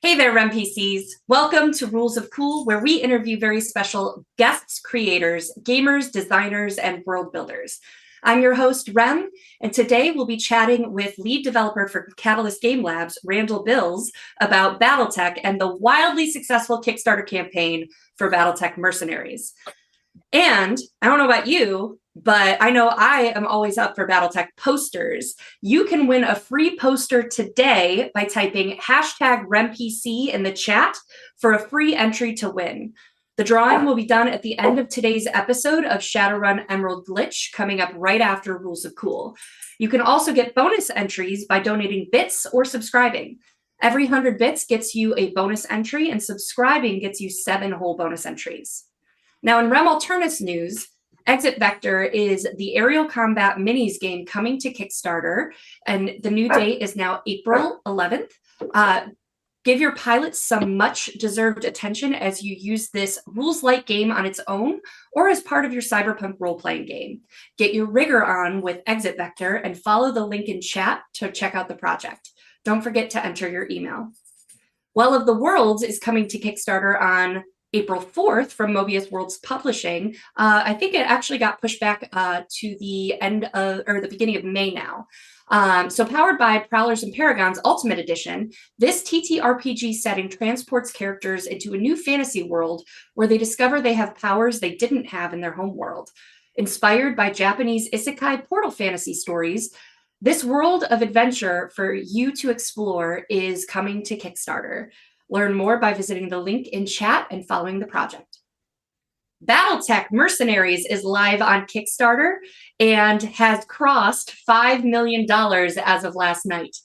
Hey there, RemPCs. Welcome to Rules of Cool, where we interview very special guests, creators, gamers, designers, and world builders. I'm your host, Rem, and today we'll be chatting with lead developer for Catalyst Game Labs, Randall Bills, about Battletech and the wildly successful Kickstarter campaign for Battletech Mercenaries. And I don't know about you, but I know I am always up for Battletech posters. You can win a free poster today by typing hashtag RemPC in the chat for a free entry to win. The drawing will be done at the end of today's episode of Shadowrun Emerald Glitch, coming up right after Rules of Cool. You can also get bonus entries by donating bits or subscribing. Every 100 bits gets you a bonus entry, and subscribing gets you 7 whole bonus entries. Now, in Alternis news, Exit Vector is the aerial combat minis game coming to Kickstarter, and the new date is now April 11th. Give your pilots some much-deserved attention as you use this rules-light game on its own or as part of your cyberpunk role-playing game. Get your rigor on with Exit Vector and follow the link in chat to check out the project. Don't forget to enter your email. Well of the Worlds is coming to Kickstarter on April 4th from Mobius Worlds Publishing. I think it actually got pushed back to the end of, or the beginning of May now. So powered by Prowlers and Paragons Ultimate Edition, this TTRPG setting transports characters into a new fantasy world where they discover they have powers they didn't have in their home world. Inspired by Japanese isekai portal fantasy stories, this world of adventure for you to explore is coming to Kickstarter. Learn more by visiting the link in chat and following the project. Battletech Mercenaries is live on Kickstarter and has crossed $5 million as of last night.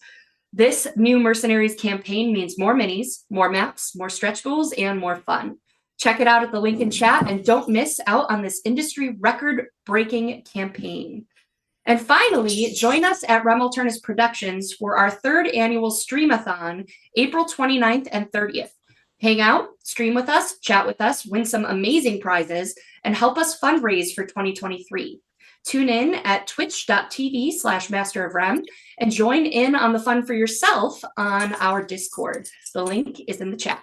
This new Mercenaries campaign means more minis, more maps, more stretch goals, and more fun. Check it out at the link in chat and don't miss out on this industry record-breaking campaign. And finally, join us at Alternis Productions for our 3rd annual Streamathon, April 29th and 30th. Hang out, stream with us, chat with us, win some amazing prizes, and help us fundraise for 2023. Tune in at twitch.tv/masterofrem and join in on the fun for yourself on our Discord. The link is in the chat.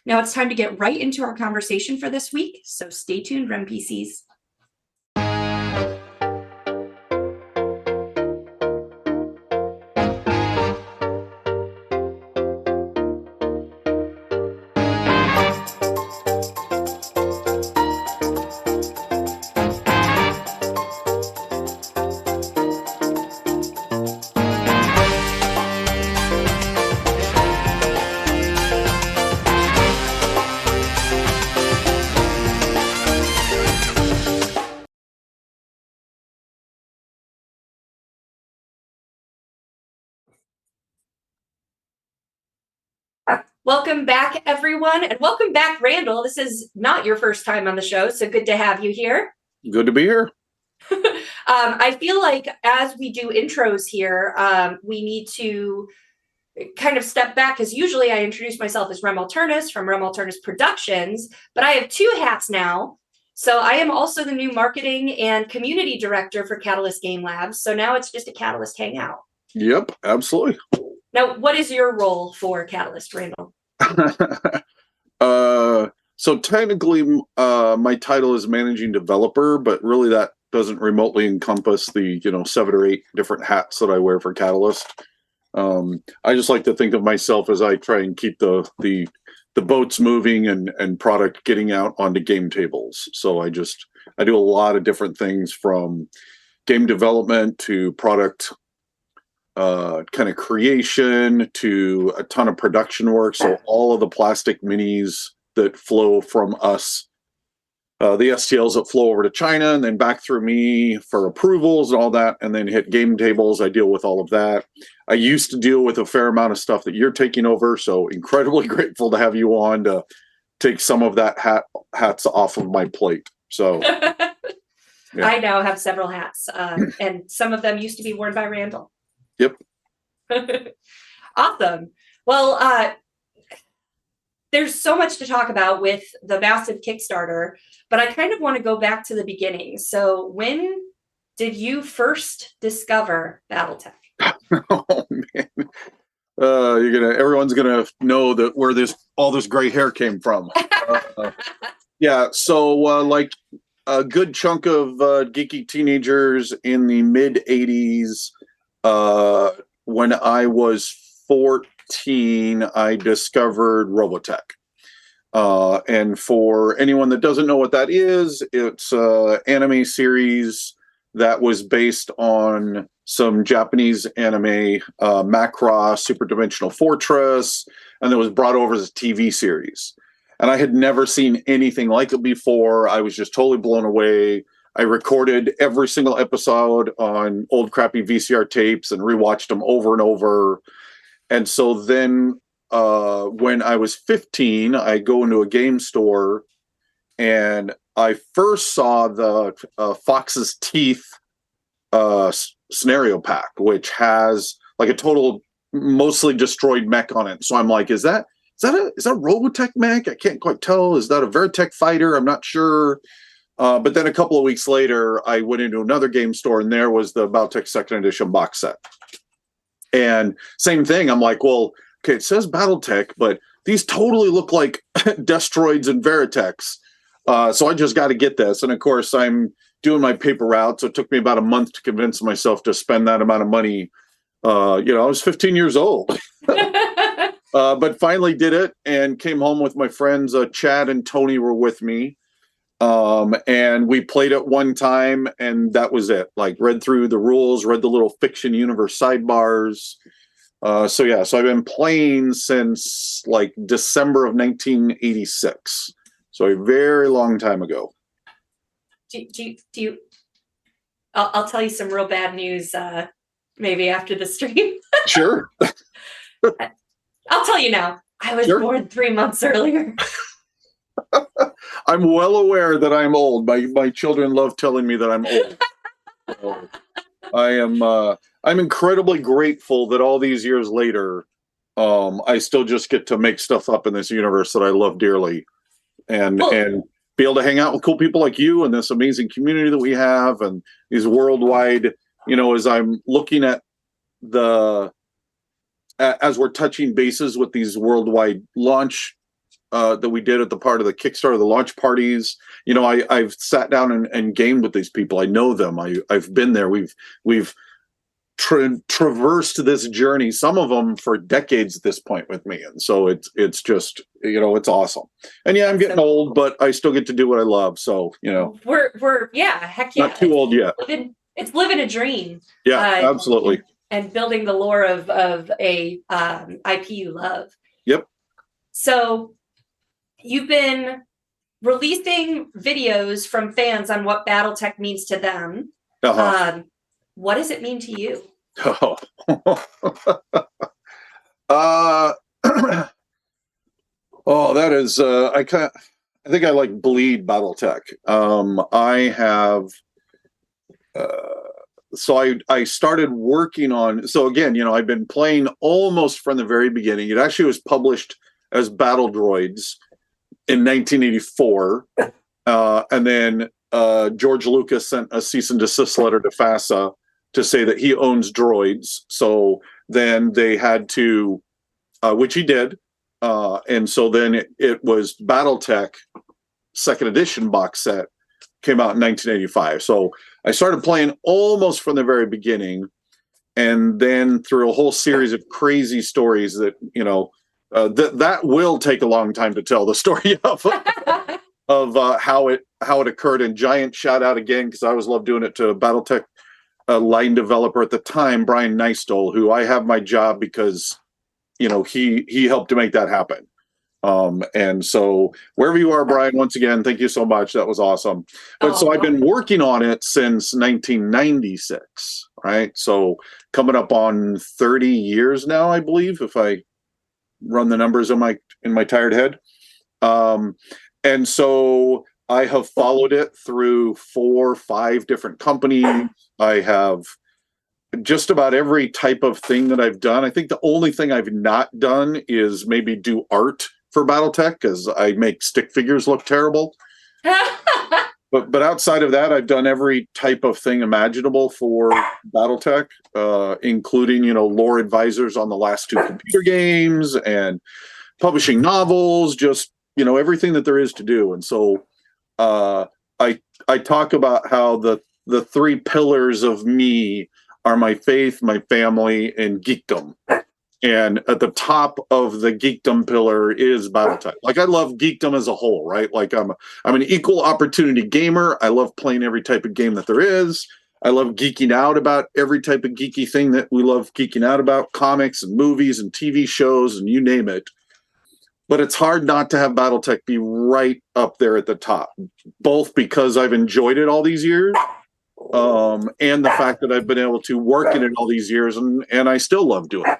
Now it's time to get right into our conversation for this week, so stay tuned, RemPCs. Welcome back, everyone, and welcome back, Randall. This is not your first time on the show, so good to have you here. Good to be here. I feel like as we do intros here, we need to kind of step back, because usually I introduce myself as Rem Alternis from Rem Alternis Productions, but I have 2 hats now. So I am also the new marketing and community director for Catalyst Game Labs, so now it's just a Catalyst hangout. Yep, absolutely. Now, what is your role for Catalyst, Randall? So technically, my title is managing developer, but really that doesn't remotely encompass the 7 or 8 different hats that I wear for Catalyst. I just like to think of myself as I try and keep the boats moving and product getting out onto game tables. So I do a lot of different things, from game development to product kind of creation to a ton of production work. So all of the plastic minis that flow from us, the STLs that flow over to China and then back through me for approvals and all that, and then hit game tables, I deal with all of that. I used to deal with a fair amount of stuff that you're taking over, so incredibly grateful to have you on to take some of that hats off of my plate. So yeah. I now have several hats, and some of them used to be worn by Randall. Yep. Awesome. Well, there's so much to talk about with the massive Kickstarter, but I kind of want to go back to the beginning. So when did you first discover Battletech? Oh, man. Everyone's gonna know that where all this gray hair came from. Yeah, so like a good chunk of geeky teenagers in the mid '80s. When I was 14, I discovered Robotech. And for anyone that doesn't know what that is, it's an anime series that was based on some Japanese anime, Macross, Super Dimensional Fortress, and that was brought over as a TV series. And I had never seen anything like it before. I was just totally blown away. I recorded every single episode on old crappy VCR tapes and rewatched them over and over. And so then when I was 15, I go into a game store and I first saw the Fox's Teeth scenario pack, which has like a total mostly destroyed mech on it. So I'm like, is that a Robotech mech? I can't quite tell. Is that a Veritech fighter? I'm not sure. But then a couple of weeks later, I went into another game store and there was the Battletech second edition box set. And same thing. I'm like, well, okay, it says Battletech, but these totally look like Destroids and Veritechs. So I just got to get this. And of course, I'm doing my paper route. So it took me about a month to convince myself to spend that amount of money. I was 15 years old. But finally did it and came home with my friends. Chad and Tony were with me. And we played it one time and that was it. Like read through the rules, read the little fiction universe sidebars. So I've been playing since like December of 1986. So a very long time ago. Do you I'll tell you some real bad news maybe after the stream. Sure. I'll tell you now. I was born 3 months earlier. I'm well aware that I'm old. My children love telling me that I'm old. So I'm incredibly grateful that all these years later, I still just get to make stuff up in this universe that I love dearly, and be able to hang out with cool people like you and this amazing community that we have, and these worldwide. As I'm looking at as we're touching bases with these worldwide launch that we did at the part of the Kickstarter, the launch parties. I've sat down and gamed with these people. I know them. I've been there. We've traversed this journey, some of them for decades at this point with me. And so it's just, it's awesome. And yeah, I'm getting old, but I still get to do what I love. So, we're heck yeah. Not too old yet. It's living a dream. Yeah, absolutely. And building the lore of a IP you love. Yep. So you've been releasing videos from fans on what Battletech means to them. Uh-huh. What does it mean to you? Oh, that is. I think I like bleed Battletech. I have. So I started working on. So again, I've been playing almost from the very beginning. It actually was published as Battle Droids in 1984, and then George Lucas sent a cease and desist letter to FASA to say that he owns droids. So then they had to, which he did, and so then it was Battletech second edition box set came out in 1985. So I started playing almost from the very beginning, and then through a whole series of crazy stories that that will take a long time to tell the story of how it occurred. And giant shout out again, because I always loved doing it, to Battletech line developer at the time, Brian Neistol, who I have my job because he helped to make that happen. And so wherever you are, Brian, once again, thank you so much. That was awesome. But so I've been working on it since 1996, right? So coming up on 30 years now, I believe, if I run the numbers in my tired head. And so I have followed it through 4 or 5 different companies. I have just about every type of thing that I've done. I think the only thing I've not done is maybe do art for Battletech, because I make stick figures look terrible. but outside of that, I've done every type of thing imaginable for BattleTech, including lore advisors on the last two computer games and publishing novels, just everything that there is to do. And so uh, I talk about how the three pillars of me are my faith, my family, and geekdom. And at the top of the geekdom pillar is BattleTech. Like I love geekdom as a whole, right? Like I'm an equal opportunity gamer. I love playing every type of game that there is. I love geeking out about every type of geeky thing that we love geeking out about, comics and movies and TV shows and you name it. But it's hard not to have BattleTech be right up there at the top, both because I've enjoyed it all these years, and the fact that I've been able to work in it all these years, and I still love doing it.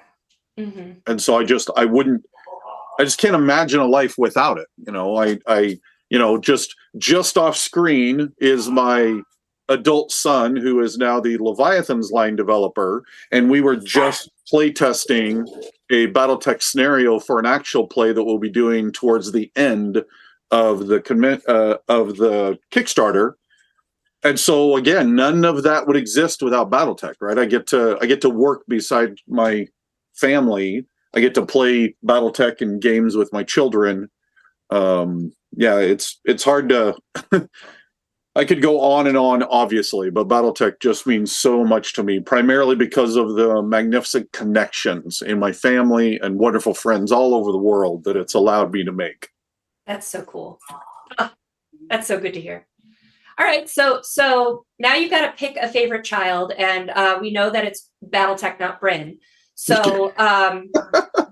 Mm-hmm. And so I just can't imagine a life without it. Just off screen is my adult son, who is now the Leviathan's line developer, and we were just playtesting a BattleTech scenario for an actual play that we'll be doing towards the end of the Kickstarter. And so again, none of that would exist without BattleTech, right? I get to work beside my family. I get to play BattleTech and games with my children. It's hard to I could go on and on, obviously, but BattleTech just means so much to me, primarily because of the magnificent connections in my family and wonderful friends all over the world that it's allowed me to make. That's so cool. Oh, that's so good to hear. All right, so now you've got to pick a favorite child, and we know that it's BattleTech, not Bryn. So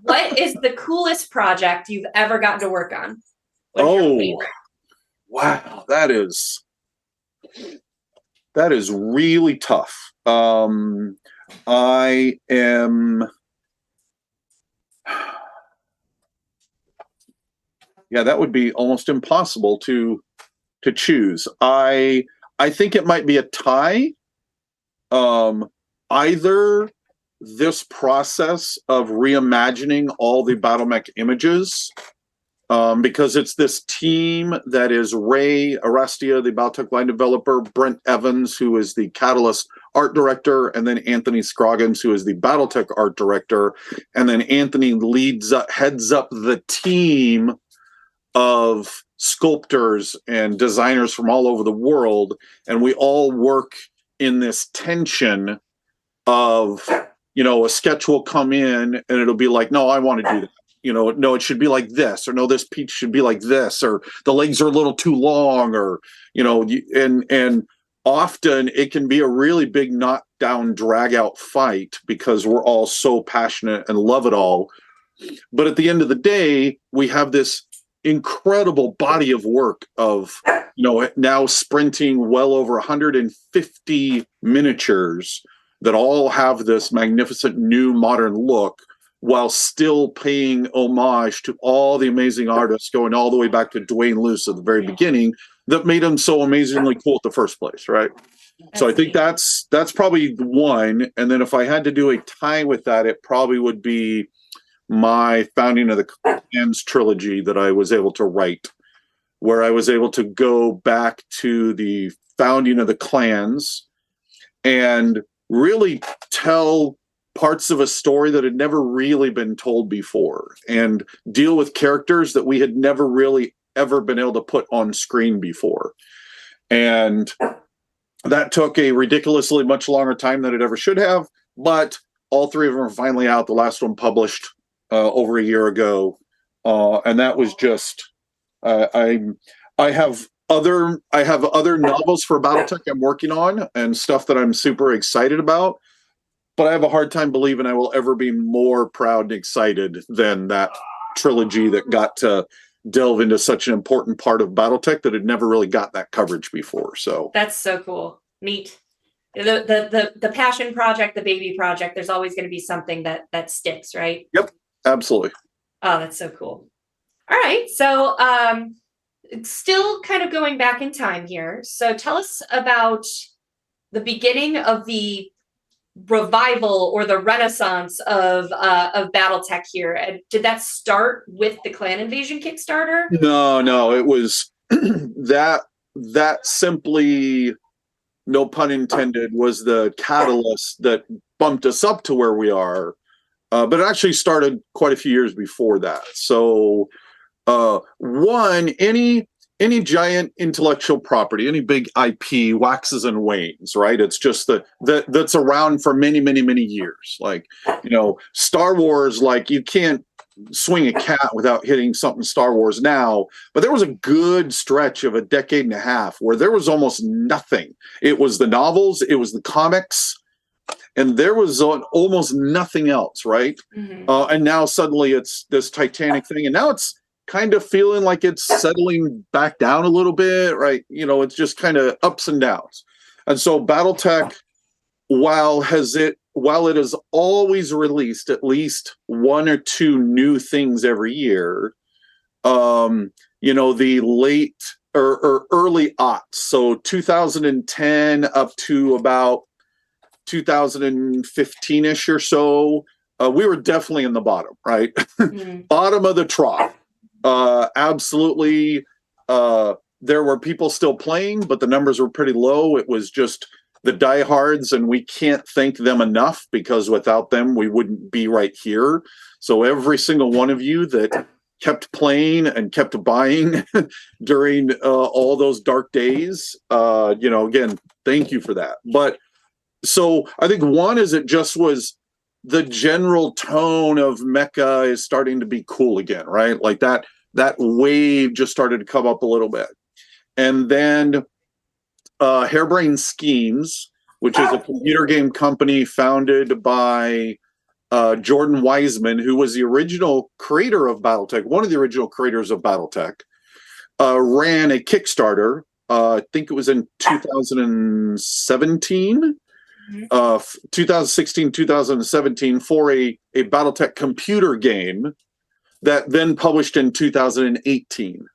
what is the coolest project you've ever gotten to work on? Wow, that is really tough. I am, that would be almost impossible to choose. I think it might be a tie. Either this process of reimagining all the BattleMech images, because it's this team that is Ray Arrestia, the BattleTech line developer, Brent Evans, who is the Catalyst art director, and then Anthony Scroggins, who is the BattleTech art director, and then Anthony heads up the team of sculptors and designers from all over the world, and we all work in this tension of, a sketch will come in and it'll be like, no, I want to do that. No, it should be like this, or no, this piece should be like this, or the legs are a little too long, or, and often it can be a really big knockdown, drag out fight because we're all so passionate and love it all. But at the end of the day, we have this incredible body of work of, now sprinting well over 150 miniatures that all have this magnificent new modern look, while still paying homage to all the amazing artists, going all the way back to Dwayne Luce at the very beginning, that made him so amazingly cool at the first place, right? So I think that's probably one. And then if I had to do a tie with that, it probably would be my Founding of the Clans trilogy that I was able to write, where I was able to go back to the founding of the clans and really tell parts of a story that had never really been told before, and deal with characters that we had never really ever been able to put on screen before. And that took a ridiculously much longer time than it ever should have, but all three of them are finally out. The last one published over a year ago, and that was just I have other novels for BattleTech I'm working on, and stuff that I'm super excited about, but I have a hard time believing I will ever be more proud and excited than that trilogy that got to delve into such an important part of BattleTech that had never really got that coverage before. So that's so cool. Neat. The passion project, the baby project, there's always going to be something that sticks, right? Yep, absolutely. Oh, that's so cool. All right. So still kind of going back in time here. So tell us about the beginning of the revival or the renaissance of BattleTech here. And did that start with the Clan Invasion Kickstarter? No, it was that that simply, no pun intended, was the catalyst that bumped us up to where we are. But it actually started quite a few years before that. So, one, any giant intellectual property, any big IP waxes and wanes, right? It's just that's around for many, many, many years. Like, Star Wars, like you can't swing a cat without hitting something Star Wars now, but there was a good stretch of a decade and a half where there was almost nothing. It was the novels, it was the comics, and there was almost nothing else, right? Mm-hmm. And now suddenly it's this Titanic thing, and now it's kind of feeling like it's settling back down a little bit, right? It's just kind of ups and downs. And so Battletech, while it has always released at least one or two new things every year, the late or early aughts, so 2010 up to about 2015-ish or so, we were definitely in the bottom, right? Mm-hmm. Bottom of the trough. Absolutely. There were people still playing, but the numbers were pretty low. It was just the diehards, and we can't thank them enough, because without them, we wouldn't be right here. So every single one of you that kept playing and kept buying during all those dark days, again, thank you for that. But so I think one is, it just was the general tone of mecha is starting to be cool again, right? Like that wave just started to come up a little bit. And then Harebrained Schemes, which is a computer game company founded by Jordan Wiseman, who was the original creator of Battletech, one of the original creators of Battletech, ran a Kickstarter. I think it was in 2017. 2016, 2017, for a Battletech computer game that then published in 2018.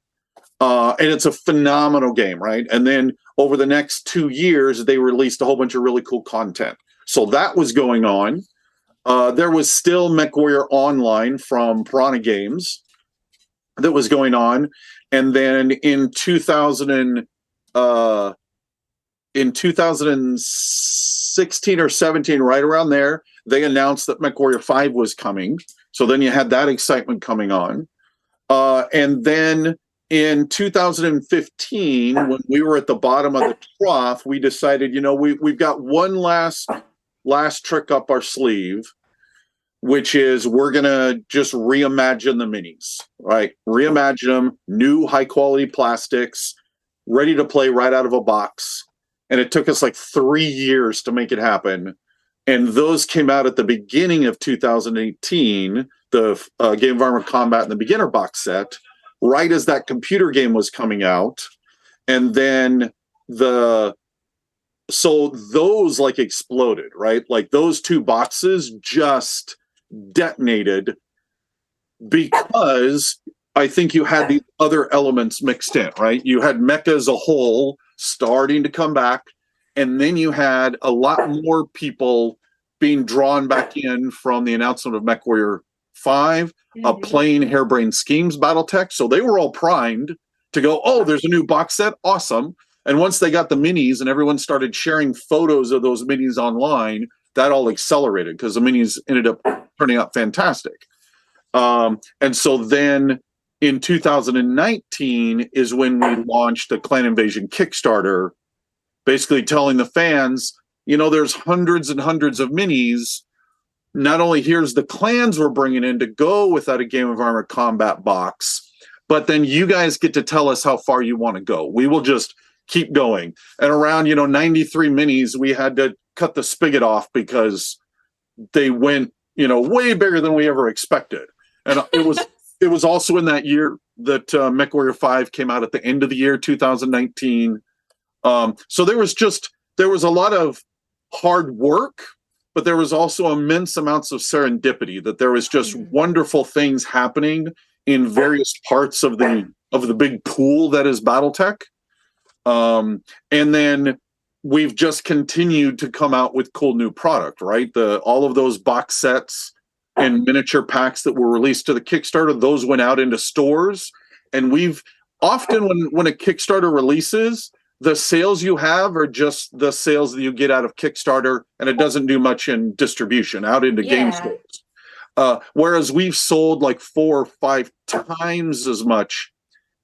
And it's a phenomenal game, right? And then over the next 2 years, they released a whole bunch of really cool content. So that was going on. There was still MechWarrior Online from Piranha Games that was going on. And then in 2016 or 17, right around there, they announced that MechWarrior 5 was coming. So then you had that excitement coming on. And then in 2015, when we were at the bottom of the trough, we decided, we've got one last trick up our sleeve, which is we're going to just reimagine the minis, right? Reimagine them, new high quality plastics, ready to play right out of a box. And it took us like 3 years to make it happen. And those came out at the beginning of 2018, the Game of Armored Combat and the Beginner box set, right as that computer game was coming out. And then so those like exploded, right? Like those two boxes just detonated, because I think you had the other elements mixed in, right? You had mecha as a whole starting to come back, and then you had a lot more people being drawn back in from the announcement of MechWarrior 5, playing Harebrained Schemes Battletech. So they were all primed to go, oh, there's a new box set, awesome. And once they got the minis and everyone started sharing photos of those minis online, that all accelerated, because the minis ended up turning out fantastic. And so then in 2019 is when we launched the Clan Invasion Kickstarter, basically telling the fans, there's hundreds and hundreds of minis. Not only here's the clans we're bringing in to go without a Game of Armored Combat box, but then you guys get to tell us how far you want to go. We will just keep going. And around, 93 minis, we had to cut the spigot off because they went, way bigger than we ever expected. And it was also in that year that MechWarrior 5 came out at the end of the year, 2019. So there was a lot of hard work, but there was also immense amounts of serendipity, that there was just wonderful things happening in various parts of the big pool that is Battletech. And then we've just continued to come out with cool new product, right? All of those box sets and miniature packs that were released to the Kickstarter, those went out into stores, and often when a Kickstarter releases, the sales you have are just the sales that you get out of Kickstarter, and it doesn't do much in distribution out into game Yeah. stores. Whereas we've sold like 4 or 5 times as much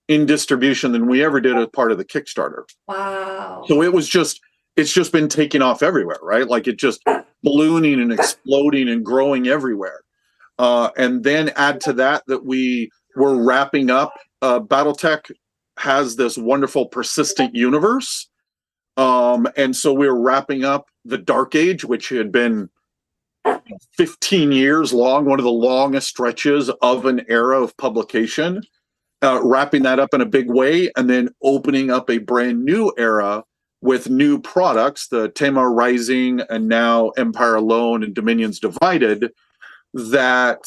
in distribution than we ever did as part of the Kickstarter. Wow. So it's just been taking off everywhere, right? Like it just ballooning and exploding and growing everywhere. And then add to that we were wrapping up. Battletech has this wonderful persistent universe. And so we were wrapping up the Dark Age, which had been 15 years long, one of the longest stretches of an era of publication, wrapping that up in a big way, and then opening up a brand new era with new products, the Tamar Rising and now Empire Alone and Dominions Divided, that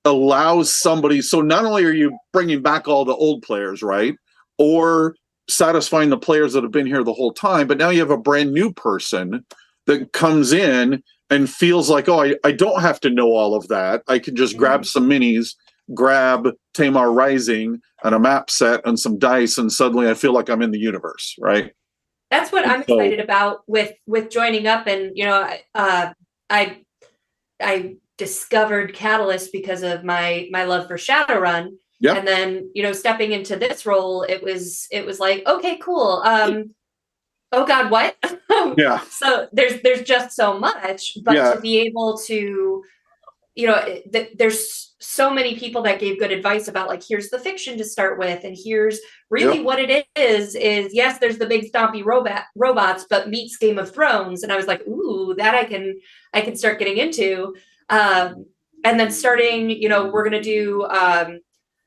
allows somebody. So not only are you bringing back all the old players, right, or satisfying the players that have been here the whole time, but now you have a brand new person that comes in and feels like, oh, I don't have to know all of that. I can just grab some minis, grab Tamar Rising and a map set and some dice, and suddenly I feel like I'm in the universe, right? That's what I'm excited about with joining up. And I discovered Catalyst because of my love for Shadowrun. Yeah. And then, stepping into this role, it was like, okay, cool. Oh God, what? Yeah. So there's just so much, but to be able to, there's so many people that gave good advice about like, here's the fiction to start with, and here's really what it is yes, there's the big stompy robots, but meets Game of Thrones. And I was like, ooh, that I can start getting into. And then starting, we're going to do,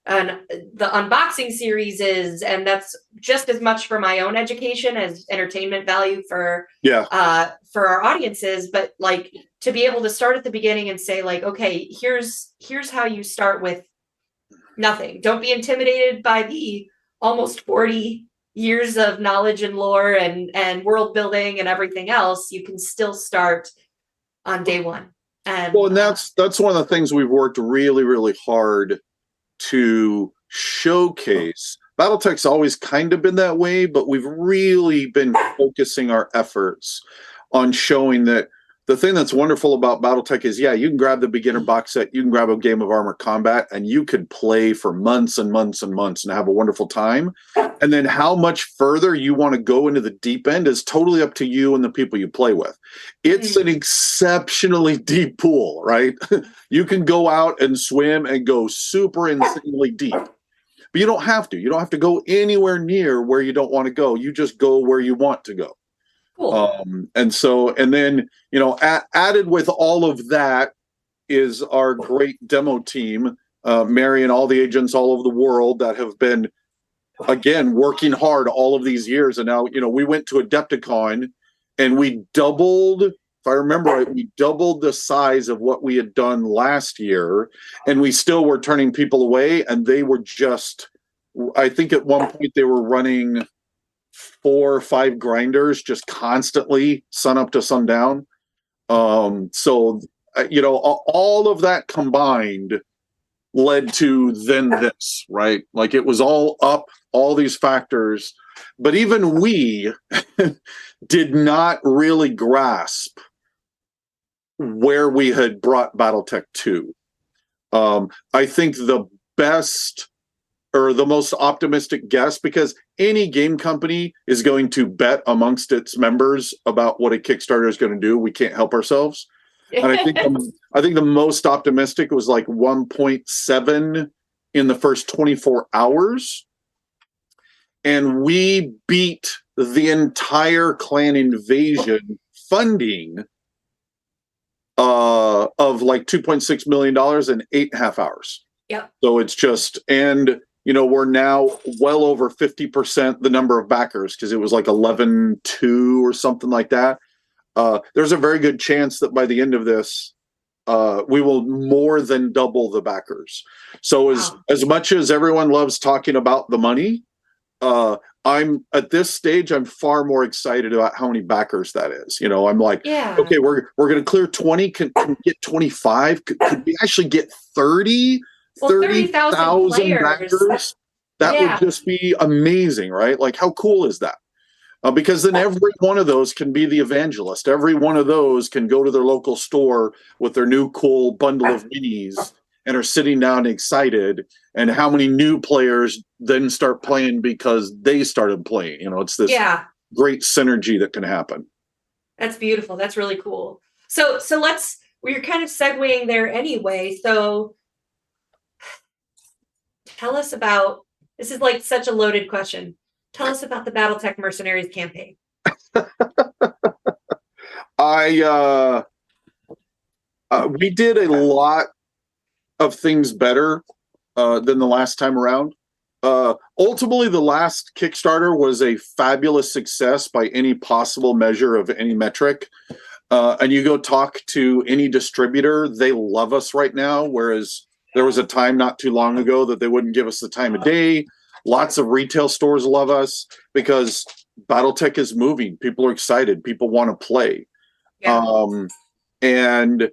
the unboxing series and that's just as much for my own education as entertainment value for our audiences. But like, to be able to start at the beginning and say like, okay, here's how you start with nothing. Don't be intimidated by the almost 40 years of knowledge and lore and world building and everything else. You can still start on day one. And that's one of the things we've worked really, really hard to showcase. Battletech's always kind of been that way, but we've really been focusing our efforts on showing that the thing that's wonderful about Battletech is, you can grab the beginner box set, you can grab a game of Armored Combat, and you could play for months and months and months and have a wonderful time. And then how much further you want to go into the deep end is totally up to you and the people you play with. It's an exceptionally deep pool, right? You can go out and swim and go super insanely deep. But you don't have to. You don't have to go anywhere near where you don't want to go. You just go where you want to go. Cool. And then, added with all of that is our great demo team, Mary and all the agents all over the world that have been, again, working hard all of these years. And now, we went to Adepticon and we doubled, if I remember right, we doubled the size of what we had done last year. And we still were turning people away. And they were just, I think at one point they were running 4 or 5 grinders just constantly sun up to sundown. So all of that combined led to then this, right? Like it was all up, all these factors, but even we did not really grasp where we had brought Battletech to. I think the best or the most optimistic guess, because any game company is going to bet amongst its members about what a Kickstarter is going to do. We can't help ourselves. And I think the most optimistic was like 1.7 in the first 24 hours. And we beat the entire Clan Invasion funding of like $2.6 million in 8.5 hours. Yep. So it's just, and we're now well over 50% the number of backers, because it was like 11.2 or something like that. There's a very good chance that by the end of this, we will more than double the backers. So as much as everyone loves talking about the money, I'm at this stage, I'm far more excited about how many backers that is. I'm like, okay, we're going to clear 20. Can we get 25? Could we actually get 30? Well, 30,000 backers. That would just be amazing, right? Like, how cool is that? Because then every one of those can be the evangelist. Every one of those can go to their local store with their new cool bundle of minis and are sitting down excited. And how many new players then start playing because they started playing? It's this great synergy that can happen. That's beautiful. That's really cool. So we're kind of segueing there anyway. So tell us about, this is like such a loaded question. Tell us about the Battletech Mercenaries campaign. We did a lot of things better than the last time around. Ultimately, the last Kickstarter was a fabulous success by any possible measure of any metric. And you go talk to any distributor, they love us right now, whereas there was a time not too long ago that they wouldn't give us the time of day. Lots of retail stores love us because Battletech is moving. People are excited. People want to play. And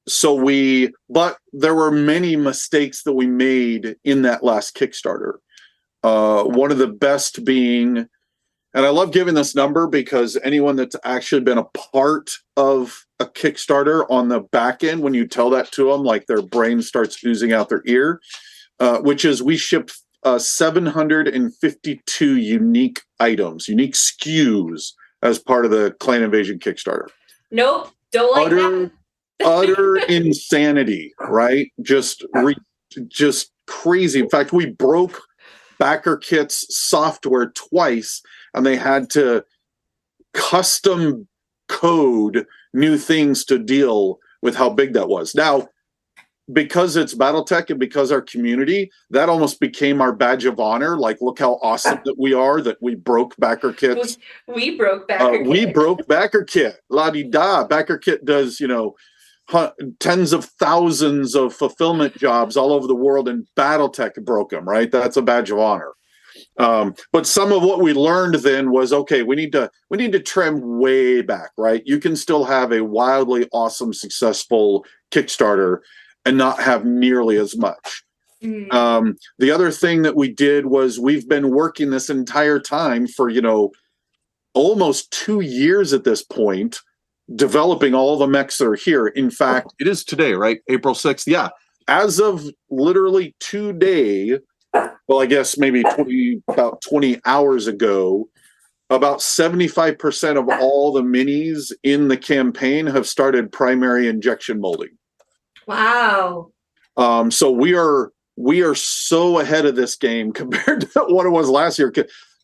so but there were many mistakes that we made in that last Kickstarter. One of the best being, and I love giving this number because anyone that's actually been a part of a Kickstarter on the back end, when you tell that to them, like their brain starts oozing out their ear, which is we shipped 752 unique items, unique SKUs as part of the Clan Invasion Kickstarter. Nope, don't like that. Utter insanity, right? Just crazy. In fact, we broke Backer Kit's software twice, and they had to custom code new things to deal with how big that was. Now, because it's Battletech and because our community, that almost became our badge of honor. Like, look how awesome that we are, that we broke Backer Kit's. We broke Backer Kit. We broke Backer Kit. La-di-da. Backer Kit does, tens of thousands of fulfillment jobs all over the world, and Battletech broke them, right? That's a badge of honor. But some of what we learned then was, okay, we need to trim way back, right? You can still have a wildly awesome, successful Kickstarter and not have nearly as much. The other thing that we did was we've been working this entire time for, almost 2 years at this point, developing all the mechs that are here. In fact, it is today, right? April 6th. Yeah. As of literally today, well, I guess maybe about 20 hours ago, about 75% of all the minis in the campaign have started primary injection molding. Wow. So we are so ahead of this game compared to what it was last year.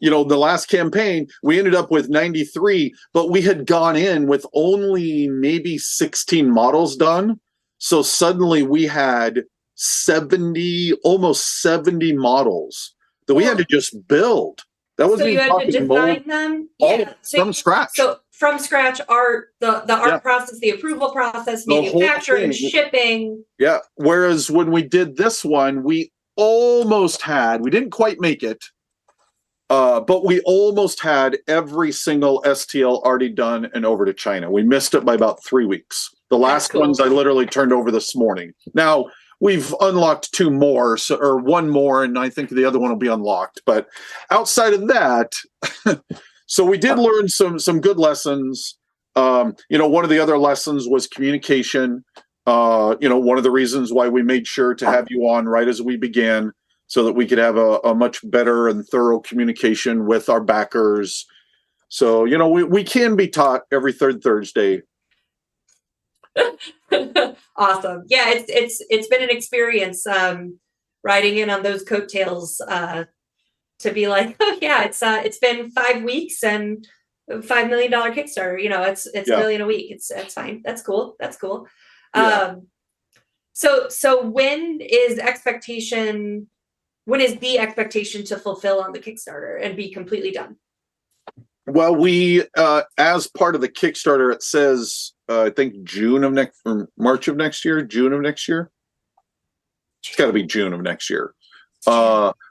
The last campaign, we ended up with 93, but we had gone in with only maybe 16 models done. So suddenly we had almost 70 models that we had to just build. That wasn't you had to design them? Yeah. From scratch. So from scratch, the art process, the approval process, manufacturing, shipping. Yeah. Whereas when we did this one, we didn't quite make it, but we almost had every single STL already done and over to China. We missed it by about 3 weeks. The last ones I literally turned over this morning. Now, we've unlocked 2 more, or 1 more, and I think the other one will be unlocked. But outside of that, so we did learn some good lessons. One of the other lessons was communication. One of the reasons why we made sure to have you on right as we began, so that we could have a much better and thorough communication with our backers. So, we can be taught every third Thursday. Awesome. Yeah, it's been an experience riding in on those coattails to be like, oh yeah, it's been 5 weeks and $5 million Kickstarter. It's $1 million a week. It's fine. That's cool. Yeah. So when is the expectation to fulfill on the Kickstarter and be completely done? Well, we, as part of the Kickstarter, it says, I think March of next year, June of next year. It's got to be June of next year.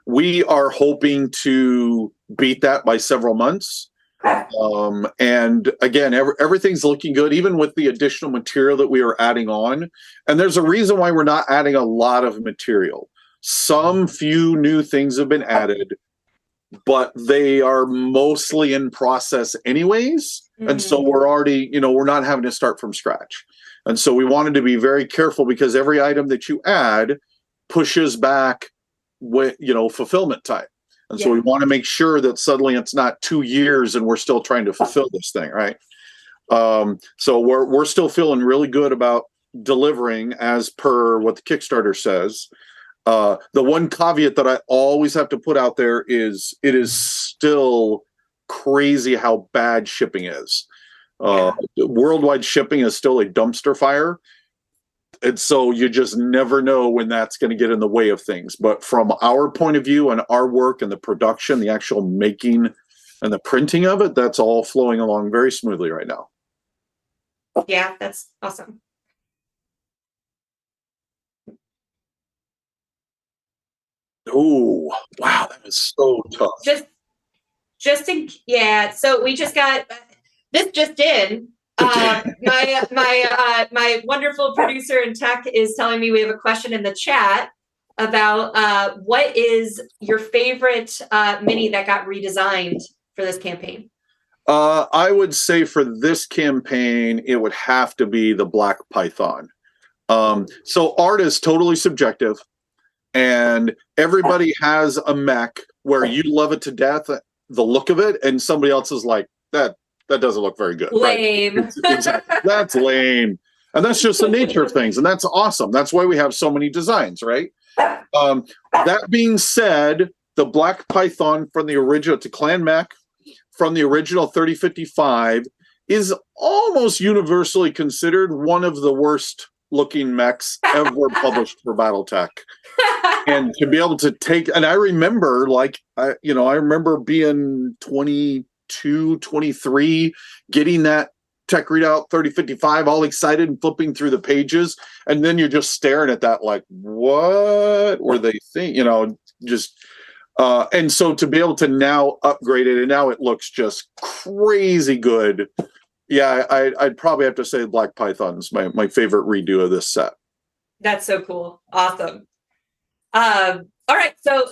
We are hoping to beat that by several months. And again, everything's looking good, even with the additional material that we are adding on. And there's a reason why we're not adding a lot of material. Some few new things have been added, but they are mostly in process anyways. And so we're already, we're not having to start from scratch. And so we wanted to be very careful because every item that you add pushes back fulfillment time. And so we want to make sure that suddenly it's not 2 years and we're still trying to fulfill this thing, right? So we're still feeling really good about delivering as per what the Kickstarter says. The one caveat that I always have to put out there is it is still crazy how bad shipping is. Worldwide shipping is still a dumpster fire. And so you just never know when that's going to get in the way of things. But from our point of view and our work and the production, the actual making and the printing of it, that's all flowing along very smoothly right now. Yeah, that's awesome. Oh, wow, that was so tough. So we just got this just in. My wonderful producer in tech is telling me we have a question in the chat about what is your favorite mini that got redesigned for this campaign? I would say for this campaign, it would have to be the Black Python. So art is totally subjective, and everybody has a mech where you love it to death, the look of it, and somebody else is like, that doesn't look very good. Lame. Right? Exactly. That's lame. And that's just the nature of things. And that's awesome. That's why we have so many designs, right? That being said, the Black Python from the original to Clan Mech from the original 3055 is almost universally considered one of the worst looking mechs ever published for Battletech. And to be able to take, and I remember I remember being 22, 23, getting that tech readout 3055, all excited and flipping through the pages. And then you're just staring at that like, what were they thinking? And so to be able to now upgrade it, and now it looks just crazy good. Yeah, I'd probably have to say Black Python's my favorite redo of this set. That's so cool. Awesome. All right. So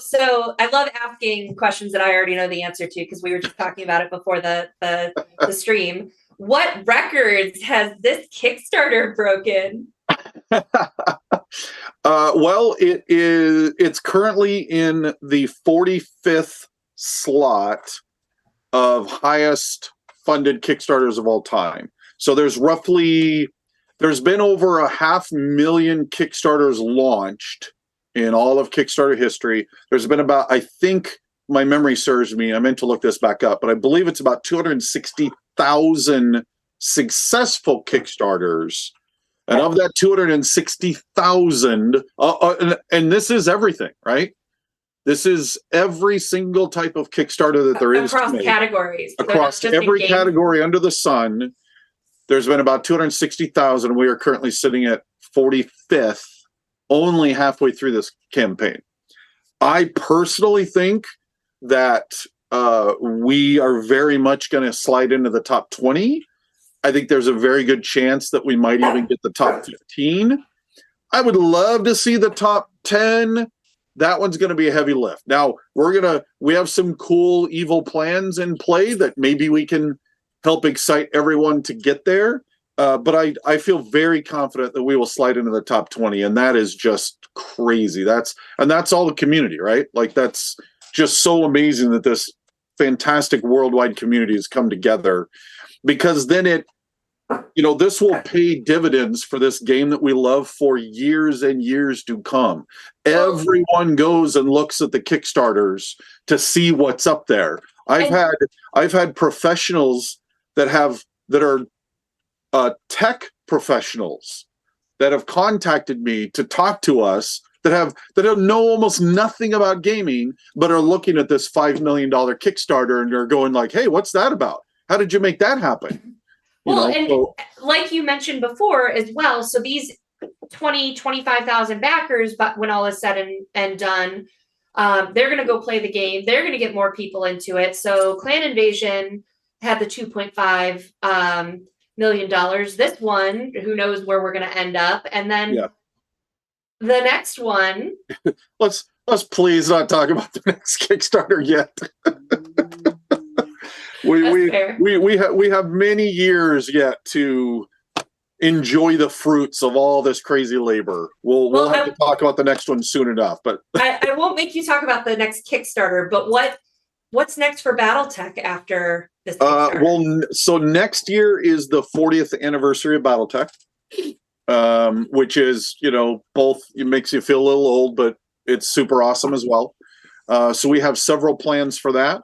I love asking questions that I already know the answer to because we were just talking about it before the stream. What records has this Kickstarter broken? Well, it's currently in the 45th slot of highest funded Kickstarters of all time. So there's been over 500,000 Kickstarters launched in all of Kickstarter history. There's been about, I think my memory serves me, I meant to look this back up, but I believe it's about 260,000 successful Kickstarters. And of that 260,000, and this is everything, right? This is every single type of Kickstarter that there is. Across categories. Across every category under the sun, there's been about 260,000. We are currently sitting at 45th, only halfway through this campaign. I personally think that we are very much going to slide into the top 20. I think there's a very good chance that we might even get the top 15. I would love to see the top 10. That one's going to be a heavy lift. Now, we have some cool evil plans in play that maybe we can help excite everyone to get there. But I feel very confident that we will slide into the top 20, and that is just crazy. That's all the community, right? Like, that's just so amazing that this fantastic worldwide community has come together, because then this will pay dividends for this game that we love for years and years to come. Everyone goes and looks at the Kickstarters to see what's up there. I've had professionals that are tech professionals that have contacted me to talk to us that know almost nothing about gaming, but are looking at this $5 million Kickstarter and they're going like, "Hey, what's that about? How did you make that happen?" Like you mentioned before as well, so these 25,000 backers, but when all is said and done, they're going to go play the game. They're going to get more people into it. So Clan Invasion had the $2.5 million. This one, who knows where we're going to end up. And then the next one let's please not talk about the next Kickstarter yet. we have many years yet to enjoy the fruits of all this crazy labor. We'll have to talk about the next one soon enough. But I won't make you talk about the next Kickstarter. But what's next for Battletech after this Kickstarter? So next year is the 40th anniversary of Battletech, which is, both, it makes you feel a little old, but it's super awesome as well. So we have several plans for that.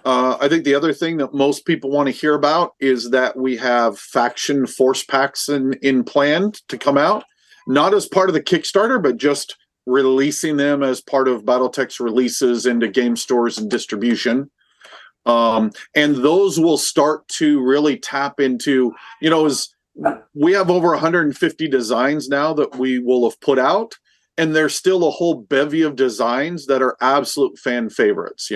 I think the other thing that most people want to hear about is that we have faction force packs in planned to come out, not as part of the Kickstarter, but just releasing them as part of Battletech's releases into game stores and distribution. And those will start to really tap into, as we have over 150 designs now that we will have put out. And there's still a whole bevy of designs that are absolute fan favorites,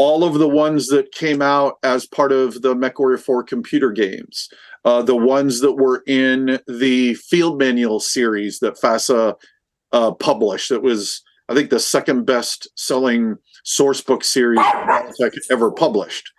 all of the ones that came out as part of the MechWarrior 4 computer games, the ones that were in the field manual series that FASA published. That was, I think, the second best selling source book series Battletech ever published.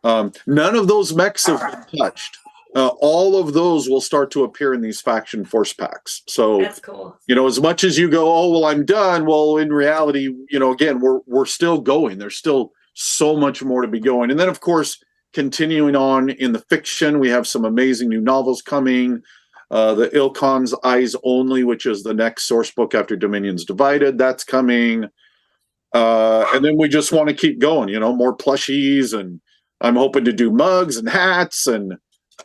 None of those mechs have been touched. All of those will start to appear in these faction force packs. So that's cool. As much as you go, oh, well, I'm done. Well, in reality, again, we're still going. There's still so much more to be going. And then, of course, continuing on in the fiction, we have some amazing new novels coming. The Ilkon's Eyes Only, which is the next source book after Dominions Divided, that's coming. And then we just want to keep going, more plushies, and I'm hoping to do mugs and hats, and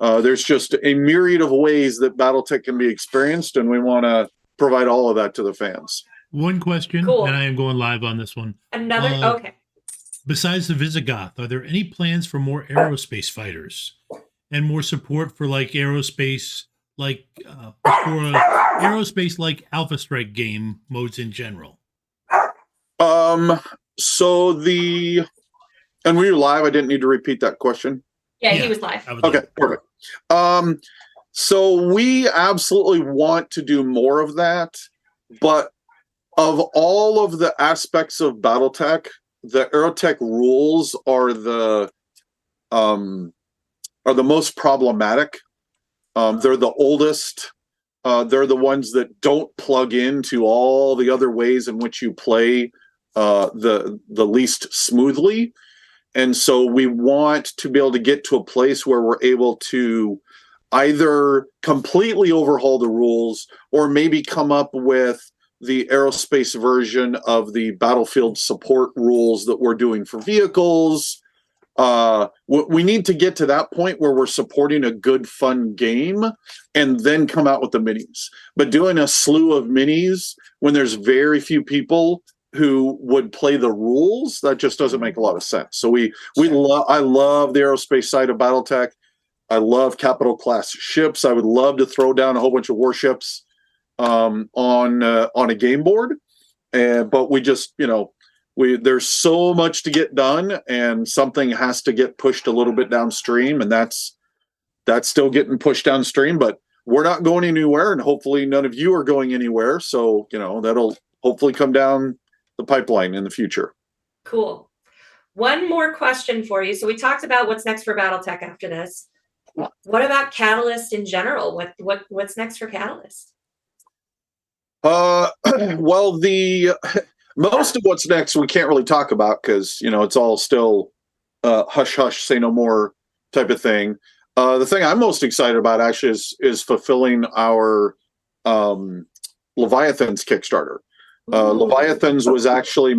there's just a myriad of ways that Battletech can be experienced, and we want to provide all of that to the fans. One question, cool. And I am going live on this one. Okay. Besides the Visigoth, are there any plans for more aerospace fighters and more support for aerospace, aerospace like Alpha Strike game modes in general? So and were you live? I didn't need to repeat that question. Yeah, he was live. Okay, perfect. So we absolutely want to do more of that, but of all of the aspects of Battletech, the Aerotech rules are the most problematic. They're the oldest. They're the ones that don't plug into all the other ways in which you play the least smoothly. And so we want to be able to get to a place where we're able to either completely overhaul the rules or maybe come up with the aerospace version of the battlefield support rules that we're doing for vehicles. We need to get to that point where we're supporting a good, fun game and then come out with the minis. But doing a slew of minis when there's very few people who would play the rules, that just doesn't make a lot of sense. So I love the aerospace side of Battletech. I love capital class ships. I would love to throw down a whole bunch of warships on a game board, but we just there's so much to get done, and something has to get pushed a little bit downstream, and that's still getting pushed downstream. But we're not going anywhere, and hopefully none of you are going anywhere. So that'll hopefully come down the pipeline in the future. Cool. One more question for you. So we talked about what's next for Battletech after this. What about Catalyst in general? What's next for Catalyst? Well, the most of what's next we can't really talk about because it's all still hush hush, say no more type of thing. The thing I'm most excited about actually is fulfilling our Leviathans Kickstarter. Leviathans was actually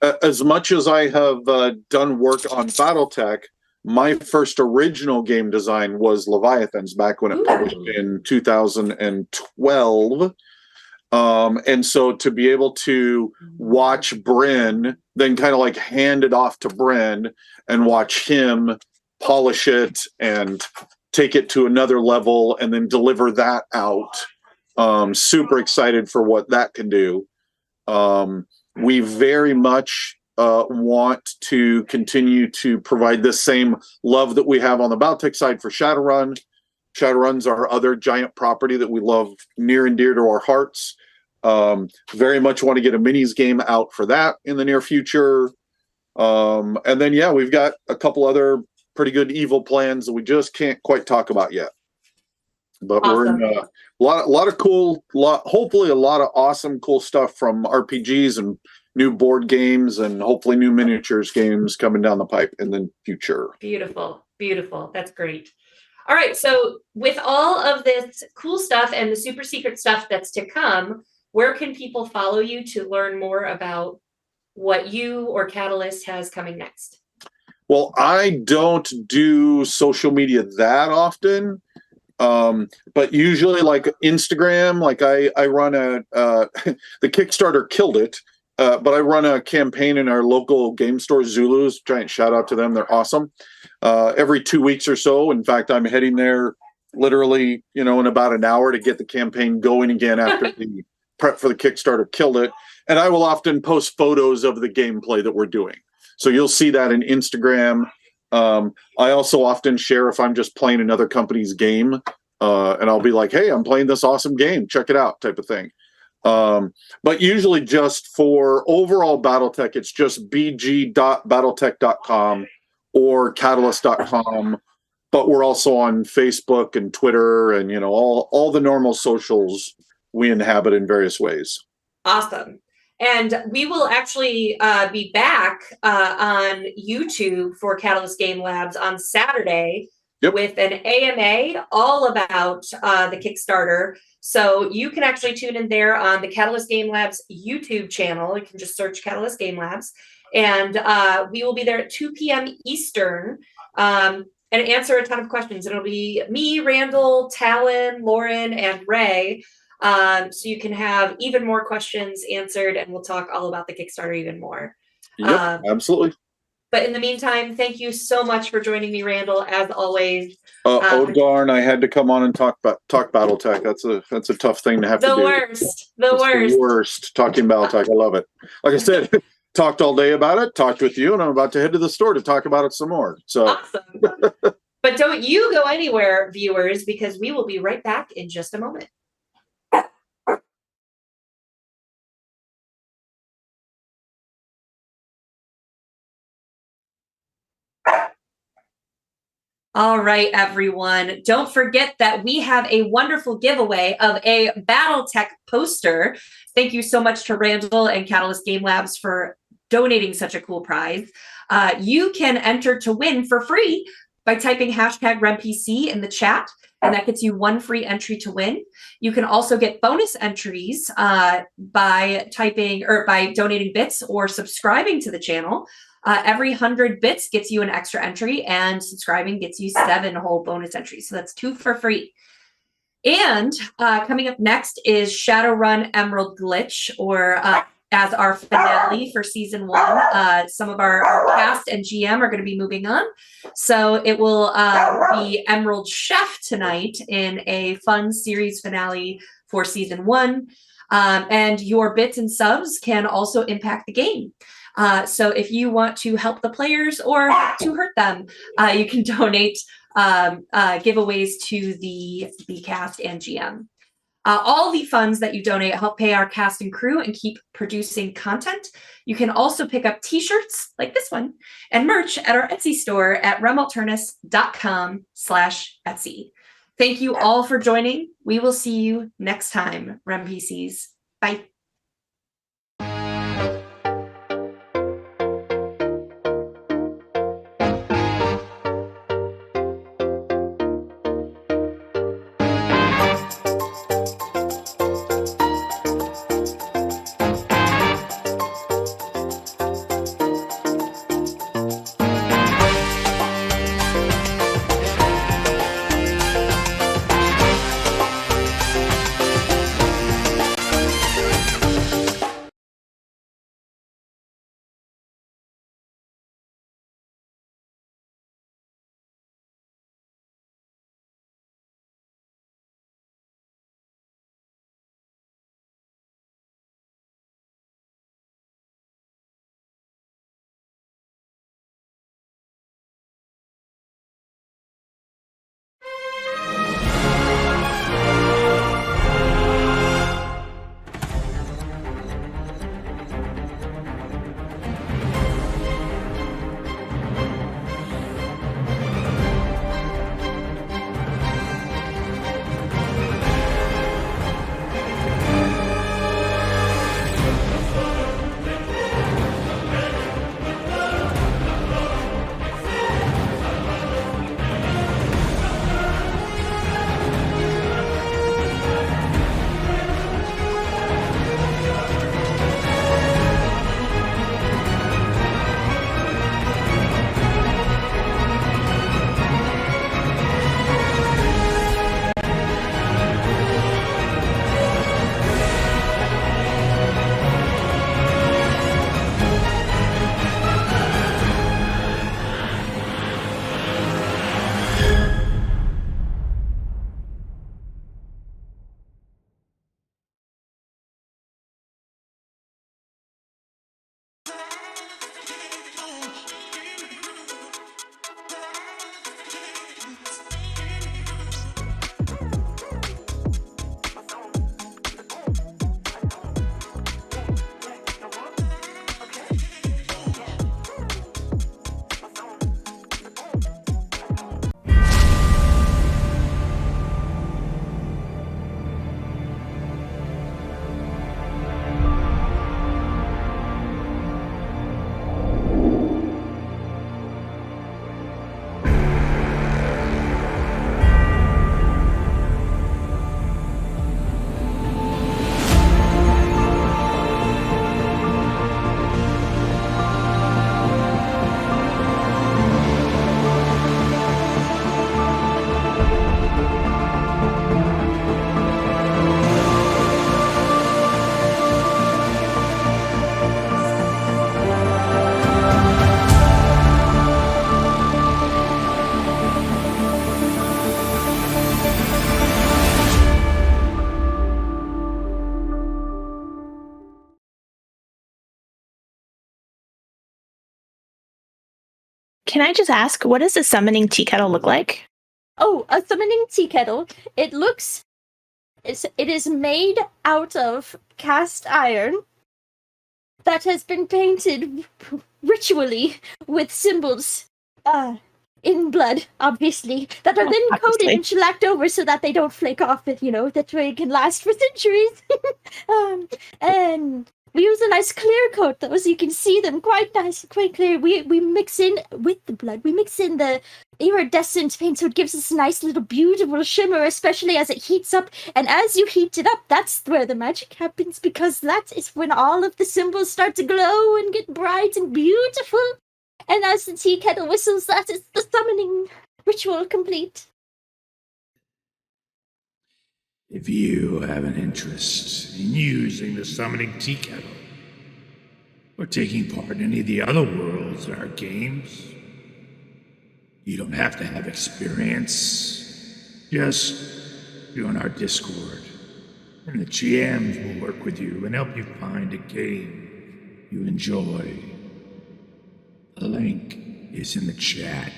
as much as I have done work on Battletech, my first original game design was Leviathans back when it published in 2012. And so to be able to watch Bryn, then kind of hand it off to Bryn and watch him polish it and take it to another level and then deliver that out. Super excited for what that can do. We very much want to continue to provide the same love that we have on the Battletech side for Shadowrun. Shadowrun's our other giant property that we love near and dear to our hearts. Very much want to get a minis game out for that in the near future. And then, yeah, we've got a couple other pretty good evil plans that we just can't quite talk about yet. But Awesome. we're in a lot of cool, hopefully a lot of awesome, cool stuff from RPGs and new board games and hopefully new miniatures games coming down the pipe in the future. Beautiful. Beautiful. That's great. All right. So with all of this cool stuff and the super secret stuff that's to come, where can people follow you to learn more about what you or Catalyst has coming next? Well, I don't do social media that often. But usually like Instagram, like I run the Kickstarter killed it. But I run a campaign in our local game store, Zulu's. Giant shout out to them. They're awesome. Every 2 weeks or so. In fact, I'm heading there literally, in about an hour to get the campaign going again after the prep for the Kickstarter killed it. And I will often post photos of the gameplay that we're doing. So you'll see that in Instagram. I also often share if I'm just playing another company's game, and I'll be like, hey, I'm playing this awesome game. Check it out, type of thing. But usually just for overall Battletech, it's just bg.battletech.com or catalyst.com. But we're also on Facebook and Twitter and, all the normal socials we inhabit in various ways. Awesome. And we will actually be back on YouTube for Catalyst Game Labs on Saturday with an AMA all about the Kickstarter. So you can actually tune in there on the Catalyst Game Labs YouTube channel. You can just search Catalyst Game Labs. And we will be there at 2 p.m. Eastern and answer a ton of questions. It'll be me, Randall, Talon, Lauren, and Ray. So you can have even more questions answered, and we'll talk all about the Kickstarter even more. Yep, absolutely. But in the meantime, thank you so much for joining me, Randall, as always. Oh darn! I had to come on and talk Battletech. That's a tough thing to have to do. The worst. Talking Battletech, I love it. Like I said, talked all day about it. Talked with you, and I'm about to head to the store to talk about it some more. So awesome! But don't you go anywhere, viewers, because we will be right back in just a moment. All right, everyone. Don't forget that we have a wonderful giveaway of a Battletech poster. Thank you so much to Randall and Catalyst Game Labs for donating such a cool prize. You can enter to win for free by typing #RemPC in the chat, and that gets you one free entry to win. You can also get bonus entries by donating bits or subscribing to the channel. Every 100 bits gets you an extra entry, and subscribing gets you 7 whole bonus entries. So that's 2 for free. And coming up next is Shadowrun Emerald Glitch, or as our finale for season 1. Some of our cast and GM are going to be moving on. So it will be Emerald Chef tonight in a fun series finale for season 1. And your bits and subs can also impact the game. So if you want to help the players or to hurt them, you can donate giveaways to the cast and GM. All the funds that you donate help pay our cast and crew and keep producing content. You can also pick up t-shirts like this one and merch at our Etsy store at remalternis.com/Etsy. Thank you all for joining. We will see you next time, RemPCs. Bye. Can I just ask, what does a summoning tea kettle look like? Oh, a summoning tea kettle. It is made out of cast iron that has been painted ritually with symbols in blood, obviously, that are then coated and shellacked over so that they don't flake off, that way it can last for centuries. And we use a nice clear coat, though, so you can see them quite nice, quite clear. We mix in, with the blood, we mix in the iridescent paint, so it gives us a nice little beautiful shimmer, especially as it heats up. And as you heat it up, that's where the magic happens, because that is when all of the symbols start to glow and get bright and beautiful. And as the tea kettle whistles, that is the summoning ritual complete. If you have an interest in using the summoning tea kettle, or taking part in any of the other worlds in our games, you don't have to have experience. Just join our Discord, and the GMs will work with you and help you find a game you enjoy. The link is in the chat.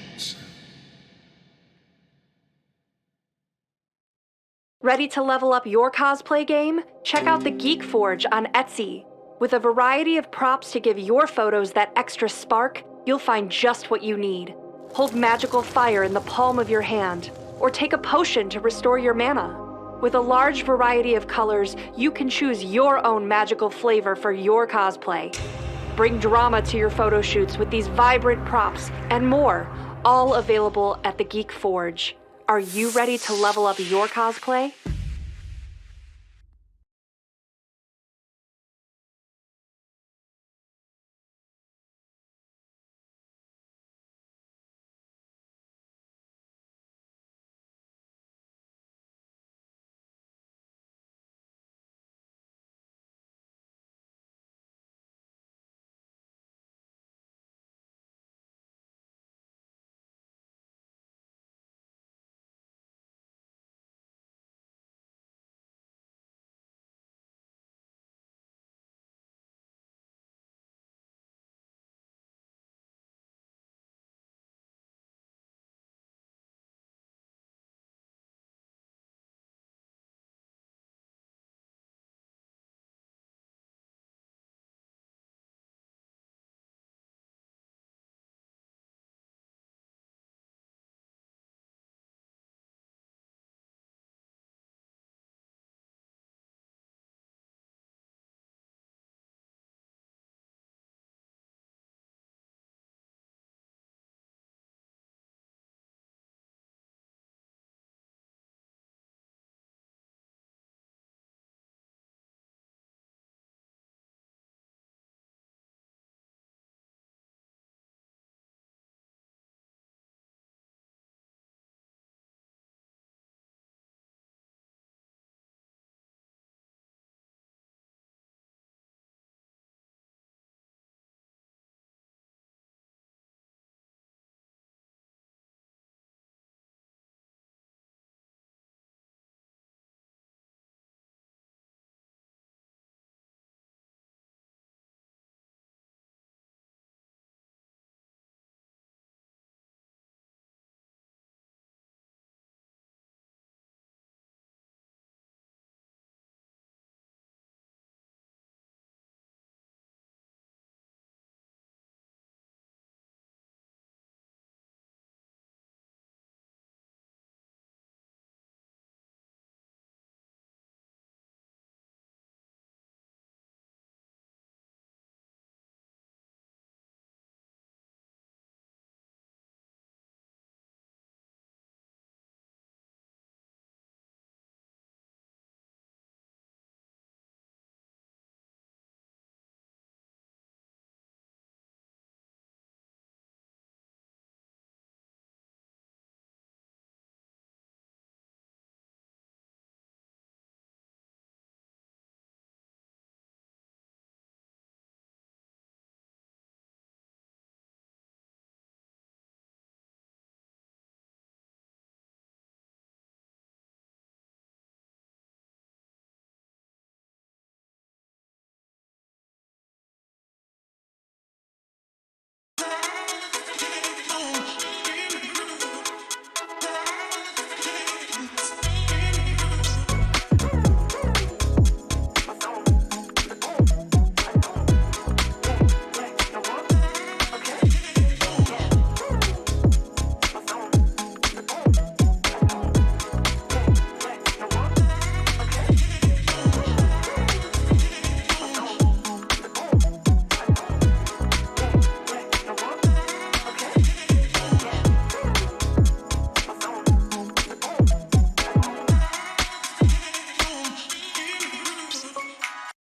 Ready to level up your cosplay game? Check out the Geek Forge on Etsy. With a variety of props to give your photos that extra spark, you'll find just what you need. Hold magical fire in the palm of your hand, or take a potion to restore your mana. With a large variety of colors, you can choose your own magical flavor for your cosplay. Bring drama to your photo shoots with these vibrant props and more, all available at the Geek Forge. Are you ready to level up your cosplay?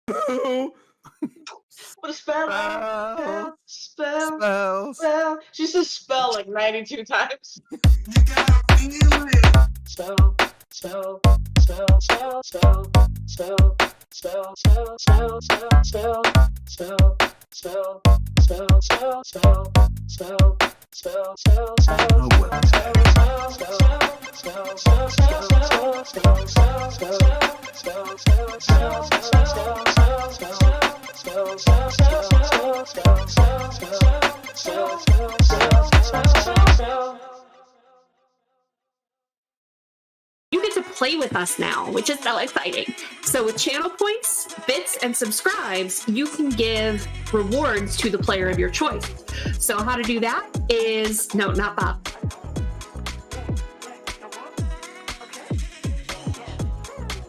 Boo! What a spell! Spell! Spells. She says spell like 92 times. Spell, spell, spell, spell, spell, spell, spell, spell, spell, spell, spell, spell, spell, spell, spell, spell, spell, spell, spell, spell, You get to play with us now, which is so exciting. So with channel points, bits, and subscribes, you can give rewards to the player of your choice. So how to do that is, no, not Bob.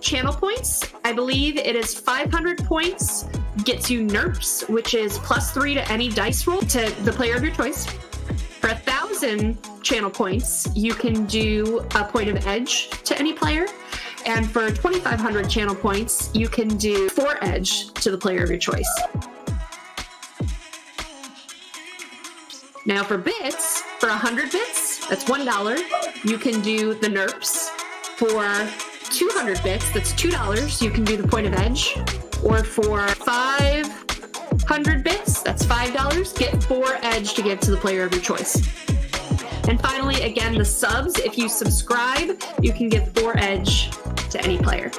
Channel points, I believe it is 500 points, gets you NERPs, which is +3 to any dice roll to the player of your choice. For 1,000 channel points, you can do a point of edge to any player. And for 2,500 channel points, you can do 4 edge to the player of your choice. Now for bits, for 100 bits, that's $1. You can do the NERPs. For 200 bits, that's $2. You can do the point of edge. Or for 500 bits, that's $5. Get 4 edge to give to the player of your choice. And finally, again, the subs, if you subscribe, you can give 4 edge to any player.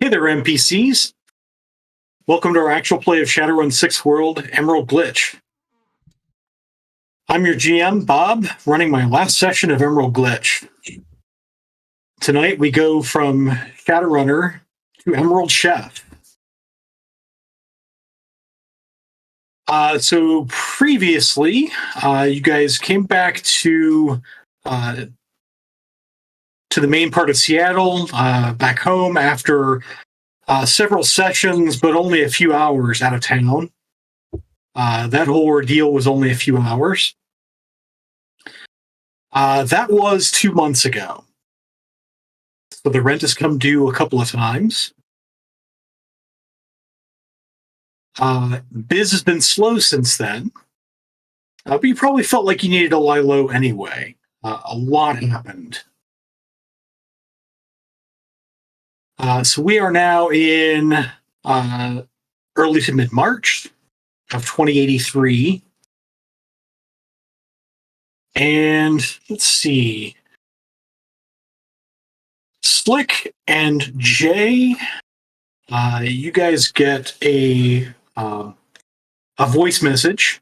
Hey there, NPCs. Welcome to our actual play of Shadowrun 6th World, Emerald Glitch. I'm your GM, Bob, running my last session of Emerald Glitch. Tonight we go from Shadowrunner to Emerald Chef. So previously, you guys came back to the main part of Seattle, back home after several sessions, but only a few hours out of town. That whole ordeal was only a few hours. That was 2 months ago. So the rent has come due a couple of times. Biz has been slow since then. But you probably felt like you needed to lie low anyway. A lot happened. So we are now in early to mid-March of 2083. And let's see. Slick and Jay, you guys get a voice message.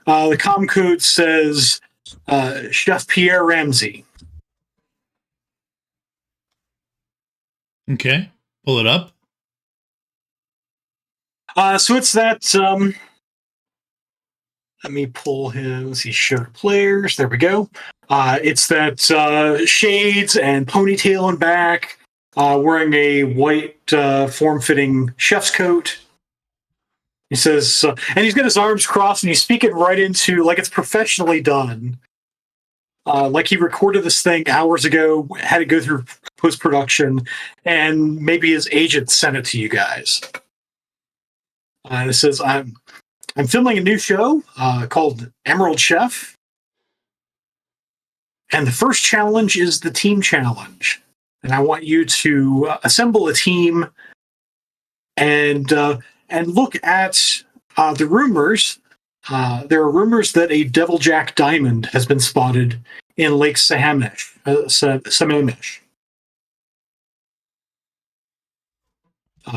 The comm code says Chef Pierre Ramsey. Okay, pull it up. So it's that. Let me pull him. Let's see, show players. There we go. It's that shades and ponytail and back, wearing a white form-fitting chef's coat. He says, and he's got his arms crossed, and he's speaking right into like it's professionally done. Like he recorded this thing hours ago, had to go through post-production, and maybe his agent sent it to you guys. It says, I'm filming a new show called Emerald Chef. And the first challenge is the team challenge. And I want you to assemble a team and look at the rumors. There are rumors that a Deviljack diamond has been spotted in Lake Sammamish.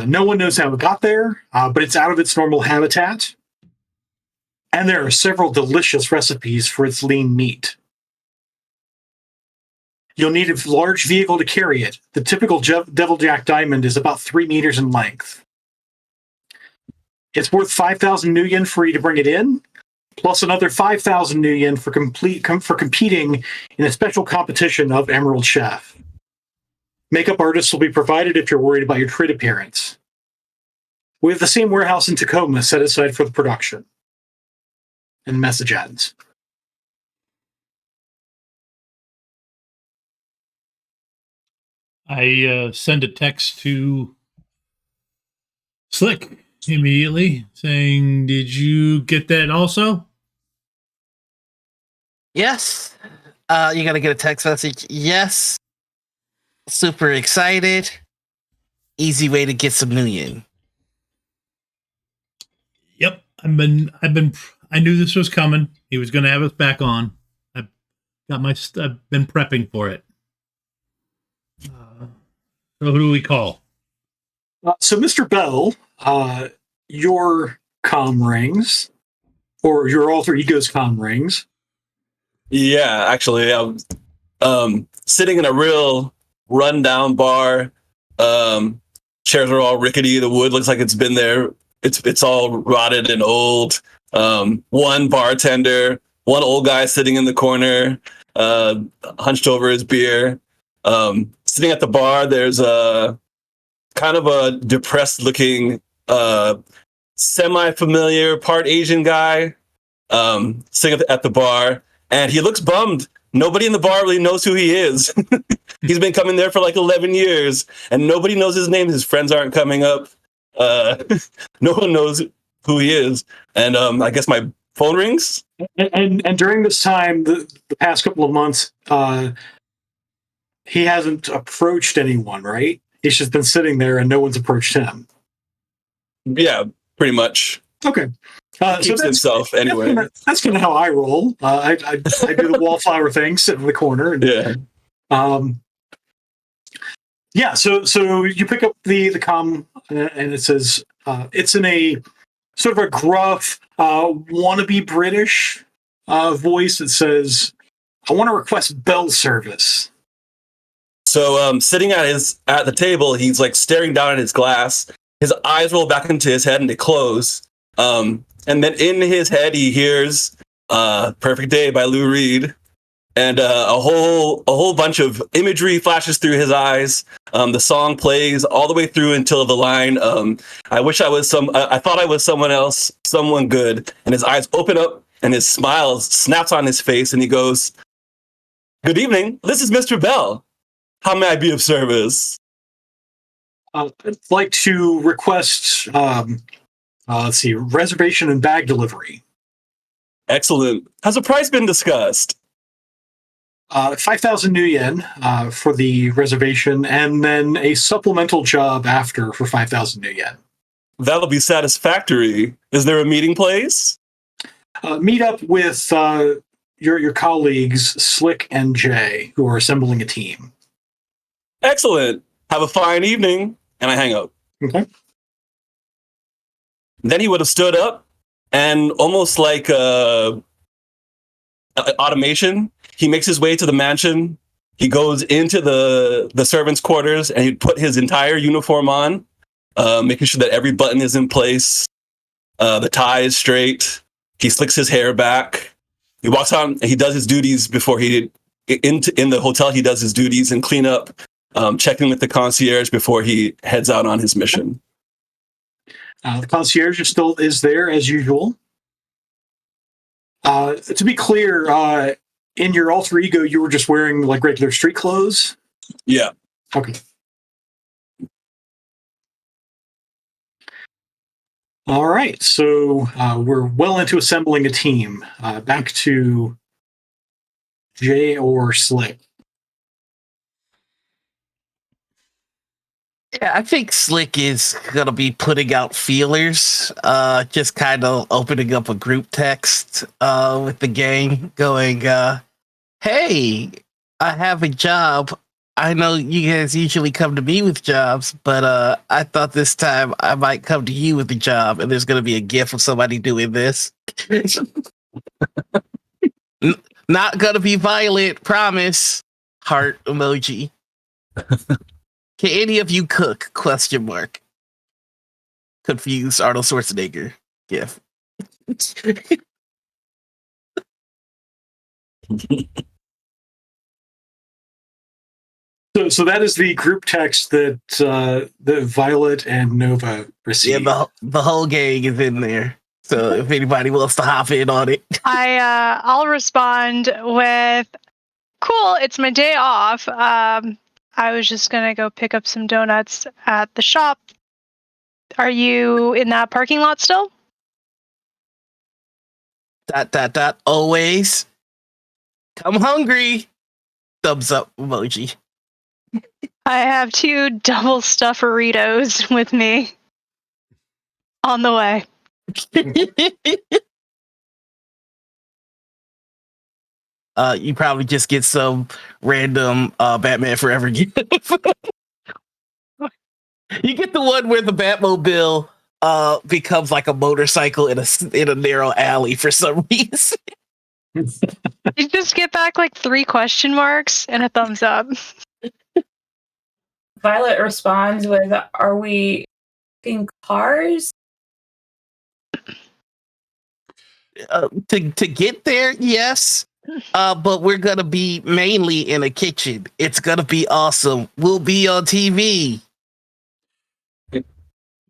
No one knows how it got there, but it's out of its normal habitat. And there are several delicious recipes for its lean meat. You'll need a large vehicle to carry it. The typical Deviljack diamond is about 3 meters in length. It's worth 5,000 new yen for you to bring it in, plus another 5,000 new yen for competing in a special competition of Emerald Chef. Makeup artists will be provided if you're worried about your trade appearance. We have the same warehouse in Tacoma set aside for the production. And message ends. I send a text to Slick immediately saying, did you get that also? Yes. You gotta get a text message. Yes. Super excited. Easy way to get some new yen. Yep. I knew this was coming. He was going to have us back on. I've been prepping for it. So who do we call? So Mr. Bell, your comm rings, or your alter ego's comm rings. Yeah, actually, I'm sitting in a real rundown bar. Chairs are all rickety. The wood looks like it's been there. It's all rotted and old. One bartender, one old guy sitting in the corner, hunched over his beer. Sitting at the bar, there's a kind of a depressed-looking, semi-familiar, part Asian guy sitting at the bar, and he looks bummed. Nobody in the bar really knows who he is. He's been coming there for like 11 years, and nobody knows his name. His friends aren't coming up. No one knows who he is. And I guess my phone rings. And during this time, the past couple of months, he hasn't approached anyone, right? He's just been sitting there and no one's approached him. Yeah, pretty much. Okay. Keeps himself anyway. That's kind of how I roll. I do the wallflower thing, sit in the corner. And, yeah. Yeah, so you pick up the comm, and it says it's in a sort of a gruff, wannabe British voice. It says, "I want to request bell service." So sitting at the table, he's like staring down at his glass. His eyes roll back into his head and they close. And then in his head, he hears "Perfect Day" by Lou Reed. And a whole bunch of imagery flashes through his eyes. The song plays all the way through until the line, I wish I was I thought I was someone else, someone good. And his eyes open up and his smile snaps on his face and he goes, "Good evening, this is Mr. Bell. How may I be of service?" I'd like to request, let's see, reservation and bag delivery. Excellent. Has the price been discussed? 5,000 new yen for the reservation, and then a supplemental job after for 5,000 new yen. That'll be satisfactory. Is there a meeting place? Meet up with your colleagues, Slick and Jay, who are assembling a team. Excellent. Have a fine evening. And I hang up. Okay. Then he would have stood up and almost like automation, he makes his way to the mansion. He goes into the servants' quarters and he'd put his entire uniform on, making sure that every button is in place. The tie is straight. He slicks his hair back. He walks out and he does his duties before in the hotel. He does his duties and clean up, checking with the concierge before he heads out on his mission. The concierge is there as usual. To be clear, in your alter ego, you were just wearing like regular street clothes? Yeah. Okay. All right, so we're well into assembling a team. Back to Jay or Slick. Yeah, I think Slick is gonna be putting out feelers, just kind of opening up a group text with the gang, going, "Hey, I have a job. I know you guys usually come to me with jobs, but I thought this time I might come to you with a job." And there's gonna be a gif of somebody doing this. Not gonna be violent, promise. Heart emoji. Can any of you cook? Question mark. Confused Arnold Schwarzenegger gif. So that is the group text that Violet and Nova received. Yeah, the whole gang is in there. So if anybody wants to hop in on it. I'll respond with, "Cool, it's my day off. I was just gonna go pick up some donuts at the shop. Are you in that parking lot still?" ... Always. Come hungry. Thumbs up emoji. I have 2 double stufferitos with me. On the way. You probably just get some random Batman Forever gift. You get the one where the Batmobile becomes like a motorcycle in a narrow alley for some reason. You just get back like 3 question marks and a thumbs up. Violet responds with, "Are we in cars?" To get there, yes. But we're gonna be mainly in a kitchen. It's gonna be awesome. We'll be on TV.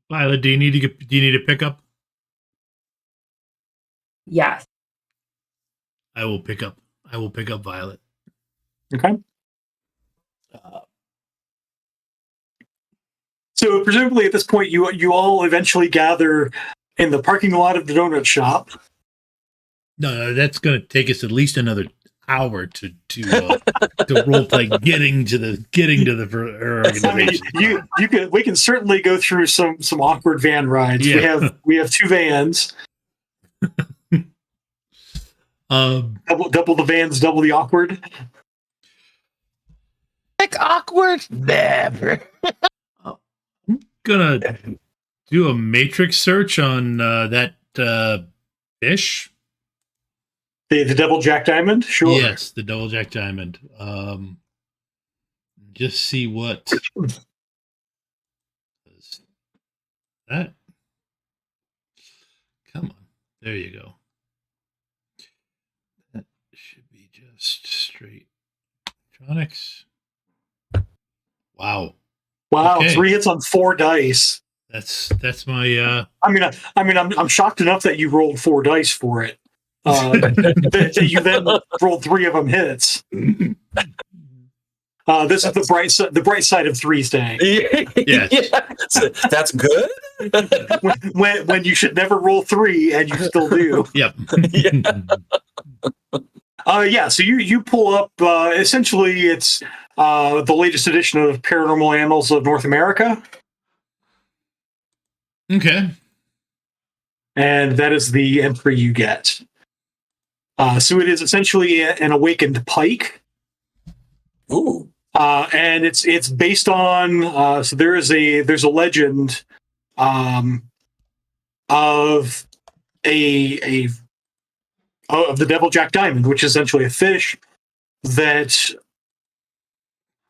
Violet, do you need a pickup? Yes. I will pick up Violet. Okay. So presumably at this point, you all eventually gather in the parking lot of the donut shop. No, that's going to take us at least another hour to role play getting to the organization. We can certainly go through some awkward van rides. Yeah. We have 2 vans. Double the vans, double the awkward. look awkward? Never. I'm gonna do a matrix search on that fish. The double jack diamond? Sure. Yes, the double jack diamond. Just see what that. Come on, there you go. That should be just straight electronics. Wow. Wow, Okay. 3 hits on 4 dice. That's my I'm shocked enough that you rolled 4 dice for it. That you then rolled 3 of them hits. This is the bright side of 3 staying. Yes. Yeah. That's good. when you should never roll 3 and you still do. Yep. Yeah. So you pull up. Essentially, it's the latest edition of Paranormal Annals of North America. Okay. And that is the entry you get. So it is essentially an awakened pike. Ooh. And it's based on so there's a legend of a of the Devil Jack Diamond, which is essentially a fish that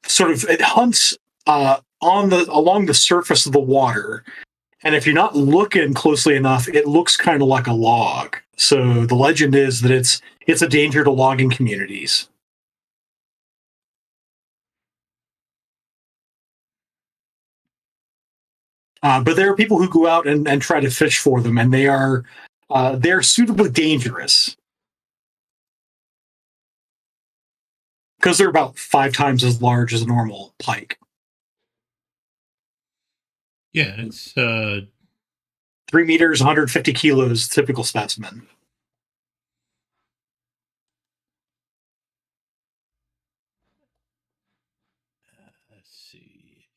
sort of it hunts along the surface of the water. And if you're not looking closely enough, it looks kind of like a log. So the legend is that it's a danger to logging communities. But there are people who go out and try to fish for them, and they're suitably dangerous because they're about 5 times as large as a normal pike. Yeah, it's 3 meters, 150 kilos, typical specimen. let's see.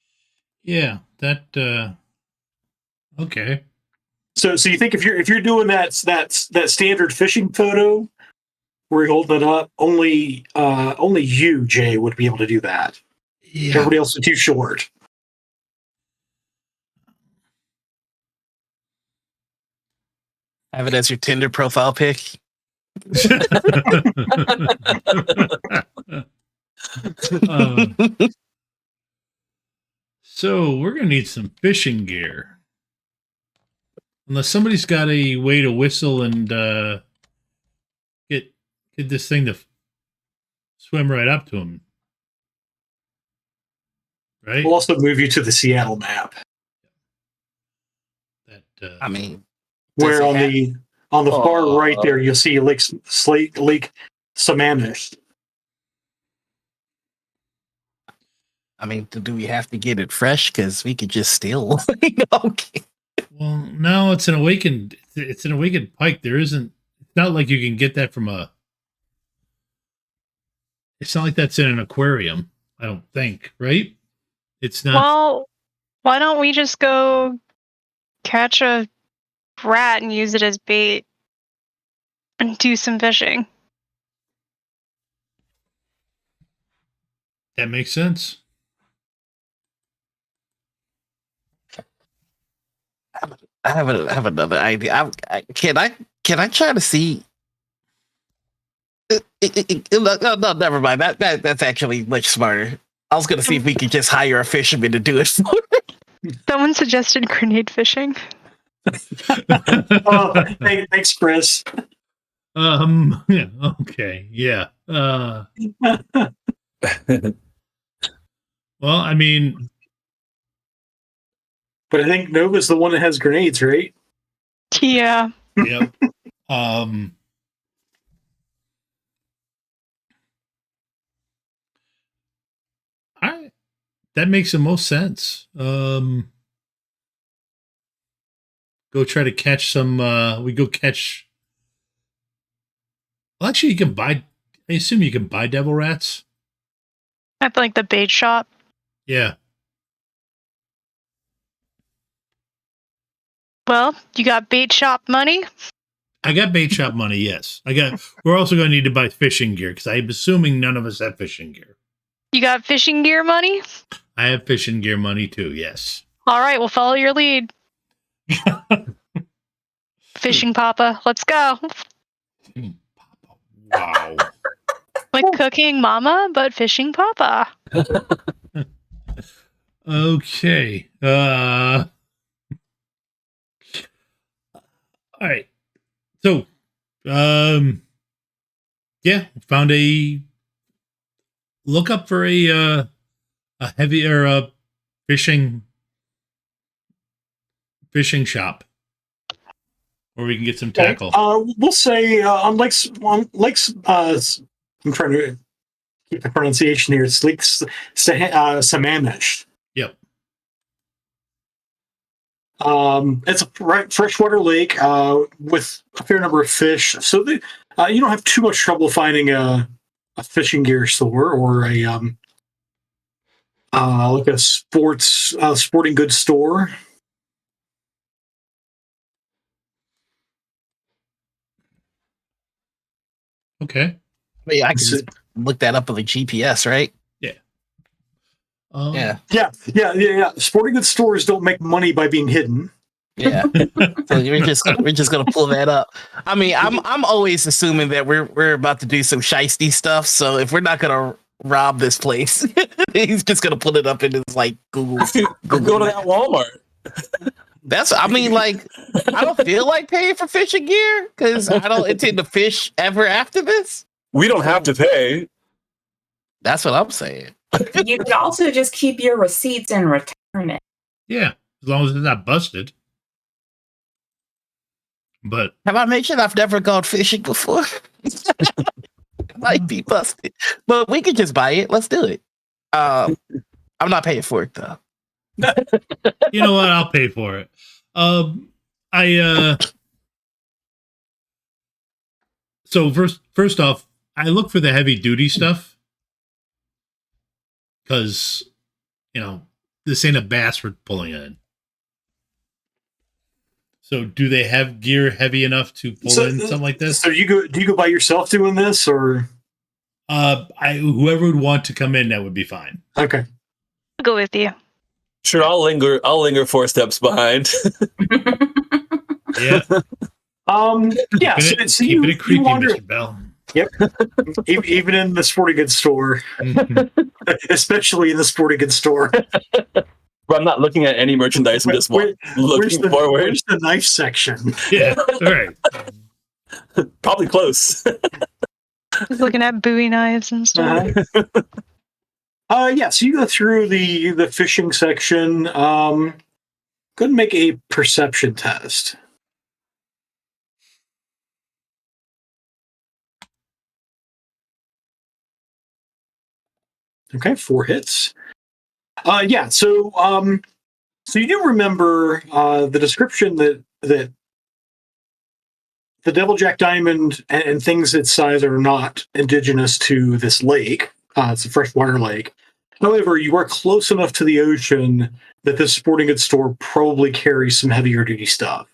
Yeah, that okay. So you think if you're doing that standard fishing photo where you're holding it up, only you, Jay, would be able to do that. Yeah. Everybody else is too short. Have it as your Tinder profile pic. So we're gonna need some fishing gear. Unless somebody's got a way to whistle and get this thing to swim right up to him. Right? We'll also move you to the Seattle map, That I mean, where does it on the far right there you'll see Lake Sammamish. I mean, do we have to get it fresh? Because we could just steal. Okay. well, no, it's an awakened pike. There isn't. It's not like you can get that from a. It's not like that's in an aquarium. I don't think, right? It's not. Well, why don't we just go catch a rat and use it as bait and do some fishing? That makes sense. I have another idea. Can I try to see? No, never mind. That's actually much smarter. I was gonna see if we could just hire a fisherman to do it for us. Someone suggested grenade fishing. Oh, thanks, Chris. Yeah, okay. Yeah. Well, I mean, But I think Nova's the one that has grenades, right? Yeah. yep. That makes the most sense. Go try to catch some. We go catch. Well, actually, you can buy. I assume you can buy devil rats. At like the bait shop. Yeah. Well, you got bait shop money? I got bait shop money. Yes, I got. We're also going to need to buy fishing gear because I'm assuming none of us have fishing gear. You got fishing gear money? I have fishing gear money too. Yes. All right, we'll follow your lead. Fishing Papa, let's go. Wow. Like cooking Mama, but fishing Papa. Okay. All right. So, yeah, found a look up for a heavier fishing shop where we can get some tackle. We'll say on lakes. I'm trying to keep the pronunciation here. It's Lake Sammamish. Yep. It's a freshwater lake with a fair number of fish, so you don't have too much trouble finding a fishing gear store or a like a sporting goods store. Okay. I can just look that up on the GPS, right? Yeah. Yeah. Sporting goods stores don't make money by being hidden. Yeah. So we're just gonna pull that up. I mean, I'm always assuming that we're about to do some shiesty stuff. So if we're not gonna rob this place, he's just gonna put it up in his like Google. Go to that Walmart. I don't feel like paying for fishing gear because I don't intend to fish ever after this. We don't have to pay. That's what I'm saying. You could also just keep your receipts and return it. Yeah, as long as it's not busted. But have I mentioned I've never gone fishing before? It might be busted, but we could just buy it. Let's do it. I'm not paying for it though. You know what? I'll pay for it. So first off, I look for the heavy duty stuff because this ain't a bass we're pulling in. So do they have gear heavy enough to pull in something like this? So do you go by yourself doing this, or whoever would want to come in, that would be fine. Okay. I'll go with you. Sure, I'll linger 4 steps behind. Yeah. Yeah. Keeping it creepy, wander, Mr. Bell. Yep. Even in the sporting goods store, especially in the sporting goods store. But I'm not looking at any merchandise. I'm just looking forward. Where's the knife section? Yeah. All right. Probably close. Just looking at Bowie knives and stuff. Yeah. So you go through the fishing section. Go ahead and make a perception test. Okay, 4 hits. Yeah, so you do remember the description that the Deviljack Diamond and things its size are not indigenous to this lake. It's a freshwater lake. However, you are close enough to the ocean that this sporting goods store probably carries some heavier duty stuff.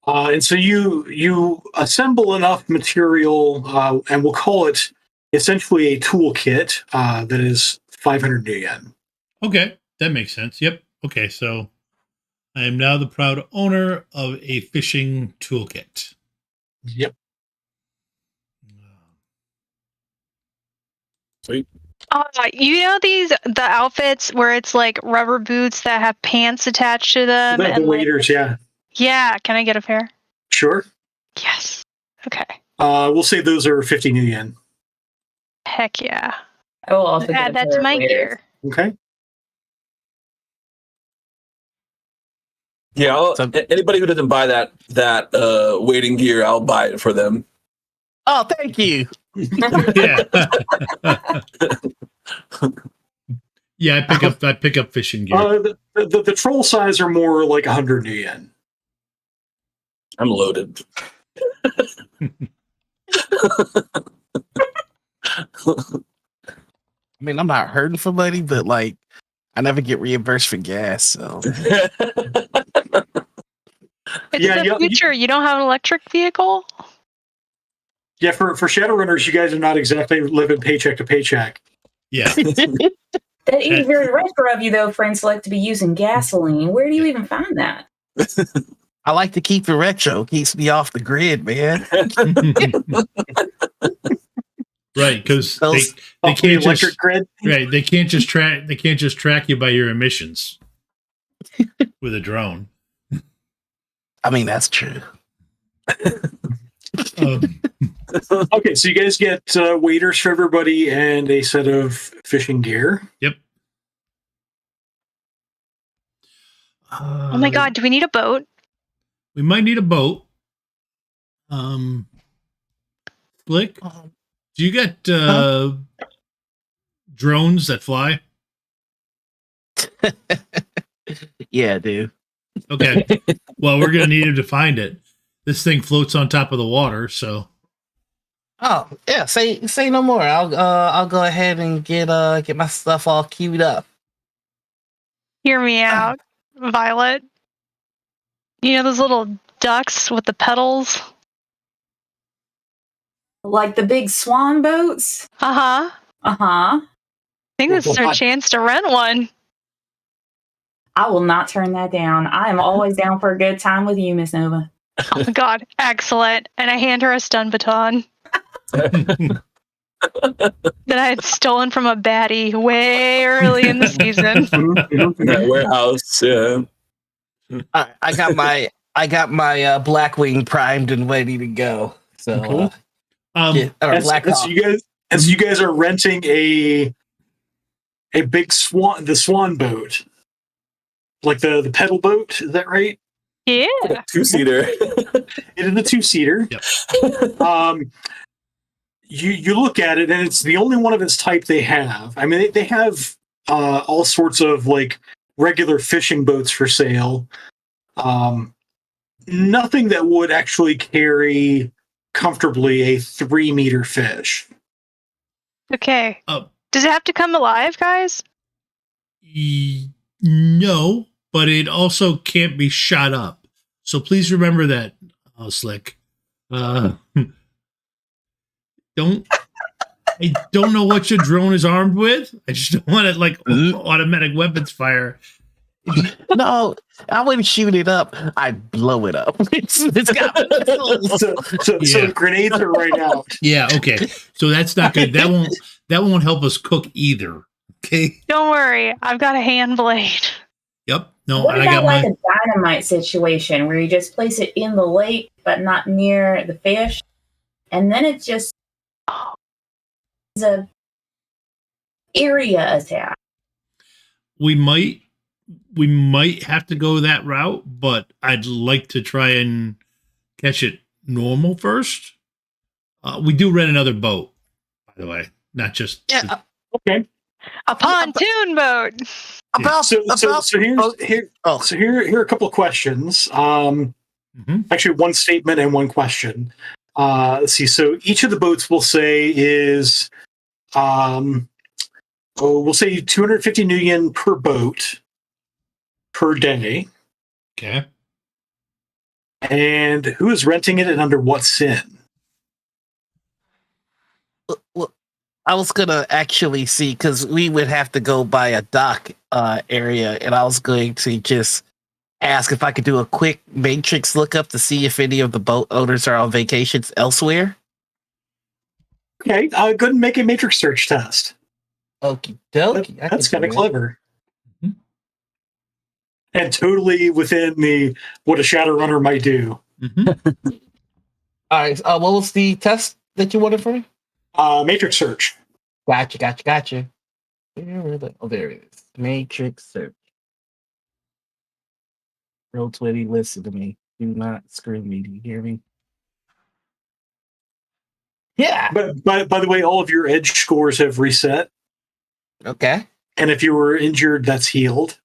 And so you assemble enough material, and we'll call it essentially a toolkit that is 500 yen. Okay, that makes sense. Yep. Okay, so I am now the proud owner of a fishing toolkit. Yep. Sweet. You know the outfits where it's like rubber boots that have pants attached to them? The waders, yeah. Yeah, can I get a pair? Sure. Yes. Okay. We'll say those are 50 new yen. Heck yeah. I will also add that to my gear. Okay. Yeah, anybody who doesn't buy that wading gear, I'll buy it for them. Oh, thank you. Yeah. Yeah, I pick up fishing gear. The troll size are more like 100 new yen. I'm loaded. I mean, I'm not hurting for money, but like, I never get reimbursed for gas, so. It's the future. You don't have an electric vehicle? Yeah, for Shadowrunners, you guys are not exactly living paycheck to paycheck. Yeah. That is very retro of you, though, friend select, to be using gasoline. Where do you even find that? I like to keep it retro. Keeps me off the grid, man. Right, because Those- they Off the can't electric just grid. right. They can't just track you by your emissions with a drone. I mean, that's true. Okay, so you guys get waders for everybody and a set of fishing gear. Yep. Oh my god, do we need a boat? We might need a boat. Slick, do you got drones that fly? Yeah, dude. Okay. Well, we're gonna need him to find it. This thing floats on top of the water, so. Oh yeah, say no more. I'll go ahead and get my stuff all queued up. Hear me out, Violet. You know those little ducks with the pedals? Like the big swan boats? Uh-huh. Uh-huh. I think this is our chance to rent one. I will not turn that down. I am always down for a good time with you, Miss Nova. Oh my god, excellent. And I hand her a stun baton that I had stolen from a baddie way early in the season. That warehouse, yeah. I got my Blackwing primed and ready to go. So Cool. Blackhawk. As you guys are renting a big the swan boat, like the pedal boat, is that right? Yeah. 2-seater. It is a 2-seater. Yep. You look at it, and it's the only one of its type they have. I mean, they have all sorts of like regular fishing boats for sale. Nothing that would actually carry comfortably a 3-meter fish. Okay. Oh. Does it have to come alive, guys? No, but it also can't be shot up. So please remember that, Slick. I don't know what your drone is armed with. I just don't want it like automatic weapons fire. No, I wouldn't shoot it up. I'd blow it up. It's got so grenades are right out. Yeah, okay. So that's not good. That won't help us cook either. Okay. Don't worry, I've got a hand blade. Yep. No, What and I about got like my a dynamite situation where you just place it in the lake but not near the fish, and then it just is a area attack? we might have to go that route, but I'd like to try and catch it normal first. We do rent another boat, by the way, not just Okay. A pontoon boat. So here are a couple of questions. Actually, one statement and one question. Let's see. So each of the boats we'll say is, we'll say 250 million per boat per day. Okay. And who is renting it and under what sin? Well, I was gonna actually see because we would have to go by a dock area, and I was going to just ask if I could do a quick matrix lookup to see if any of the boat owners are on vacations elsewhere. Okay, go ahead and make a matrix search test. Okie dokie. That's kind of clever. And totally within what a Shadowrunner might do. All right. What was the test that you wanted for me? Matrix search. Gotcha. Oh, there it is. Matrix search. Roll20, listen to me. Do not scream me. Do you hear me? Yeah. But by the way, all of your edge scores have reset. Okay. And if you were injured, that's healed.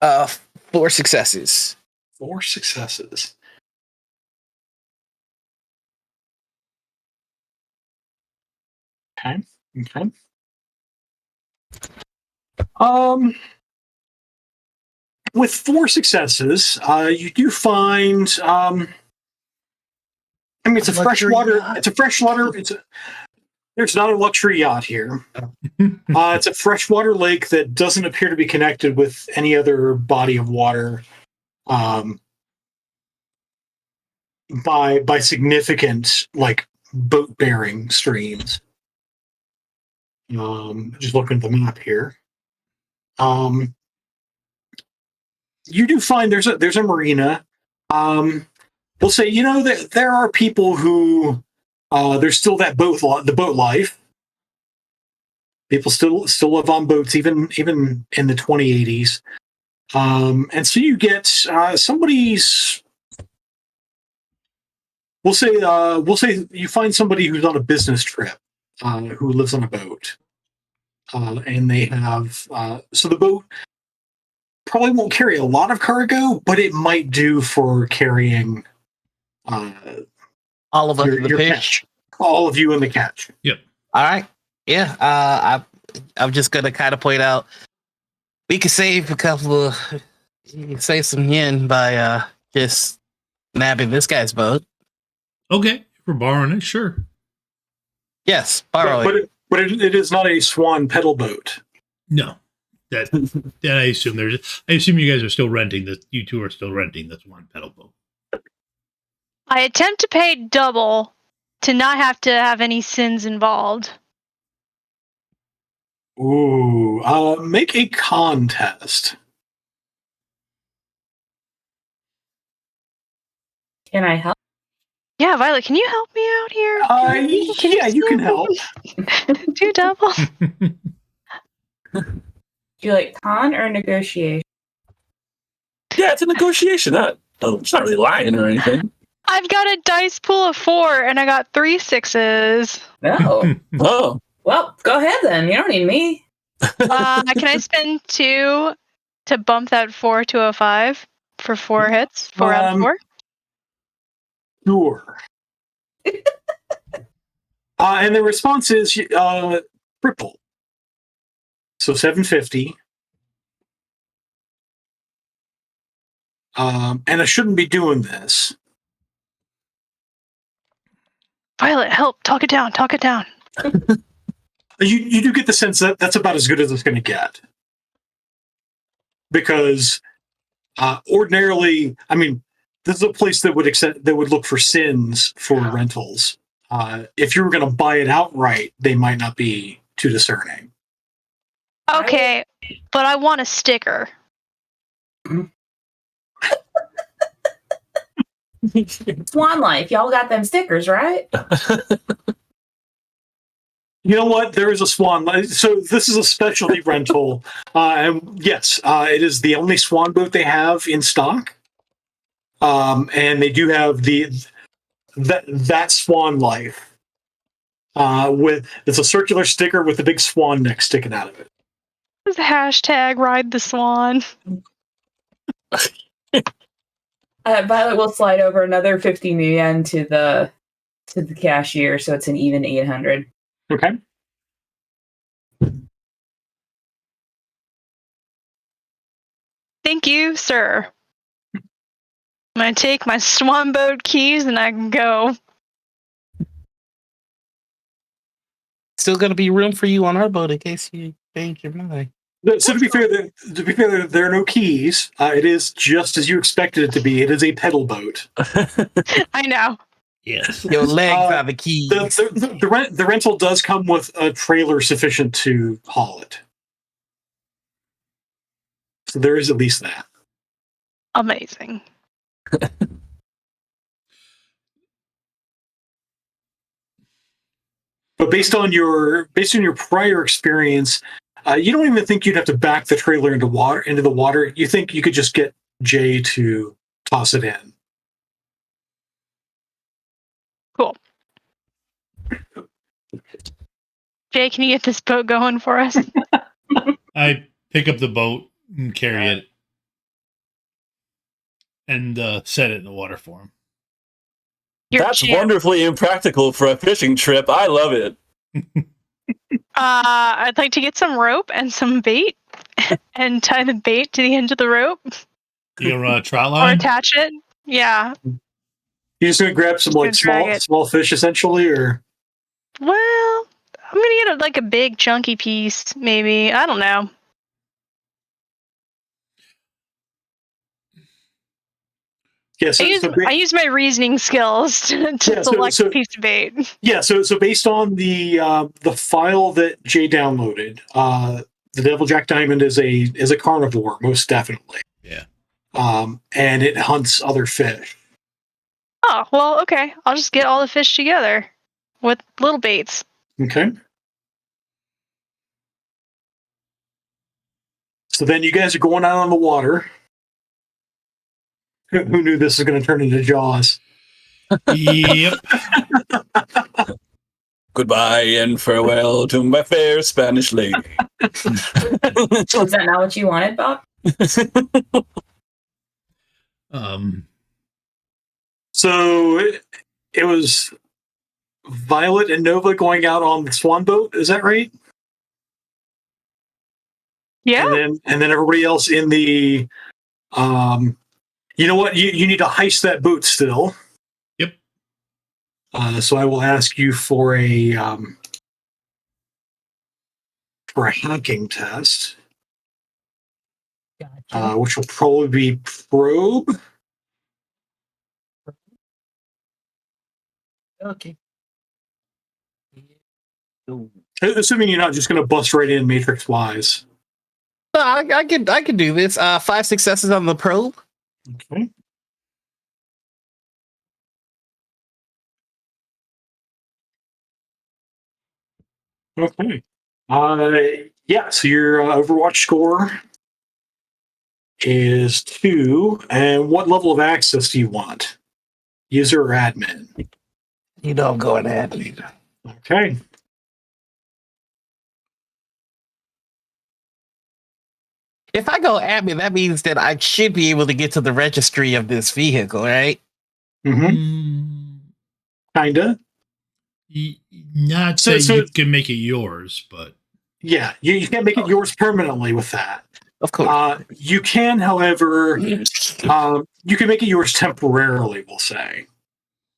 4 successes. 4 successes. Okay. With 4 successes, you do find I mean, it's a Luxury freshwater. yacht. It's a freshwater. There's not a luxury yacht here. It's a freshwater lake that doesn't appear to be connected with any other body of water by significant like boat bearing streams. Just looking at the map here. You do find there's a marina. We'll say that there are people who there's still that the boat life. People still live on boats even in the 2080s. And so you get somebody's. We'll say you find somebody who's on a business trip who lives on a boat, and they have so the boat probably won't carry a lot of cargo, but it might do for carrying All of us in the your fish. catch. All of you in the catch. All right. Yeah. I'm just gonna kind of point out we could save save some yen by just nabbing this guy's boat. Okay, if we're borrowing it, sure. Yes, borrowing. But it is not a swan pedal boat. No, that I assume I assume you guys are still renting this. You two are still renting this one pedal boat. I attempt to pay double to not have to have any sins involved. Ooh, make a contest. Can I help? Yeah, Violet, can you help me out here? Yeah, you can help. Do double. Do you like con or negotiation? Yeah, it's a negotiation. It's not really lying or anything. I've got a dice pool of 4, and I got 3 6s. No. Oh. Well, go ahead then. You don't need me. Can I spend 2 to bump that 4 to a 5 for 4 hits? 4 out of 4? Sure. And the response is triple. So 750. And I shouldn't be doing this. Violet, help. Talk it down. Talk it down. You do get the sense that that's about as good as it's going to get. Because ordinarily, I mean, this is a place that would look for sins for rentals. If you were going to buy it outright, they might not be too discerning. Okay, but I want a sticker. Swan Life. Y'all got them stickers, right? You know what? There is a swan. So this is a specialty rental, and yes, it is the only swan boat they have in stock. And they do have that Swan Life it's a circular sticker with a big swan neck sticking out of it. This is hashtag ride the swan. Violet will slide over another 50 yen to the cashier, so it's an even 800. Okay. Thank you, sir. I'm gonna take my swan boat keys and I can go. Still gonna be room for you on our boat in case you change your mind. So to be fair, there are no keys. It is just as you expected it to be. It is a pedal boat. I know. Yes. Your legs are the keys. The rental does come with a trailer sufficient to haul it. So there is at least that. Amazing. But based on your prior experience, you don't even think you'd have to back the trailer into the water. You think you could just get Jay to toss it in. Cool. Jay, can you get this boat going for us? I pick up the boat and carry it and set it in the water for him. That's wonderfully impractical for a fishing trip. I love it. I'd like to get some rope and some bait and tie the bait to the end of the rope. You gonna run a trot Or line? attach it. Yeah. You just gonna grab some like Just gonna drag small it. fish essentially, or Well, I'm gonna get like a big chunky piece, maybe. I don't know. yeah. I use my reasoning skills to select a piece of bait. Yeah, so based on the file that Jay downloaded, the Devil Jack Diamond is a carnivore, most definitely. Yeah. And it hunts other fish. Oh, well, okay. I'll just get all the fish together with little baits. Okay. So then you guys are going out on the water. Who knew this was going to turn into Jaws? Yep. Goodbye and farewell to my fair Spanish lady. Was that not what you wanted, Bob? So it was Violet and Nova going out on the swan boat. Is that right? Yeah. And then everybody else in the you know what? You need to heist that boat still. Yep. So I will ask you for a hacking test, which will probably be probe. Okay. Assuming you're not just going to bust right in matrix wise. I can do this. 5 successes on the probe. Okay. Okay. Yeah, so your Overwatch score is 2. And what level of access do you want? User or admin? You know I'm going admin. Okay. If I go admin, that means that I should be able to get to the registry of this vehicle, right? Mm-hmm. Kinda. Not So you can make it yours, but yeah, you can't make it yours permanently with that. Of course. You can, however, you can make it yours temporarily, we'll say.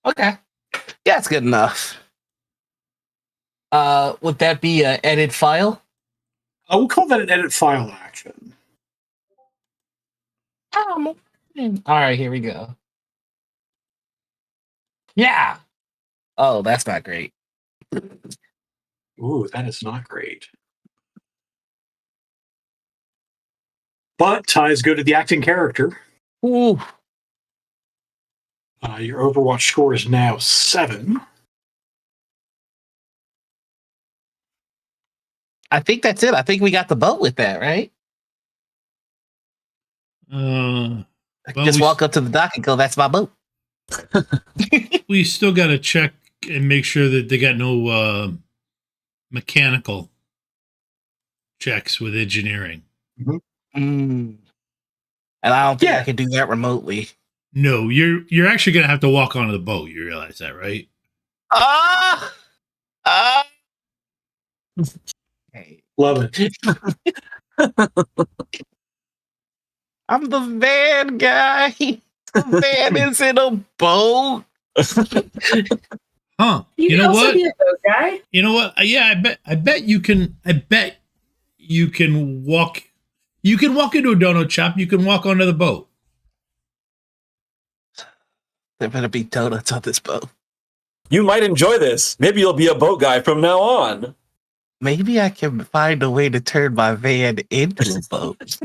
Okay. Yeah, it's good enough. Would that be an edit file? We'll call that an edit file action. All right, here we go. Yeah. Oh, that's not great. Ooh, that is not great. But ties go to the acting character. Ooh. Your Overwatch score is now 7. I think that's it. I think we got the boat with that, right? Just walk up to the dock and go, that's my boat. We still got to check and make sure that they got no mechanical checks with engineering. Mm-hmm. And I don't think I can do that remotely. No, you're actually going to have to walk onto the boat. You realize that, right? Hey. Love it. I'm the van guy. The van is in a boat. Huh? You know also what? be a boat guy. You know what? Yeah, I bet you can. I bet you can walk. You can walk into a donut shop. You can walk onto the boat. There better be donuts on this boat. You might enjoy this. Maybe you'll be a boat guy from now on. Maybe I can find a way to turn my van into a boat.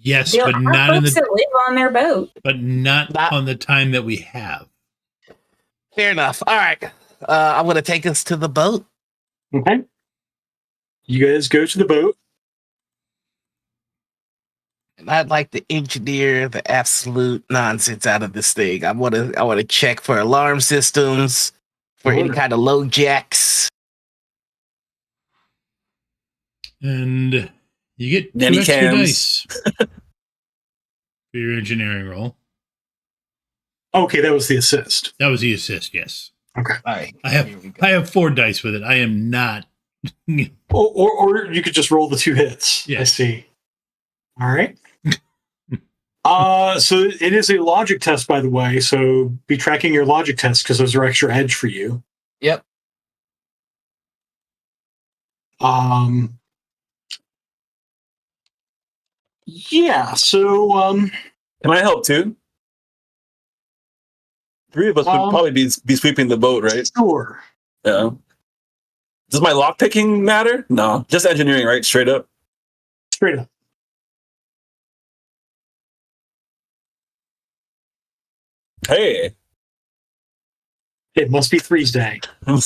Yes, There but are not in folks the. that live on their boat. But not on the time that we have. Fair enough. All right. I'm going to take us to the boat. Okay. You guys go to the boat. And I'd like to engineer the absolute nonsense out of this thing. I want to check for alarm systems, for any kind of low jacks. And you get 2 Nanny extra cams. dice for your engineering roll. Okay, that was the assist. That was the assist. Yes. Okay. All right. I have 4 dice with it. I am not. Or you could just roll the 2 hits. Yeah. I see. All right. So it is a logic test, by the way. So be tracking your logic tests because those are extra edge for you. Yep. Yeah. So Can I help too? 3 of us would probably be sweeping the boat, right? Sure. Yeah. Does my lock picking matter? No, just engineering, right? Straight up. Straight up. Hey. It must be Three's Day. I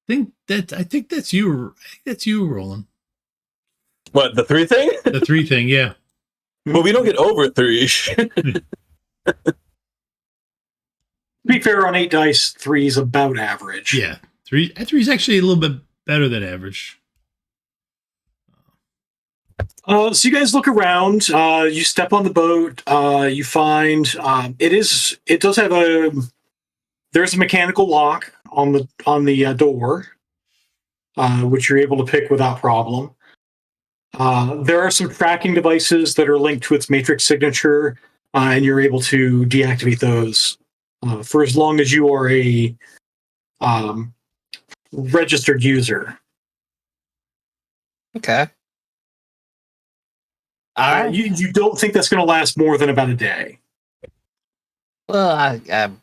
think that's you. I think that's you, Roland. What, the 3 thing? The 3 thing, yeah. Well, we don't get over 3. To be fair, on 8 dice, 3 is about average. Yeah, 3 is actually a little bit better than average. So you guys look around. You step on the boat. You find it does have there's a mechanical lock on the door, which you're able to pick without problem. There are some tracking devices that are linked to its matrix signature, and you're able to deactivate those for as long as you are a registered user. Okay. You don't think that's going to last more than about a day? Well, I'm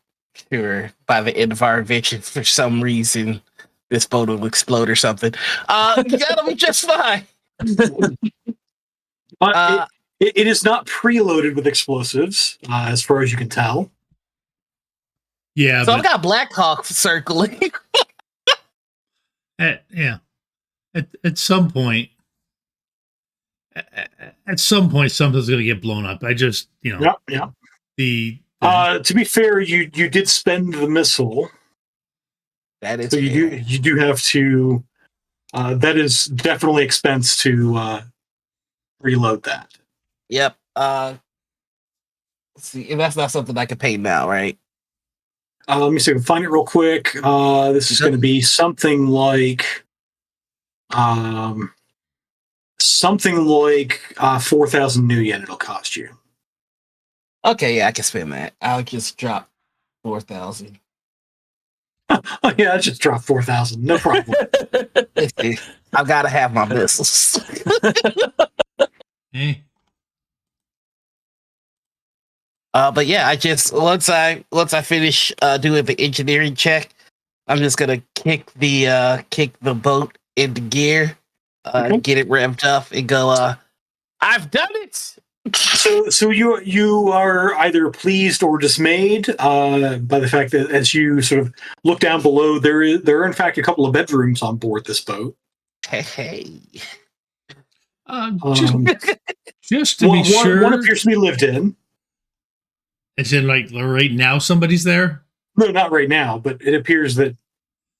sure by the end of our adventure, for some reason, this boat will explode or something. That'll be just fine. It is not preloaded with explosives, as far as you can tell. Yeah, so I've got Black Hawk circling. At some point, something's going to get blown up. I just, Yeah. To be fair, you did spend the missile. That is so you do have to. That is definitely expense to reload that. Yep. See, and that's not something I can pay now, right? Let me see. Find it real quick. This is going to be something like 4,000 new yen. It'll cost you. Okay, yeah, I can spend that. I'll just drop 4,000. Oh yeah, I just dropped 4,000. No problem. I've got to have my missiles. Hey. But yeah, I just once I finish doing the engineering check, I'm just gonna kick the boat into gear, get it revved up, and go. I've done it. So you are either pleased or dismayed by the fact that as you sort of look down below, there are in fact a couple of bedrooms on board this boat. Hey. Just to be sure, one appears to be lived in. As in, like right now, somebody's there. No, not right now, but it appears that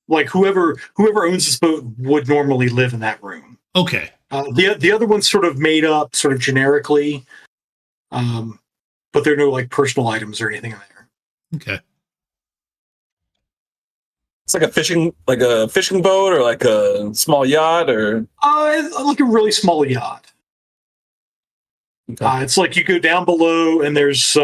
like whoever owns this boat would normally live in that room. Okay. The other one's sort of made up, sort of generically, but there are no like personal items or anything in there. Okay. It's like a fishing boat or like a small yacht or like a really small yacht. Okay. It's like you go down below, and there's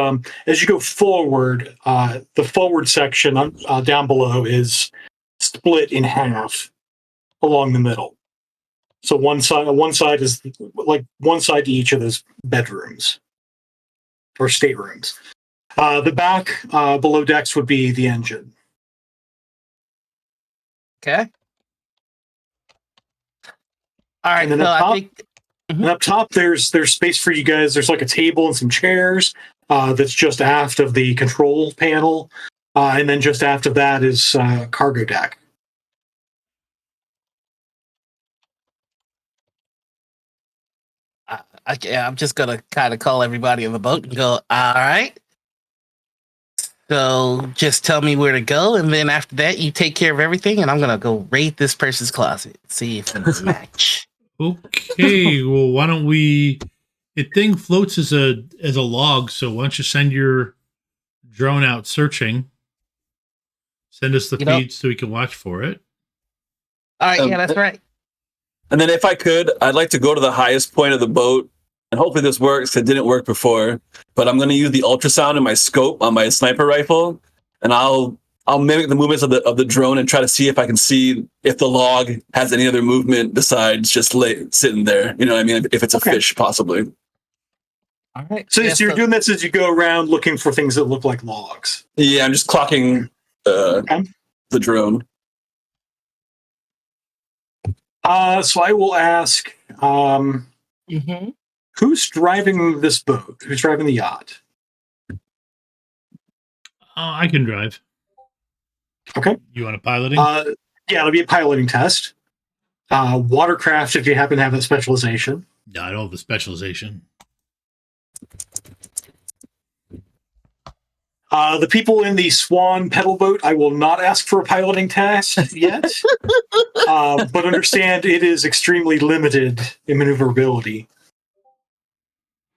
as you go forward, the forward section down below is split in half along the middle. So one side is like one side to each of those bedrooms or staterooms. The back below decks would be the engine. Okay. All right. And then and up top, there's space for you guys. There's like a table and some chairs that's just aft of the control panel, and then just aft of that is cargo deck. I'm just gonna kind of call everybody on the boat and go, all right. So just tell me where to go, and then after that, you take care of everything, and I'm gonna go raid this person's closet, see if it's a match. Okay. Well, why don't we? The thing floats as a log. So why don't you send your drone out searching? Send us the feed so we can watch for it. All right. Yeah, that's right. And then if I could, I'd like to go to the highest point of the boat and hopefully this works. It didn't work before, but I'm going to use the ultrasound in my scope on my sniper rifle, and I'll mimic the movements of the drone and try to see if I can see if the log has any other movement besides just sitting there. You know what I mean? If it's a fish, possibly. All right. So, so you're doing this as you go around looking for things that look like logs. Yeah, I'm just clocking the drone. So I will ask, who's driving this boat? Who's driving the yacht? I can drive. Okay. You want a piloting? Yeah, it'll be a piloting test. Watercraft, if you happen to have that specialization. No, I don't have the specialization. The people in the Swan pedal boat, I will not ask for a piloting test yet, but understand it is extremely limited in maneuverability.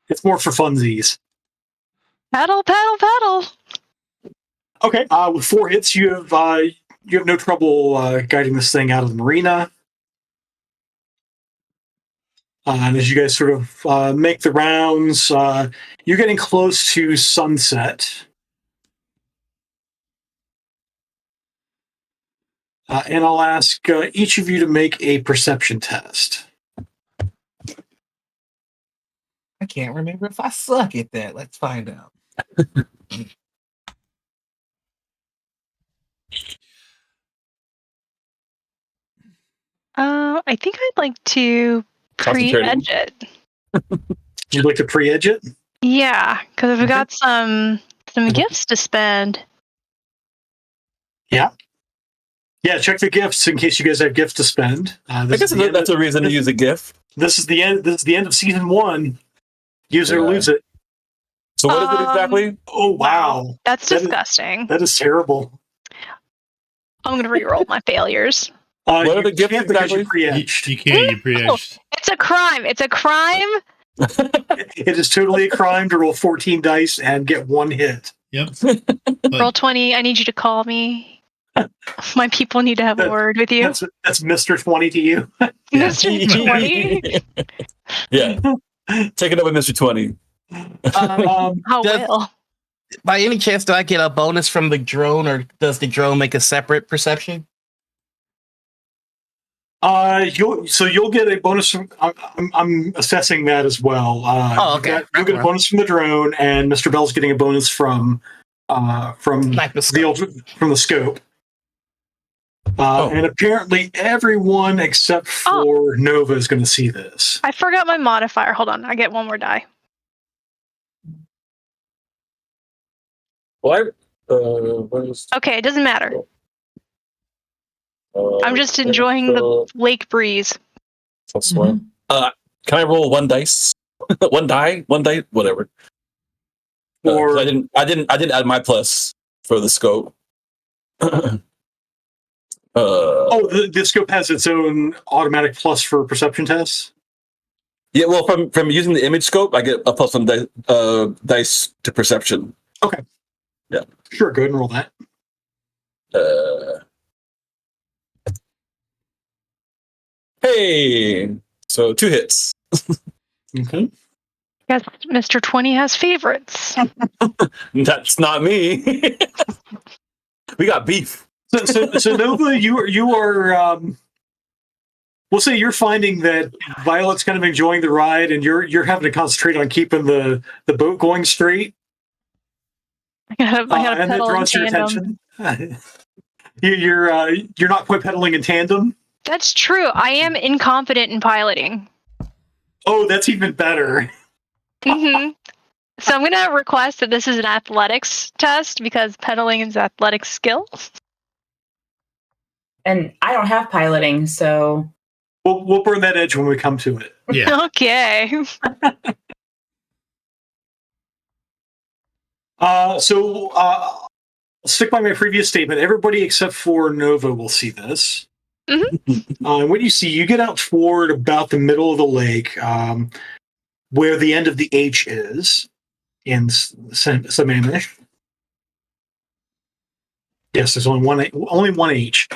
It's more for funsies. Paddle, paddle, paddle. Okay, with 4 hits, you have no trouble guiding this thing out of the marina. And as you guys sort of make the rounds, you're getting close to sunset. And I'll ask each of you to make a perception test. I can't remember if I suck at that. Let's find out. I think I'd like to pre-edge it. You'd like to pre-edge it? Yeah, because I've got some gifts to spend. Yeah. Yeah, check the gifts in case you guys have gifts to spend. I guess that's a reason to use a gift. This is the end. This is the end of season 1. Use it or lose it. So what is it exactly? Oh wow, that's disgusting. That is terrible. I'm gonna re-roll my failures. What are the gifts exactly? You can't. You pre-edged. It's a crime. It's a crime. It is totally a crime to roll 14 dice and get 1 hit. Yep. Roll 20. I need you to call me. My people need to have a word with you. That's Mr. 20 to you. Mr. 20. Yeah. Take it up with Mr. 20. Will. By any chance, do I get a bonus from the drone, or does the drone make a separate perception? You'll get a bonus from. I'm assessing that as well. Okay. You'll get a bonus from the drone, and Mr. Bell's getting a bonus from the scope. And apparently everyone except for Nova is going to see this. I forgot my modifier. Hold on. I get 1 more die. What? Okay, it doesn't matter. I'm just enjoying the lake breeze. Can I roll 1 dice? 1 die? 1 die? Whatever. Or I didn't add my plus for the scope. The scope has its own automatic plus for perception tests? Yeah, well, from using the image scope, I get a plus 1 dice to perception. Okay. Yeah. Sure, go ahead and roll that. Hey! So 2 hits. Okay. Yes, Mr. 20 has favorites. That's not me. We got beef. So Nova, you are we'll say you're finding that Violet's kind of enjoying the ride, and you're having to concentrate on keeping the boat going straight. I gotta and that pedal in draws your tandem. attention. You're not quite pedaling in tandem. That's true. I am incompetent in piloting. Oh, that's even better. Mm-hmm. So I'm gonna request that this is an athletics test because pedaling is athletic skill. And I don't have piloting, so we'll burn that edge when we come to it. Yeah. Okay. I'll stick by my previous statement. Everybody except for Nova will see this. Mm-hmm. What you see, you get out toward about the middle of the lake, where the end of the H is in Sammamish. Yes, there's only one H.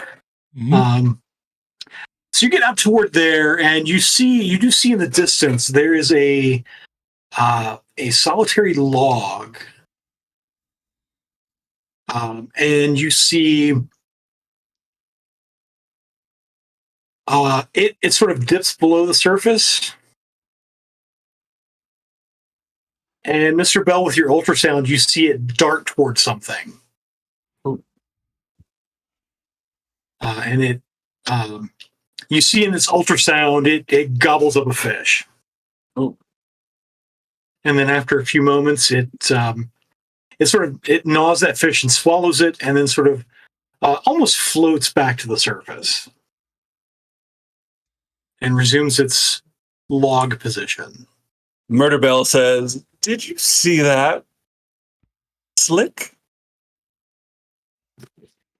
Mm-hmm. So you get out toward there, and you do see in the distance there is a a solitary log. And you see it sort of dips below the surface. And Mr. Bell, with your ultrasound, you see it dart towards something. And it, you see in this ultrasound, it gobbles up a fish. Oh. And then after a few moments, it gnaws that fish and swallows it, and then sort of almost floats back to the surface and resumes its log position. Murder Bell says, "Did you see that? Slick?"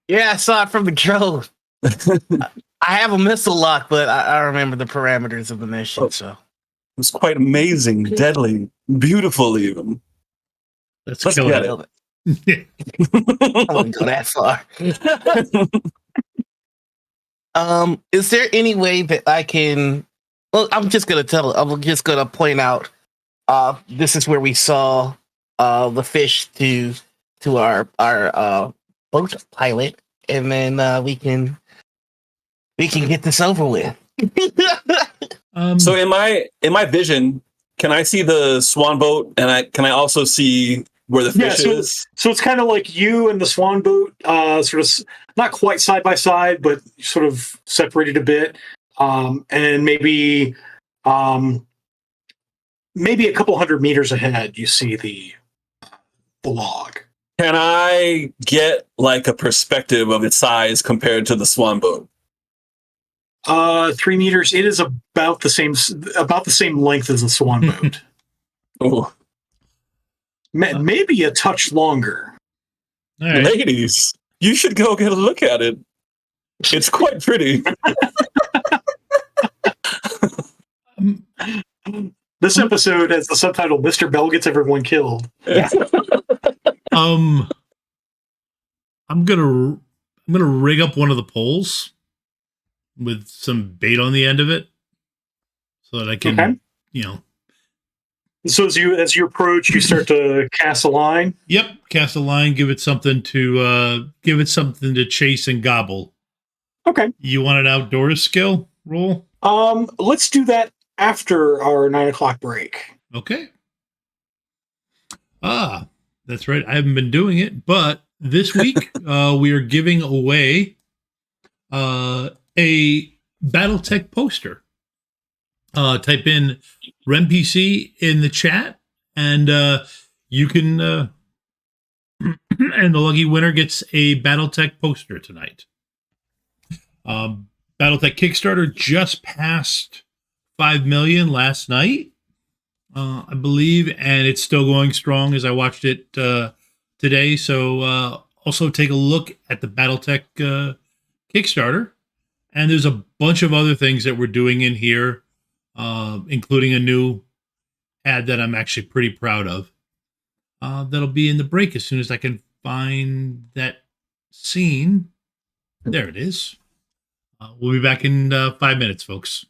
Yeah, I saw it from the drone. I have a missile lock, but I remember the parameters of the mission. So it was quite amazing, deadly, beautiful, even. Let's Let's kill get it. it. I wouldn't go that far. Is there any way that I can? Well, I'm just gonna point out. This is where we saw the fish to our boat pilot, and then we can get this over with. So in my vision, can I see the swan boat, and can I also see where the fish is? So it's kind of like you and the swan boat, sort of not quite side by side, but sort of separated a bit, and maybe a couple 100 meters ahead, you see the log. Can I get like a perspective of its size compared to the swan boat? 3 meters. It is about the same length as the swan boat. Oh, Maybe a touch longer. All right. ladies, you should go get a look at it. It's quite pretty. This episode has the subtitle "Mr. Bell Gets Everyone Killed." I'm gonna rig up one of the poles with some bait on the end of it, so that I can, Okay. So as you approach, you start to cast a line. Yep, cast a line. Give it something to chase and gobble. Okay. You want an outdoors skill roll? Let's do that after our 9 o'clock break. Okay. That's right. I haven't been doing it, but this week we are giving away a Battletech poster. Type in RemPC in the chat, and you can. And the lucky winner gets a Battletech poster tonight. Battletech Kickstarter just passed 5 million last night, I believe, and it's still going strong as I watched it today. So also take a look at the Battletech Kickstarter, and there's a bunch of other things that we're doing in here, including a new ad that I'm actually pretty proud of. That'll be in the break as soon as I can find that scene. There it is. We'll be back in 5 minutes, folks.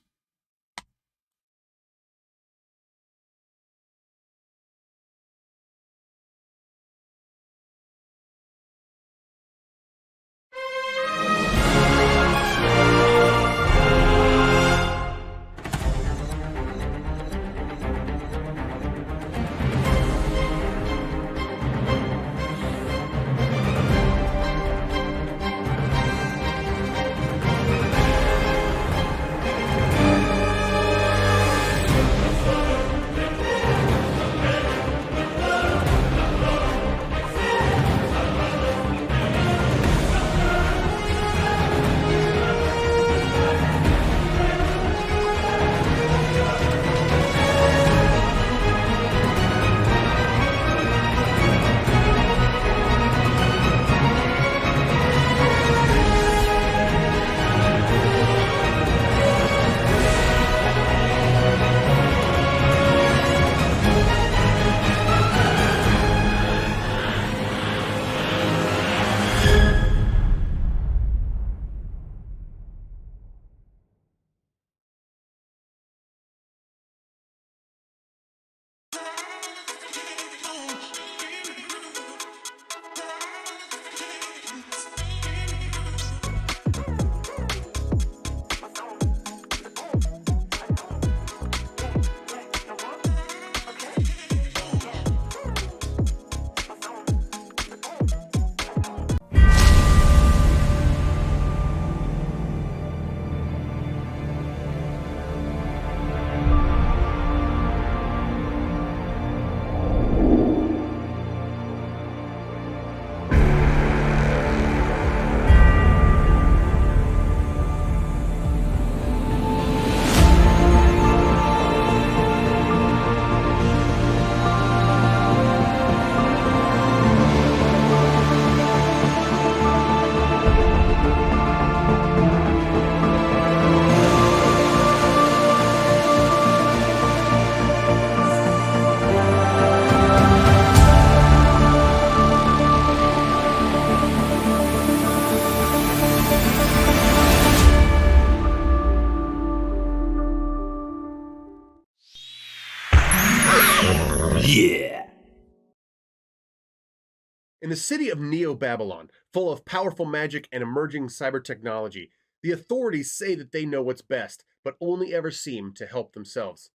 In the city of Neo-Babylon, full of powerful magic and emerging cyber technology, the authorities say that they know what's best, but only ever seem to help themselves.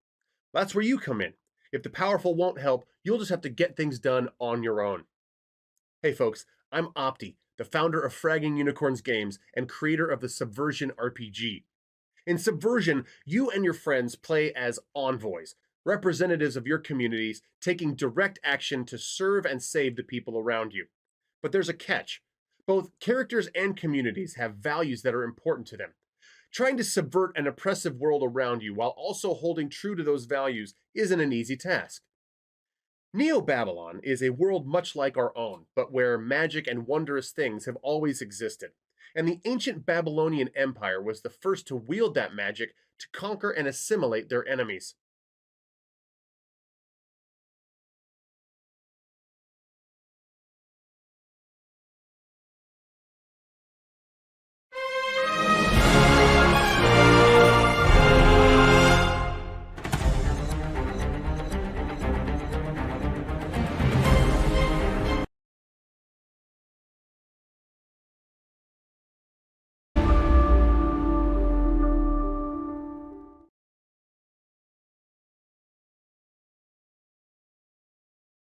That's where you come in. If the powerful won't help, you'll just have to get things done on your own. Hey folks, I'm Opti, the founder of Fragging Unicorns Games and creator of the Subversion RPG. In Subversion, you and your friends play as envoys, representatives of your communities taking direct action to serve and save the people around you. But there's a catch. Both characters and communities have values that are important to them. Trying to subvert an oppressive world around you while also holding true to those values isn't an easy task. Neo-Babylon is a world much like our own, but where magic and wondrous things have always existed. And the ancient Babylonian Empire was the first to wield that magic to conquer and assimilate their enemies.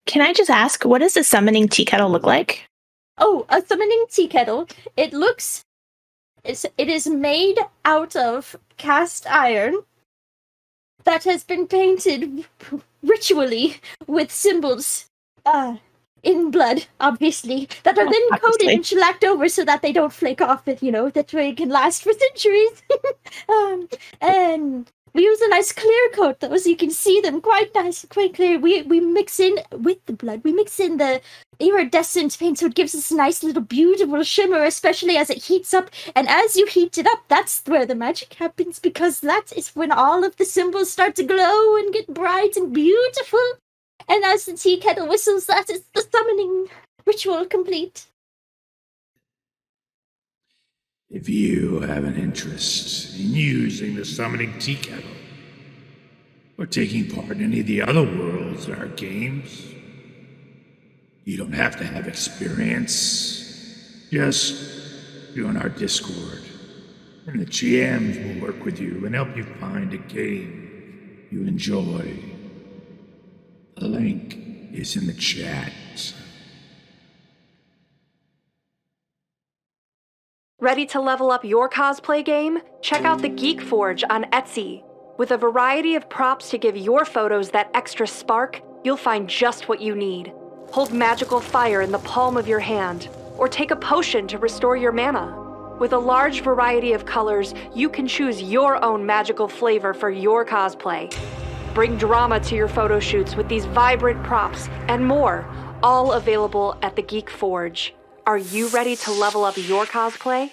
Can I just ask, what does a summoning tea kettle look like? Oh, a summoning tea kettle. It is made out of cast iron that has been painted ritually with symbols in blood, obviously, that are then coated and shellacked over so that they don't flake off, that way it can last for centuries. And we use a nice clear coat, though, so you can see them quite nice, quite clear. We mix in, with the blood, we mix in the iridescent paint, so it gives us a nice little beautiful shimmer, especially as it heats up. And as you heat it up, that's where the magic happens, because that is when all of the symbols start to glow and get bright and beautiful. And as the tea kettle whistles, that is the summoning ritual complete. If you have an interest in using the summoning tea kettle, or taking part in any of the other worlds in our games, you don't have to have experience. Just join our Discord, and the GMs will work with you and help you find a game you enjoy. The link is in the chat. Ready to level up your cosplay game? Check out the Geek Forge on Etsy. With a variety of props to give your photos that extra spark, you'll find just what you need. Hold magical fire in the palm of your hand, or take a potion to restore your mana. With a large variety of colors, you can choose your own magical flavor for your cosplay. Bring drama to your photo shoots with these vibrant props and more, all available at the Geek Forge. Are you ready to level up your cosplay?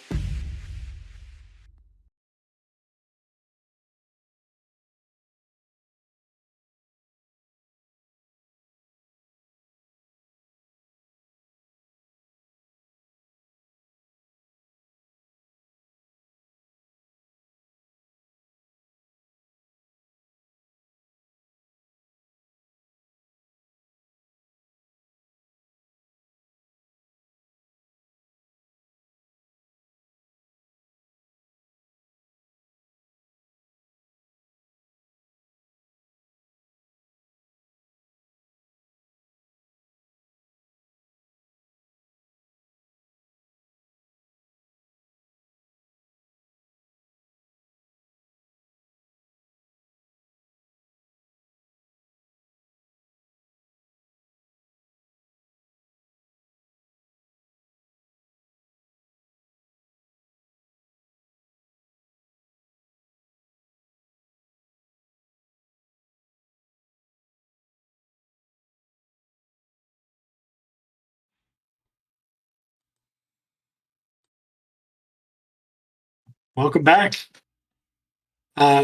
Welcome back.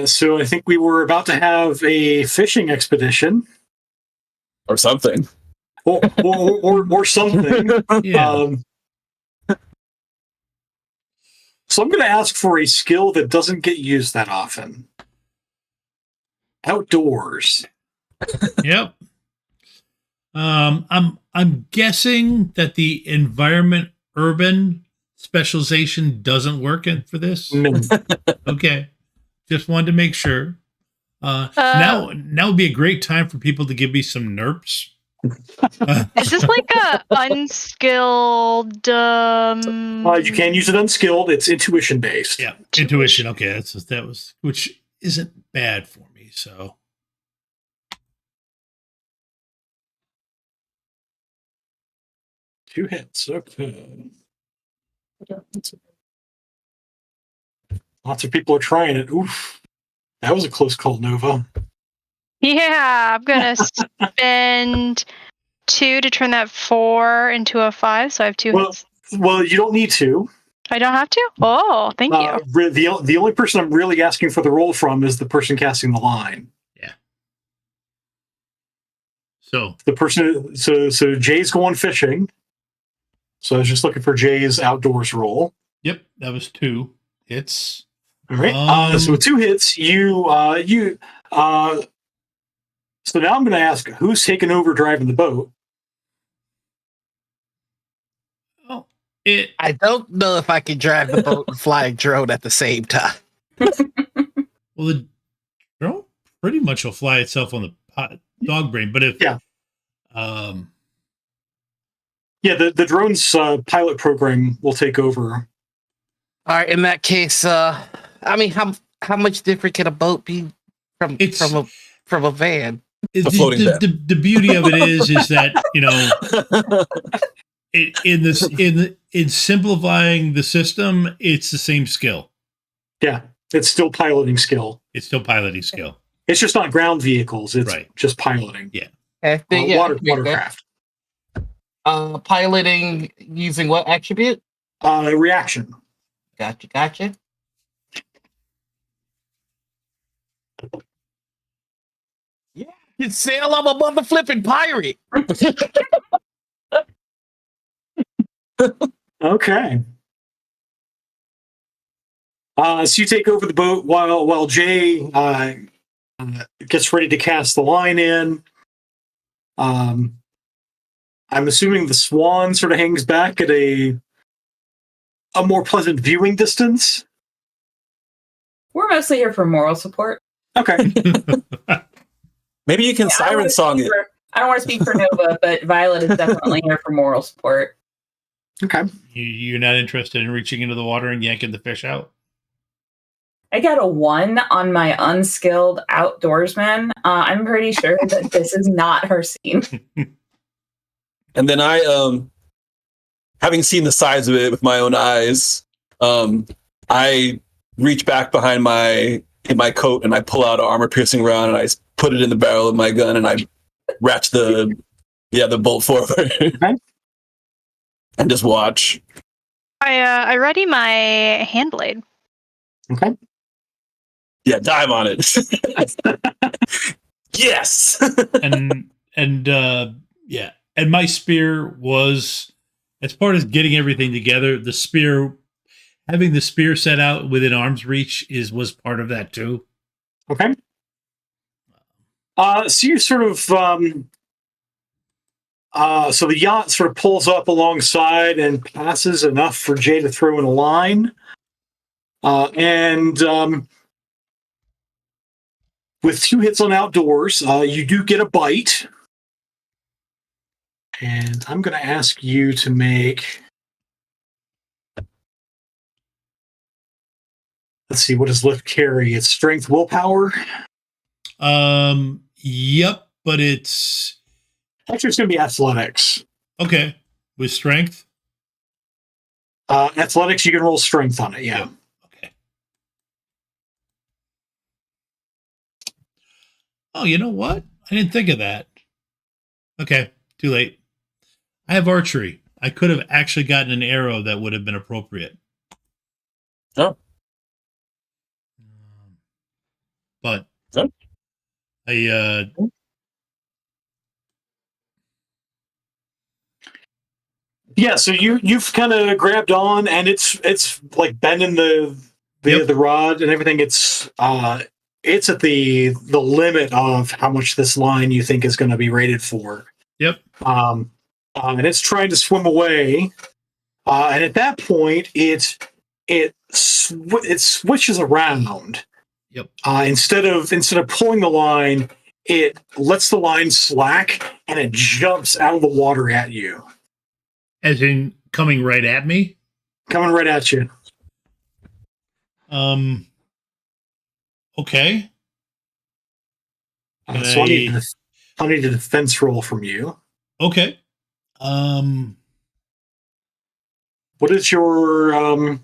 So I think we were about to have a fishing expedition. Or something. Or something. Yeah. So I'm going to ask for a skill that doesn't get used that often. Outdoors. Yep. I'm guessing that the environment urban specialization doesn't work for this. No. Okay, just wanted to make sure. Now would be a great time for people to give me some nerps. Is this like a unskilled? You can use it unskilled. It's intuition based. Yeah, intuition. Okay, that was which isn't bad for me. So 2 hits. Okay. Lots of people are trying it. Oof. That was a close call, Nova. Yeah, I'm gonna spend 2 to turn that 4 into a 5, so I have 2 hits. Well, you don't need to. I don't have to? Oh, thank you. The only person I'm really asking for the roll from is the person casting the line. Yeah. So the person, so Jay's going fishing. So I was just looking for Jay's outdoors roll. Yep, that was 2 hits. All right. So with 2 hits, so now I'm going to ask who's taking over driving the boat. Oh, I don't know if I can drive the boat and fly a drone at the same time. Well, the drone pretty much will fly itself on the dog brain, but if the drone's pilot program will take over. All right, in that case, I mean, how much different can a boat be from a van? The beauty of it is that, you know, in simplifying the system, it's the same skill. Yeah, it's still piloting skill. It's still piloting skill. It's just not ground vehicles. It's just piloting. Yeah. Watercraft. Piloting using what attribute? Reaction. Gotcha. Yeah, you sail. I'm a mother flipping pirate. Okay. So you take over the boat while Jay gets ready to cast the line in. I'm assuming the swan sort of hangs back at a more pleasant viewing distance. We're mostly here for moral support. Okay. Maybe you can siren song it. I don't want to speak for Nova, but Violet is definitely here for moral support. Okay. You're not interested in reaching into the water and yanking the fish out? I got a 1 on my unskilled outdoorsman. I'm pretty sure that this is not her scene. And then I, having seen the size of it with my own eyes, I reach back behind my coat and I pull out an armor-piercing round and I put it in the barrel of my gun and I ratchet the bolt forward. Okay. And just watch. I ready my hand blade. Okay. Yeah, dive on it. Yes. And my spear was, as part of getting everything together, having the spear set out within arm's reach was part of that too. Okay. So you sort of so the yacht sort of pulls up alongside and passes enough for Jay to throw in a line. And with 2 hits on outdoors, you do get a bite. And I'm going to ask you to make... Let's see, what does lift carry? It's strength, willpower? Yep, but it's... Actually, it's going to be athletics. Okay, with strength? Athletics, you can roll strength on it, yeah. Okay. Oh, you know what? I didn't think of that. Okay, too late. I have archery. I could have actually gotten an arrow that would have been appropriate. Oh. But oh. Yeah, so you've kind of grabbed on, and it's like bending the rod and everything. It's at the limit of how much this line you think is going to be rated for. Yep. And it's trying to swim away. And at that point, it switches around. Yep. Instead of pulling the line, it lets the line slack and it jumps out of the water at you. As in coming right at me? Coming right at you. Okay. So I need a defense roll from you. Okay. What is your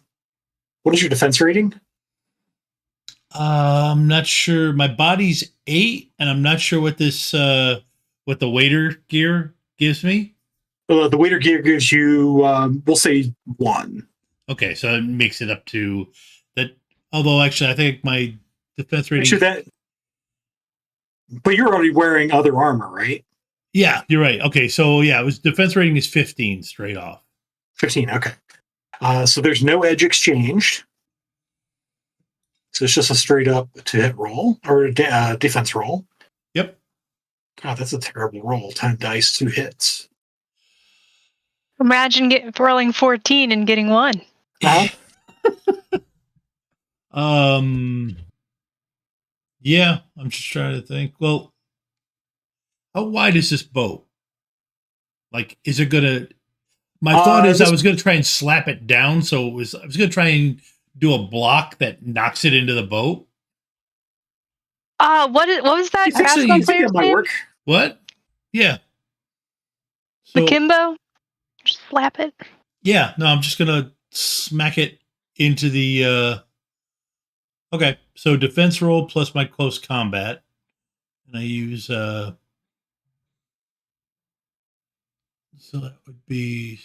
defense rating? I'm not sure. My body's 8, and I'm not sure what this what the waiter gear gives me. The waiter gear gives you, we'll say 1. Okay, so it makes it up to that. Although, actually, I think my defense rating. Actually, but you're already wearing other armor, right? Yeah, you're right. Okay, so yeah, it was defense rating is 15 straight off. 15. Okay. So there's no edge exchanged. So it's just a straight up to hit roll or defense roll. Yep. God, that's a terrible roll. 10 dice, 2 hits. Imagine rolling 14 and getting 1. Yeah, I'm just trying to think. Well, how wide is this boat? Like, is it gonna? My thought is I was gonna try and slap it down, so I was gonna try and do a block that knocks it into the boat. What was that? Actually, basketball you think player's that might name? work? What? Yeah. The Kimbo? Just slap it. Yeah, no, I'm just gonna smack it into the. Okay, so defense roll plus my close combat, and I use. So that would be.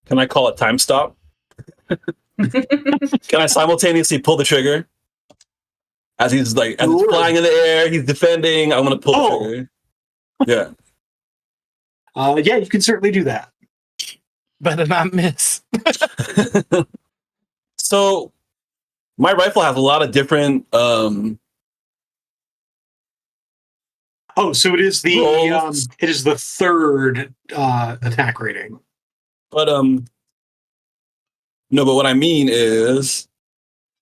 Can I call it time stop? Can I simultaneously pull the trigger? As he's like, as it's flying in the air, he's defending. I'm gonna pull the trigger. Yeah. Yeah, you can certainly do that. Better not miss. So, my rifle has a lot of different. So it is the third attack rating. But no. But what I mean is,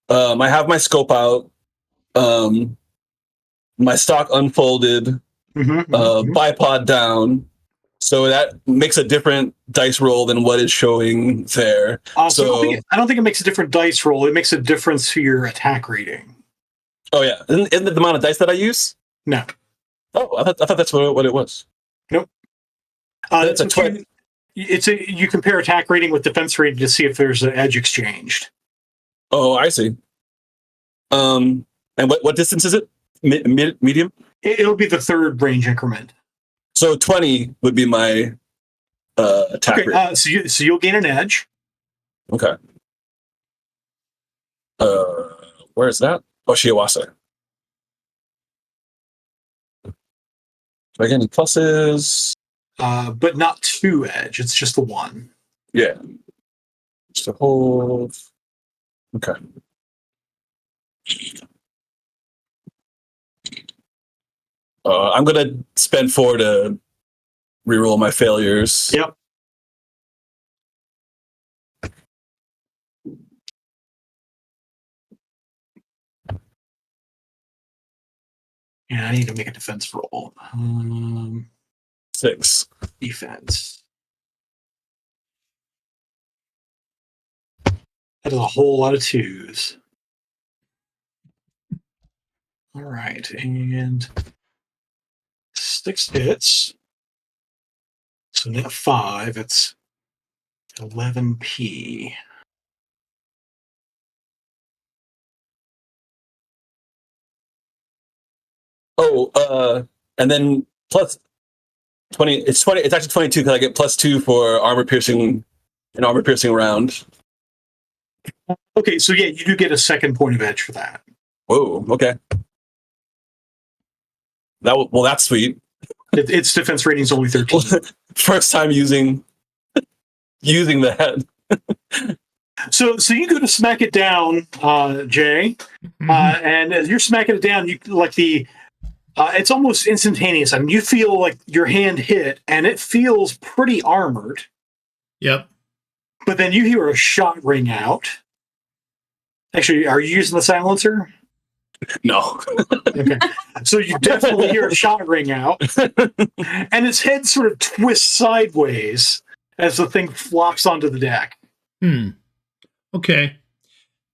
I have my scope out. My stock unfolded. Bipod down. So that makes a different dice roll than what is showing there. So I don't think it makes a different dice roll. It makes a difference to your attack rating. Oh yeah, isn't it the amount of dice that I use? No. Oh, I thought that's what it was. Nope. It's a 20. You compare attack rating with defense rating to see if there's an edge exchanged. Oh, I see. And what distance is it? Medium? It'll be the third range increment. So 20 would be my attack rate. So you'll gain an edge. Okay. Where is that? Oh, Shiawase. Do I get any pluses? But not 2 edge. It's just the 1. Yeah. Just a hold. Okay. I'm gonna spend 4 to reroll my failures. Yep. Yeah, I need to make a defense roll. 6 defense. That is a whole lot of 2s. All right, and 6 hits. So now 5, it's 11p. Oh, and then plus 20. It's 20. It's actually 22 because I get +2 for armor piercing, an armor piercing round. Okay, so yeah, you do get a second point of edge for that. Whoa. Okay. That's sweet. Its defense rating is only 13. First time using that. So you go to smack it down, Jay, and as you're smacking it down, you like it's almost instantaneous. I mean, you feel like your hand hit, and it feels pretty armored. Yep. But then you hear a shot ring out. Actually, are you using the silencer? No. Okay. So you definitely hear a shot ring out, and its head sort of twists sideways as the thing flops onto the deck. Okay.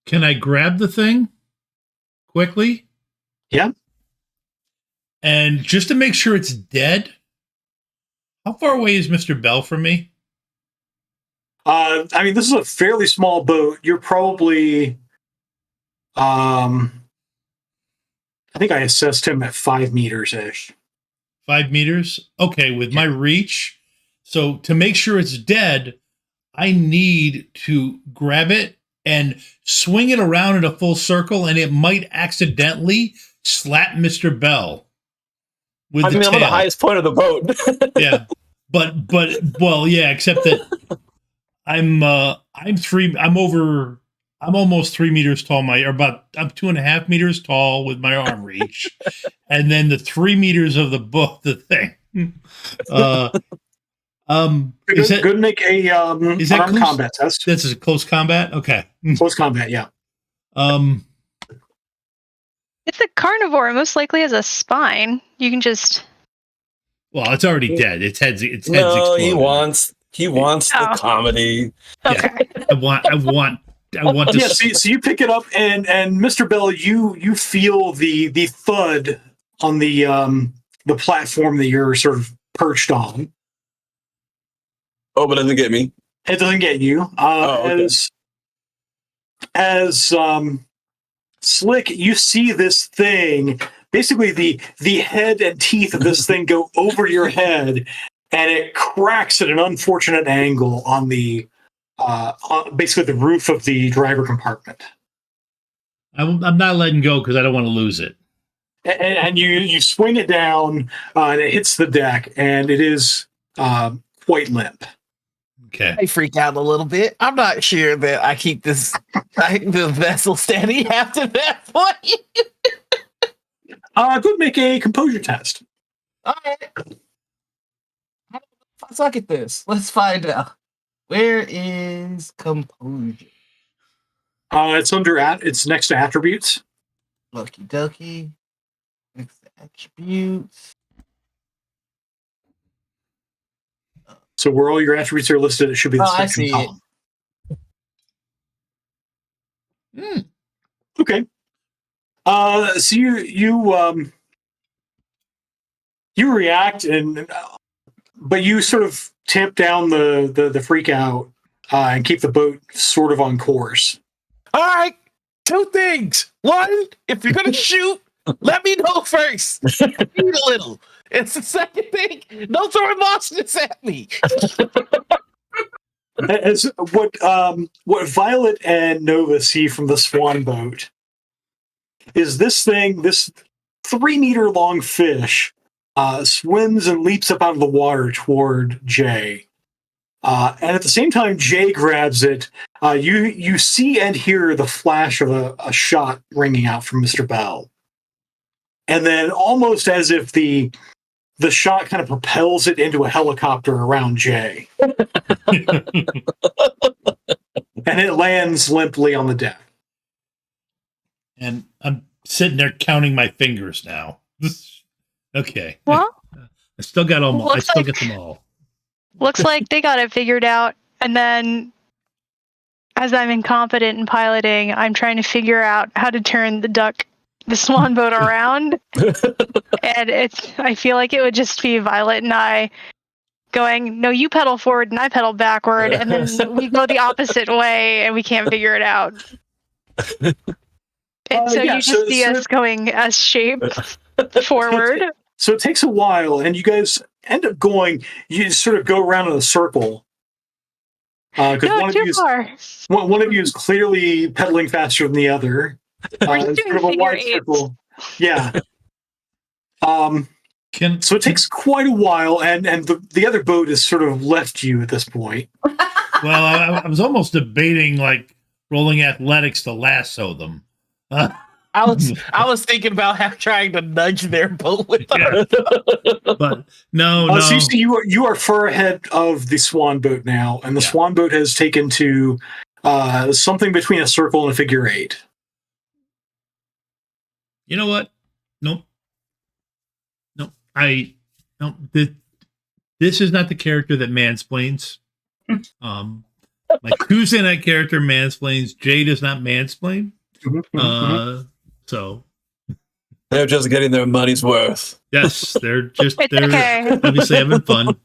Can I grab the thing quickly? Yeah. And just to make sure it's dead, how far away is Mr. Bell from me? I mean, this is a fairly small boat. You're probably, I think I assessed him at 5 meters ish. 5 meters? Okay, with my reach. So to make sure it's dead, I need to grab it and swing it around in a full circle, and it might accidentally slap Mr. Bell. With I mean, I'm on the highest point of the boat. Yeah, but well, yeah. Except that I'm almost 3 meters tall. I'm 2.5 meters tall with my arm reach, and then the 3 meters of the thing. Is that good? Make a is that armed close, combat test. This is a close combat. Okay, Close combat. Yeah. It's a carnivore. It most likely has a spine. You can just. Well, it's already dead. Its head's No, exploded. he wants the comedy. Okay. Yeah, I want to. Yeah. So you pick it up, and Mr. Bell, you feel the thud on the platform that you're sort of perched on. Oh, but it doesn't get me. It doesn't get you. Okay. As Slick, you see this thing. Basically, the head and teeth of this thing go over your head, and it cracks at an unfortunate angle on the basically the roof of the driver compartment. I'm not letting go because I don't want to lose it. And you swing it down, and it hits the deck, and it is quite limp. Okay. I freak out a little bit. I'm not sure that I keep the vessel steady after that point. Go make a composure test. All right. I suck at this. Let's find out. Where is composure? It's next to attributes. Lucky ducky. Next to attributes. So where all your attributes are listed, it should be the I section see column. it. Okay. So you react, but you sort of tamp down the freak out and keep the boat sort of on course. All right. 2 things. One, if you're gonna shoot, let me know first. Shoot a little. It's the second thing. Don't throw monsters at me. As what Violet and Nova see from the swan boat is this 3-meter long fish swims and leaps up out of the water toward Jay. And at the same time Jay grabs it, you see and hear the flash of a shot ringing out from Mr. Bell. And then almost as if the shot kind of propels it into a helicopter around Jay. And it lands limply on the deck. And I'm sitting there counting my fingers now. Okay. Well, I still got them all. I looks still like- get them all. Looks like they got it figured out. And then, as I'm incompetent in piloting, I'm trying to figure out how to turn the swan boat around. And I feel like it would just be Violet and I going, no, you pedal forward and I pedal backward. And then we go the opposite way and we can't figure it out. And so you just see us going as shape forward. So it takes a while, and you guys end up going. You sort of go around in a circle because one of you is clearly pedaling faster than the other. It's sort of a wide circle. Yeah. So it takes quite a while, and the other boat has sort of left you at this point. Well, I was almost debating, like, rolling athletics to lasso them. I was thinking about trying to nudge their boat with Yeah. But no. So you are far ahead of the swan boat now, and the swan boat has taken to something between a circle and a figure 8. You know what? Nope. This is not the character that mansplains. My Tuesday night character mansplains. Jay does not mansplain. So they're just getting their money's worth. Yes, they're okay. Obviously having fun.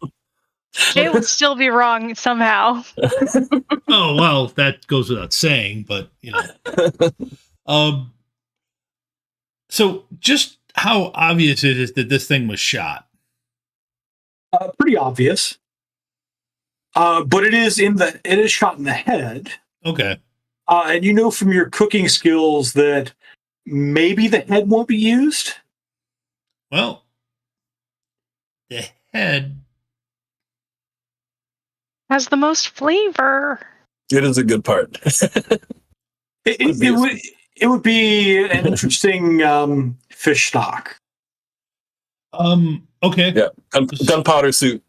Jay will still be wrong somehow. Oh well, that goes without saying, but so just how obvious it is that this thing was shot? Pretty obvious. But it is shot in the head. Okay. And you know from your cooking skills that maybe the head won't be used. Well, the head has the most flavor. It is a good part. It would be an interesting fish stock. Okay. Yeah. Gunpowder soup.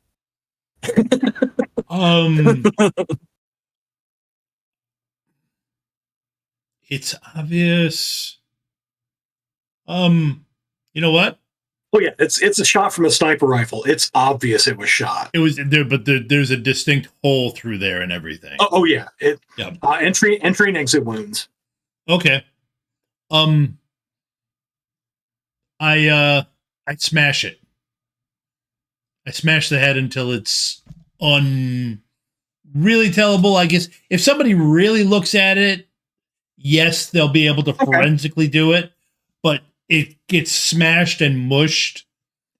It's obvious. You know what? Oh yeah, it's a shot from a sniper rifle. It's obvious it was shot. It was there, but there's a distinct hole through there and everything. Oh yeah, entry and exit wounds. Okay. I smash it. I smash the head until it's really tellable. I guess if somebody really looks at it, yes, they'll be able to forensically do it, but it gets smashed and mushed.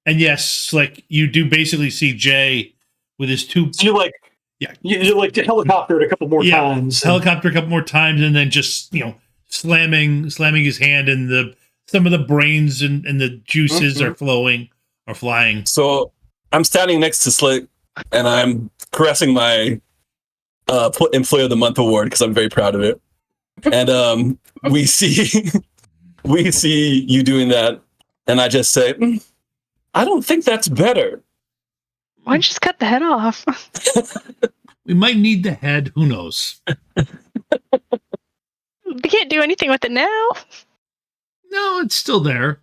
And yes, like you do basically see Jay with his two. So you like to helicopter it a couple more times. Helicopter a couple more times, and then just slamming his hand, and some of the brains and the juices are flying. So I'm standing next to Slick, and I'm caressing my Employee of the Month award because I'm very proud of it. And we see you doing that, and I just say, I don't think that's better. Why don't you just cut the head off? We might need the head. Who knows? We can't do anything with it now. No, it's still there.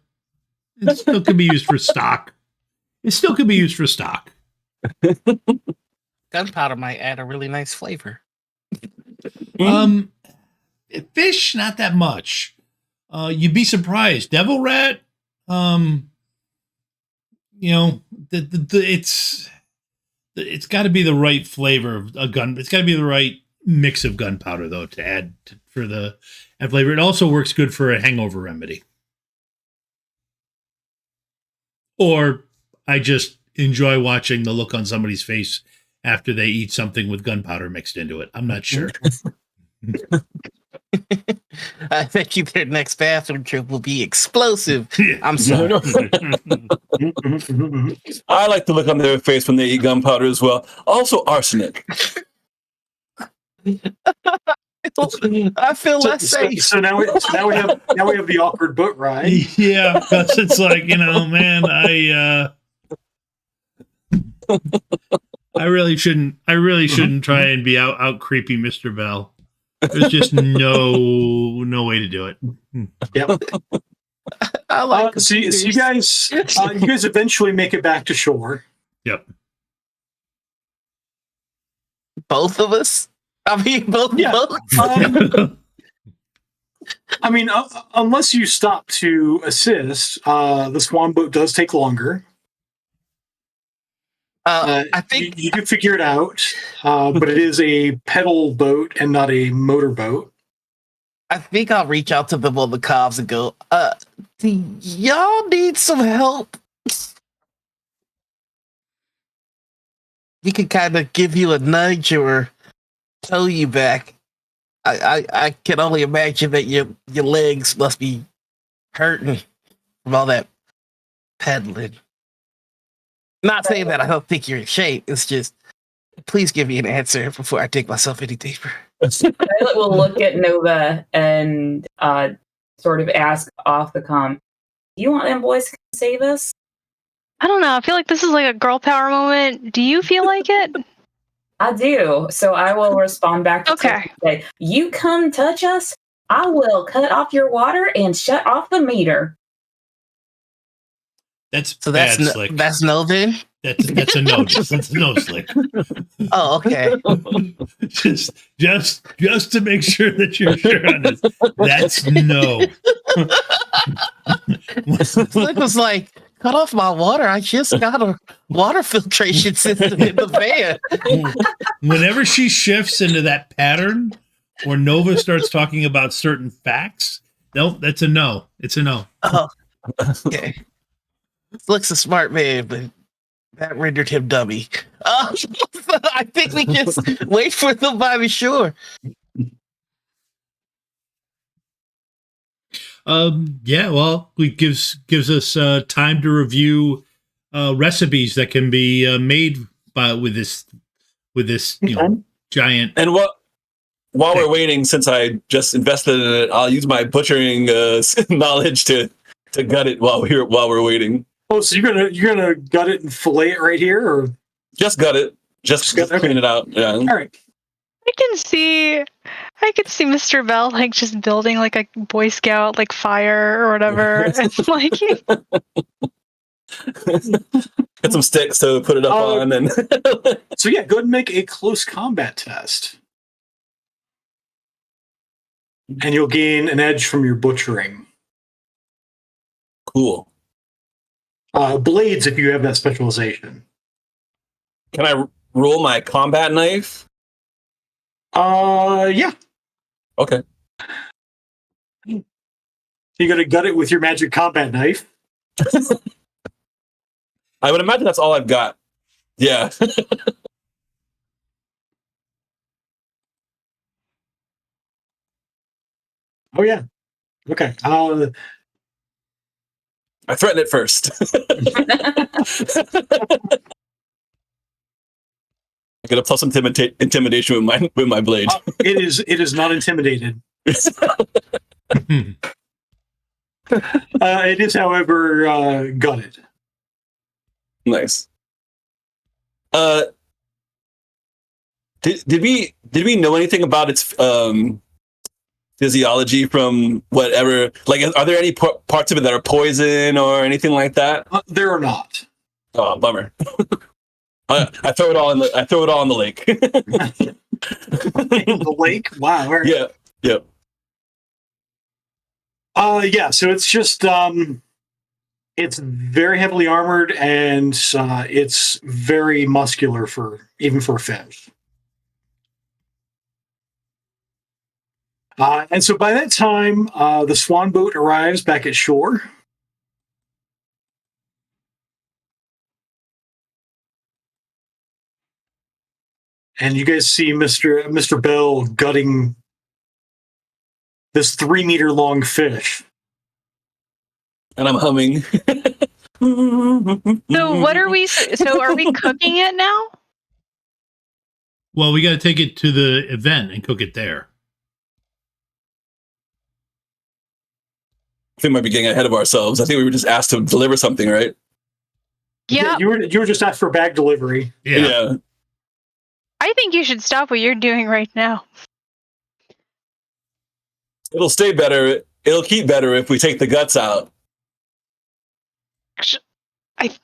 It still could be used for stock. Gunpowder might add a really nice flavor. Fish, not that much. You'd be surprised. Devil rat, it's got to be the right flavor of a gun. It's got to be the right mix of gunpowder though to add for the flavor. It also works good for a hangover remedy. Or I just enjoy watching the look on somebody's face after they eat something with gunpowder mixed into it. I'm not sure. I bet you their next bathroom trip will be explosive. I'm sorry. I like to look on their face when they eat gunpowder as well. Also arsenic. I feel less safe. So now we have the awkward boat ride. Yeah, because it's like, man, I really shouldn't try and be out creepy Mr. Bell. There's just no way to do it. Yep. I like so you guys eventually make it back to shore. Yep. Both of us? I mean, both. Unless you stop to assist, the swan boat does take longer. I think you can figure it out, but it is a pedal boat and not a motor boat. I think I'll reach out to them on the comms and go, do y'all need some help? We can kind of give you a nudge or tow you back. I can only imagine that your legs must be hurting from all that pedaling. Not saying that I don't think you're in shape. It's just, please give me an answer before I dig myself any deeper. Violet will look at Nova and sort of ask off the comm, "Do you want them boys to save us?" I don't know. I feel like this is like a girl power moment. Do you feel like it? I do. So I will respond back to Tiff and say, "You come touch us, I will cut off your water and shut off the meter." That's Slick. That's no then? That's a no. That's a no, Slick. Oh, okay. just to make sure that you're sure on this. That's no. Slick was like, cut off my water. I just got a water filtration system in the van. Whenever she shifts into that pattern or Nova starts talking about certain facts, nope, that's a no. It's a no. Oh, okay. Slick's a smart man, but that rendered him dummy. I think we just wait for them by the shore. Yeah, well, it gives us time to review recipes that can be made with this giant. And while we're waiting, since I just invested in it, I'll use my butchering knowledge to gut it while we're waiting. Oh, so you're gonna gut it and fillet it right here, or just gut it, just clean it out. Yeah. All right. I can see Mr. Bell like just building like a Boy Scout like fire or whatever. It's like get some sticks to put it up on, and so yeah, go ahead and make a close combat test, and you'll gain an edge from your butchering. Cool. Blades, if you have that specialization. Can I roll my combat knife? Yeah. Okay. You gotta gut it with your magic combat knife. I would imagine that's all I've got. Yeah. Oh yeah. Okay. I threaten it first. I get a plus intimidation with my blade. It is not intimidated. It is, however, gutted. Nice. Did we know anything about its physiology from whatever? Like, are there any parts of it that are poison or anything like that? There are not. Oh, bummer. I throw it all in the lake. In the lake? Wow. Right. Yeah. Yep. Yeah. So it's just it's very heavily armored and it's very muscular even for a fish. And so by that time, the swan boat arrives back at shore. And you guys see Mr. Bell gutting this 3-meter long fish. And I'm humming. So what are we? So are we cooking it now? Well, we got to take it to the event and cook it there. I think we might be getting ahead of ourselves. I think we were just asked to deliver something, right? Yeah. You were just asked for bag delivery. Yeah. I think you should stop what you're doing right now. It'll stay better. It'll keep better if we take the guts out.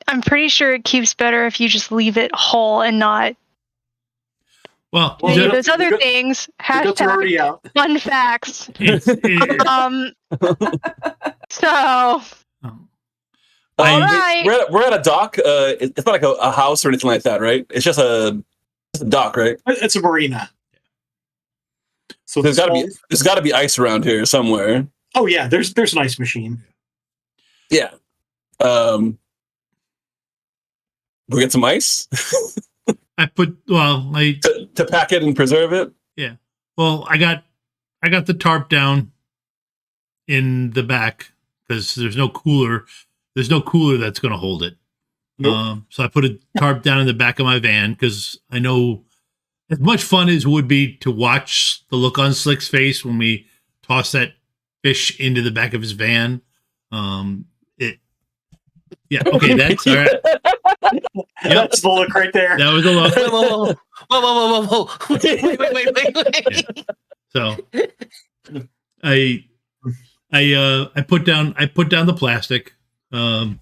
I'm pretty sure it keeps better if you just leave it whole and not. Well, those other things. The guts are already out. Fun facts. So. All right. We're at a dock. It's not like a house or anything like that, right? It's just a dock, right? It's a marina. So there's got to be ice around here somewhere. Oh yeah, there's an ice machine. Yeah. We get some ice. To pack it and preserve it. Yeah. Well, I got the tarp down in the back because there's no cooler. There's no cooler that's going to hold it. Nope. So I put a tarp down in the back of my van because I know as much fun as would be to watch the look on Slick's face when we toss that fish into the back of his van. Okay, that's all right. Yep. That's the look right there. That was a look. Whoa. Wait. Yeah. So I put down the plastic. Okay.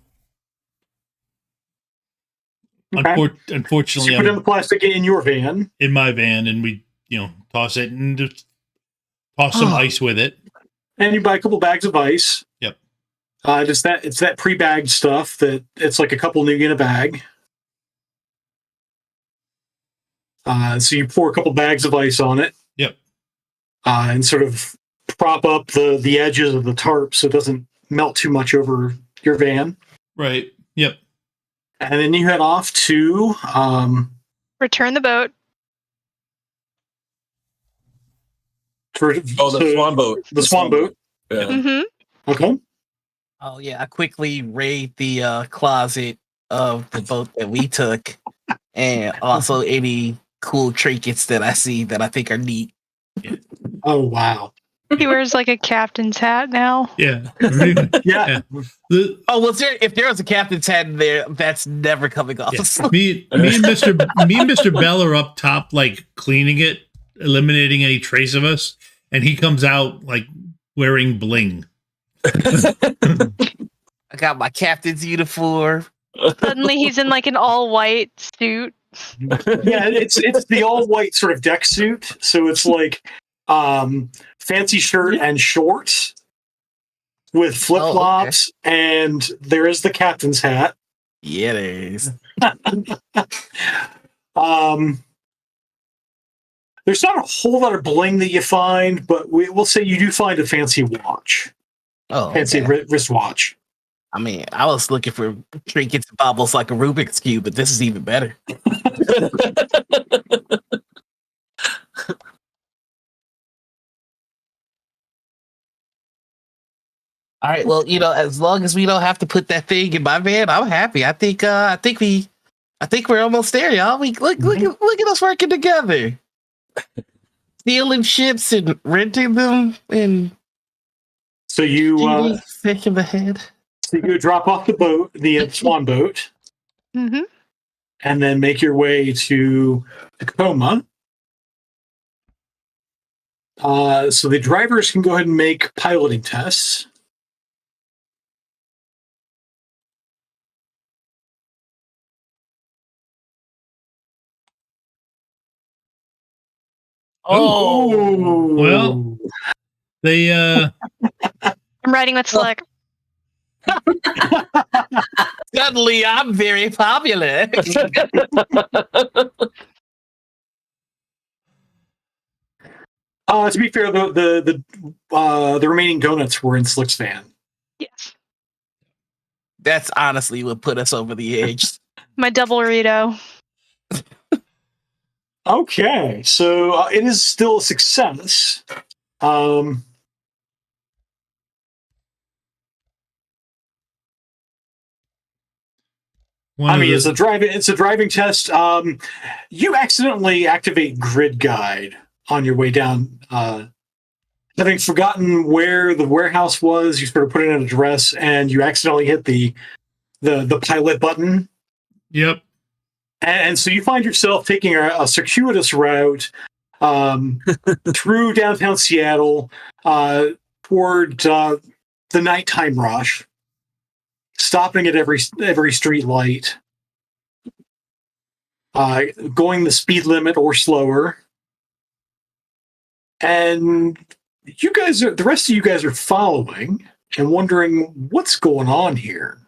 Unfortunately, So you put in the plastic in your van. In my van, and we toss it and just toss some ice with it. And you buy a couple bags of ice. Yep. It's that pre-bagged stuff that it's like a couple new in a bag. So you pour a couple bags of ice on it. Yep. And sort of prop up the edges of the tarp so it doesn't melt too much over your van. Right. Yep. And then you head off to return the boat. The swan boat. The swan boat. Yeah. Mm-hmm. Okay. Oh yeah, I quickly raid the closet of the boat that we took, and also any cool trinkets that I see that I think are neat. Yeah. Oh wow! He wears like a captain's hat now. Yeah. Yeah. If there was a captain's hat in there, that's never coming off. Yeah. Me and Mr. Bell are up top, like cleaning it, eliminating any trace of us, and he comes out like wearing bling. I got my captain's uniform. Suddenly he's in like an all white suit. Yeah, it's the all white sort of deck suit. So it's like fancy shirt and shorts with flip flops, and there is the captain's hat. Yeah, there is. There's not a whole lot of bling that you find, but we'll say you do find a fancy watch. Oh, fancy wristwatch. I mean, I was looking for trinkets and baubles like a Rubik's Cube, but this is even better. All right, well, as long as we don't have to put that thing in my van, I'm happy. I think we're almost there, y'all. We look at us working together, stealing ships and renting them, and so you thinking ahead. So you drop off the boat, the swan boat, mm-hmm. and then make your way to Tacoma. So the drivers can go ahead and make piloting tests. Oh, well, they. I'm riding with Slick. Suddenly, I'm very popular. To be fair, the remaining donuts were in Slick's van. Yes. That's honestly what put us over the edge. My double Rito. Okay, so it is still a success. It's a driving test. You accidentally activate grid guide on your way down. Having forgotten where the warehouse was, you sort of put in an address and you accidentally hit the pilot button. Yep. And so you find yourself taking a circuitous route through downtown Seattle toward the nighttime rush, stopping at every street light, going the speed limit or slower. And the rest of you guys are following and wondering what's going on here.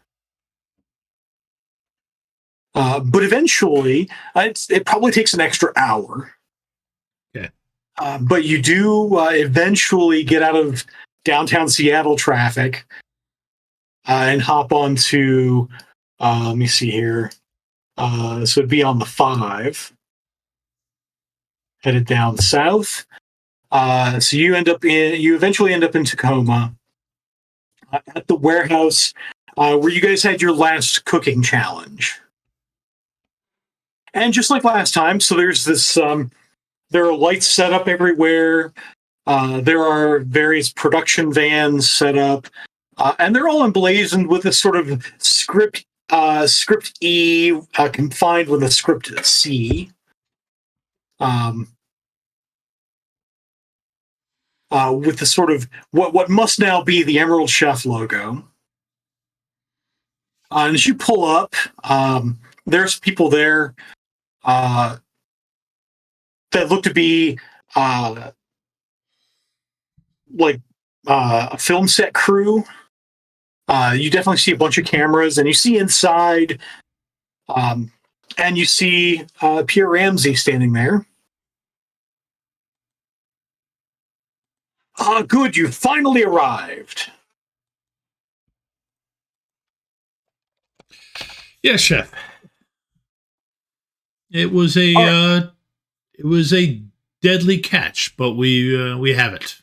But eventually, it probably takes an extra hour. Okay. But you do eventually get out of downtown Seattle traffic and hop onto, let me see here. So it'd be on the 5. Headed down south. So you eventually end up in Tacoma at the warehouse where you guys had your last cooking challenge. And just like last time, so there's this There are lights set up everywhere. There are various production vans set up, and they're all emblazoned with this sort of script E confined with a script C. With the sort of what must now be the Emerald Chef logo. And as you pull up, there's people there that look to be like a film set crew. You definitely see a bunch of cameras, and you see inside, and you see Pierre Ramsey standing there. Good, you finally arrived. Yes, chef. It was a deadly catch, but we have it.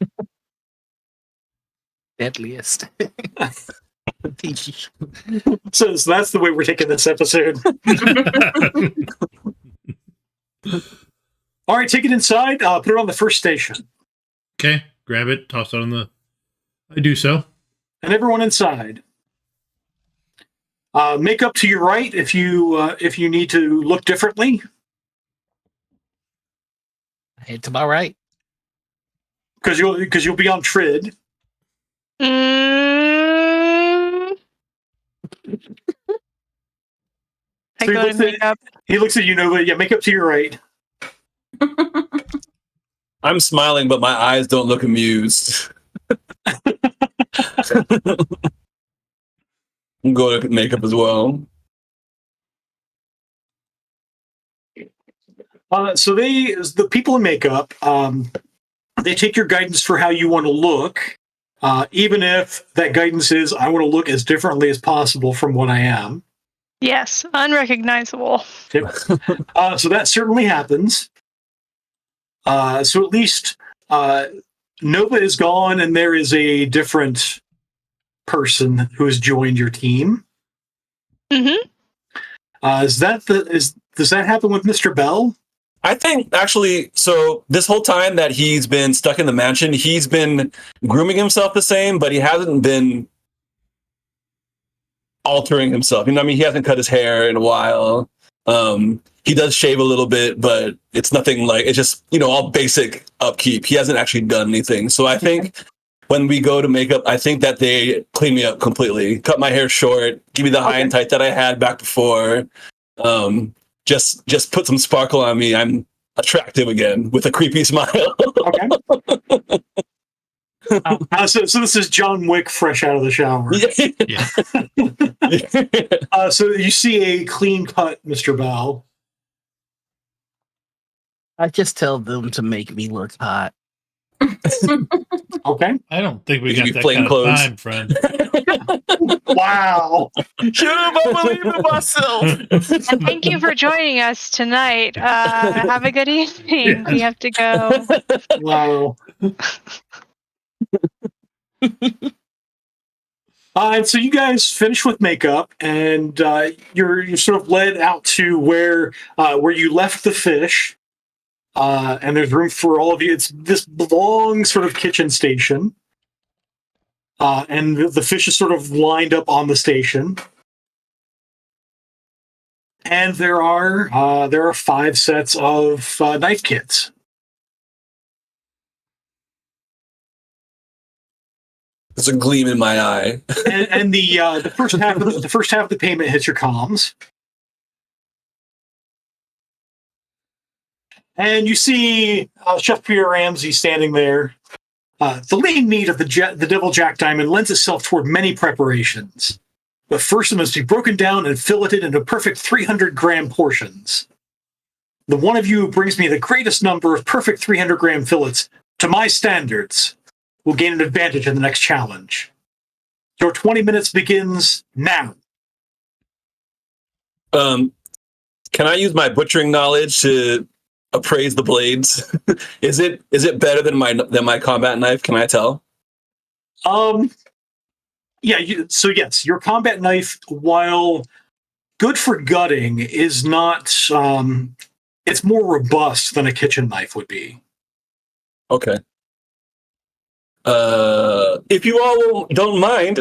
Deadliest. So that's the way we're taking this episode. All right, take it inside. Put it on the first station. Okay, grab it, toss it on the. I do so. And everyone inside. Make up to your right if you need to look differently. Head to my right. Because you'll be on Trid. I go to makeup. He looks at you, Nova. Yeah, make up to your right. I'm smiling, but my eyes don't look amused. I'm going to makeup as well. So the people in makeup, they take your guidance for how you want to look, even if that guidance is I want to look as differently as possible from what I am. Yes, unrecognizable. Yep. So that certainly happens. So at least Nova is gone, and there is a different person who has joined your team. Mm-hmm. Does that happen with Mr. Bell? I think actually, so this whole time that he's been stuck in the mansion, he's been grooming himself the same, but he hasn't been altering himself. You know what I mean? He hasn't cut his hair in a while. He does shave a little bit, but it's nothing like, it's just, all basic upkeep. He hasn't actually done anything. So I think when we go to makeup, I think that they clean me up completely, cut my hair short, give me the high and tight that I had back before. Just put some sparkle on me. I'm attractive again with a creepy smile. Okay. So this is John Wick fresh out of the shower. Yeah. So you see a clean cut Mr. Bell. I just tell them to make me look hot. Okay. I don't think we You got be that plain kind clothes. of time, friend. Wow. Should have believed in myself. And thank you for joining us tonight. Have a good evening. We have to go. Wow. And so you guys finish with makeup, and you're sort of led out to where you left the fish, and there's room for all of you. It's this long sort of kitchen station, and the fish is sort of lined up on the station. And there are 5 sets of knife kits. There's a gleam in my eye. and the first half of the payment hits your comms, and you see Chef Pierre Ramsey standing there. The lean meat of the Devil Jack Diamond lends itself toward many preparations, but first it must be broken down and filleted into perfect 300-gram portions. The one of you who brings me the greatest number of perfect 300-gram fillets to my standards will gain an advantage in the next challenge. Your 20 minutes begins now. Can I use my butchering knowledge to appraise the blades? Is it better than my combat knife? Can I tell? Yeah. So yes, your combat knife, while good for gutting, is not it's more robust than a kitchen knife would be. Okay. If you all don't mind,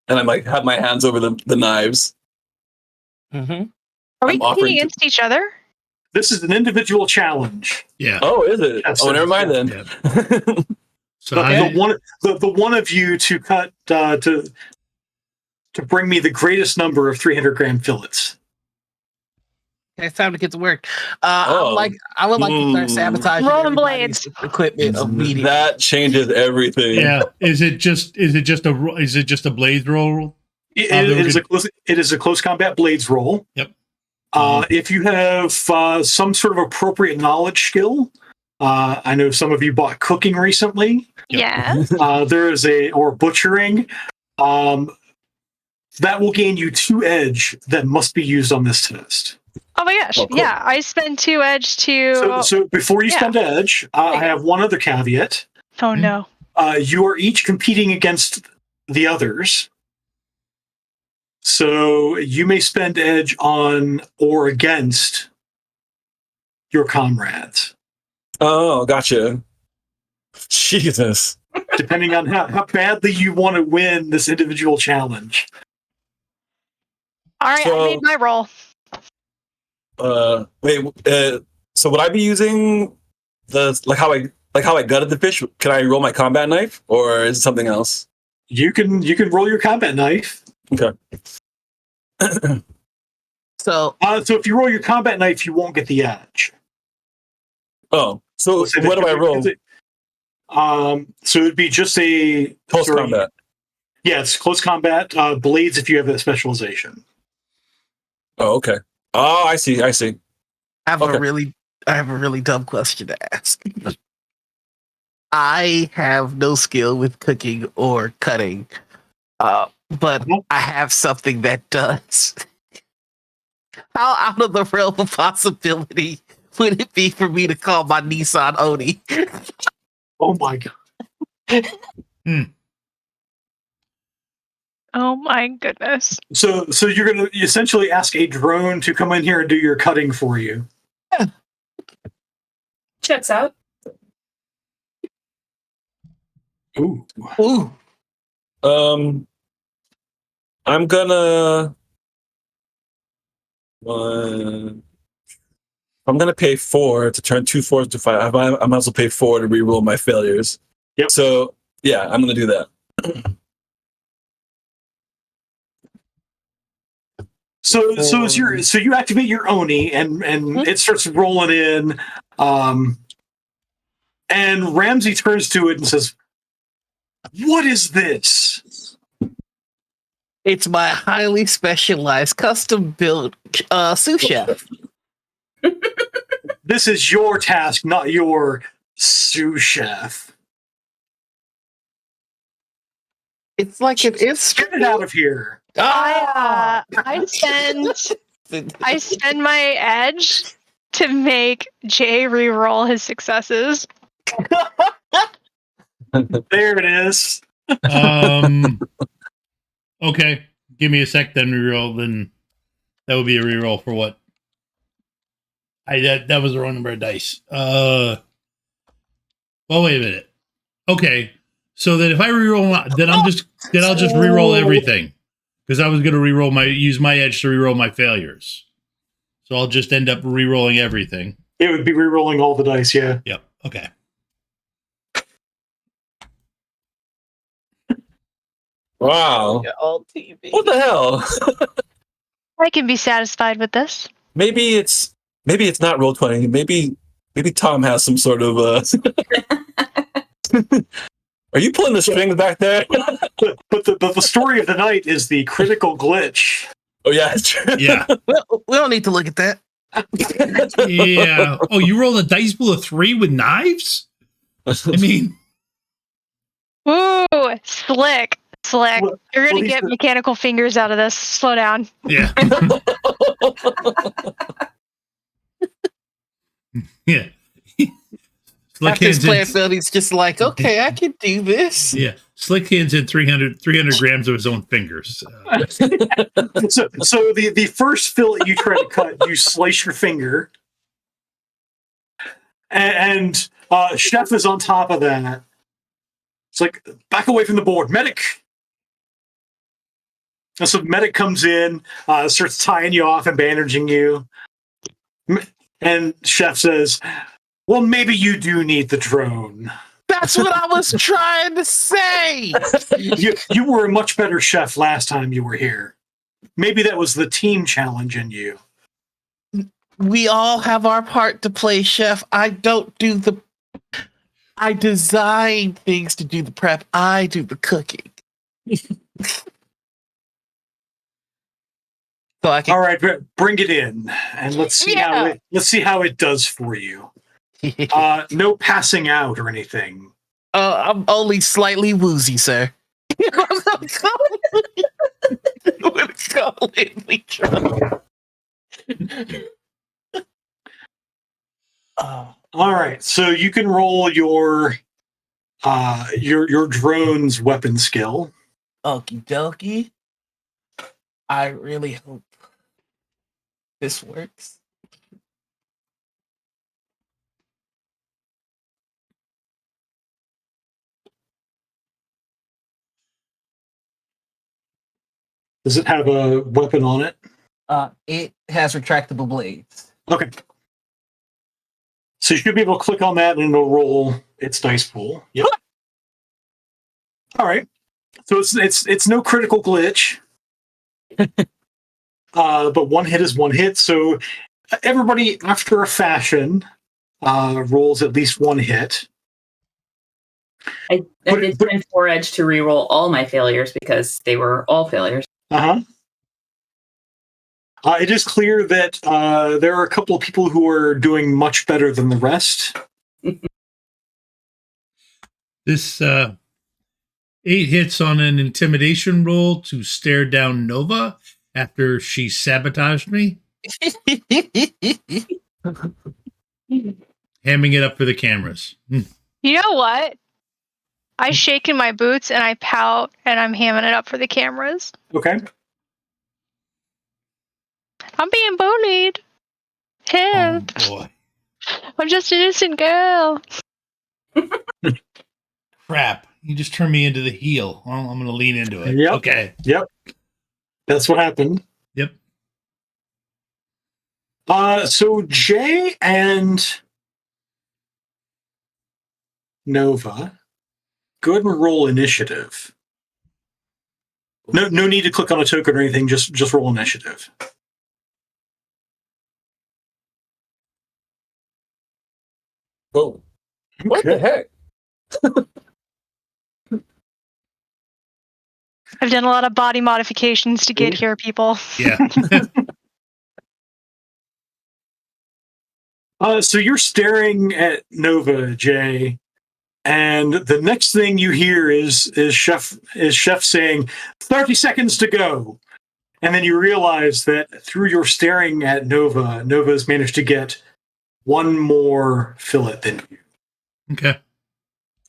and I might have my hands over the knives. Mm-hmm. Are we I'm competing offering to- against each other? This is an individual challenge. Yeah. Oh, is it? Yes, Oh, it never is, mind yeah. then. So The one of you to cut to bring me the greatest number of 300-gram fillets. Okay, it's time to get to work. I would like to start sabotaging Rolling everybody's blades. equipment immediately. That changes everything. yeah. Is it just a blade roll? It is a close combat blades roll. Yep. If you have some sort of appropriate knowledge skill, I know some of you bought cooking recently. Yeah. There is or butchering. That will gain you 2 edge that must be used on this test. Oh my gosh. Oh, cool. Yeah, I spend 2 edge to. So before you spend edge, I have one other caveat. Oh no. You are each competing against the others. So you may spend edge on or against your comrades. Oh, gotcha. Jesus. Depending on how badly you want to win this individual challenge. All right, I made my roll. So would I be using how I gutted the fish? Can I roll my combat knife, or is it something else? You can roll your combat knife. Okay. So if you roll your combat knife, you won't get the edge. Oh, so what do I roll? So it'd be just a close combat. Yeah, it's close combat. Blades if you have that specialization. Oh, okay. Oh, I see. I have a really dumb question to ask. I have no skill with cooking or cutting, but I have something that does. How out of the realm of possibility would it be for me to call my Nissan Oni? Oh my god. Oh my goodness. So you're going to essentially ask a drone to come in here and do your cutting for you. Yeah. Checks out. Ooh. I'm gonna I'm gonna pay 4 to turn 2 4s to 5. I might as well pay 4 to reroll my failures. Yep. So yeah, I'm gonna do that. So you activate your Oni and it starts rolling in, and Ramsey turns to it and says, "What is this?" It's my highly specialized, custom-built sous chef. This is your task, not your sous chef. It's like an Get it out of here. I spend my edge to make Jay re-roll his successes. There it is. Okay, give me a sec. Then reroll. Then that would be a reroll for what? That was the wrong number of dice. Well, wait a minute. Okay, so that if I reroll, then I'll just reroll everything because I was going to use my edge to reroll my failures. So I'll just end up rerolling everything. It would be rerolling all the dice. Yeah. Yep. Okay. Wow. What the hell? I can be satisfied with this. Maybe it's not Roll20. Maybe Tom has some sort of Are you pulling the strings back there? but the story of the night is the critical glitch. Oh yeah, it's true. Yeah. We don't need to look at that. Yeah. Oh, you rolled a dice pool of 3 with knives? I mean, Ooh, slick. You're gonna get mechanical fingers out of this. Slow down. yeah. Yeah. After his plan building's just like, okay, I can do this. Yeah. Slick hands in 300 grams of his own fingers. So the first fillet you try to cut, you slice your finger, and Chef is on top of that. It's like, back away from the board, medic. And so medic comes in, starts tying you off and bandaging you, and Chef says, "Well, maybe you do need the drone." That's what I was trying to say. You were a much better chef last time you were here. Maybe that was the team challenge in you. We all have our part to play, Chef. I design things to do the prep. I do the cooking. So I can... All right, bring it in, and let's see how it does for you. No passing out or anything. I'm only slightly woozy, sir. All right, so you can roll your drone's weapon skill. Okie dokie. I really hope this works. Does it have a weapon on it? It has retractable blades. Okay. So you should be able to click on that and it'll roll its dice pool. Yep. All right. So it's no critical glitch. But one hit is one hit. So everybody, after a fashion, rolls at least one hit. I did spend 4 edge to reroll all my failures because they were all failures. It is clear that there are a couple of people who are doing much better than the rest. This 8 hits on an intimidation roll to stare down Nova after she sabotaged me. Hamming it up for the cameras. You know what? I shake in my boots and I pout and I'm hamming it up for the cameras. Okay. I'm being bullied. Help. Oh, boy. I'm just an innocent girl. Crap. You just turned me into the heel. Well, I'm going to lean into it. Yep. Okay. Yep. That's what happened. Yep. So Jay and Nova, go ahead and roll initiative. No need to click on a token or anything. Just roll initiative. Whoa. What the heck? I've done a lot of body modifications to get here, people. Yeah. So you're staring at Nova, Jay, and the next thing you hear is Chef saying, 30 seconds to go. And then you realize that through your staring at Nova's managed to get one more fillet than you. Okay.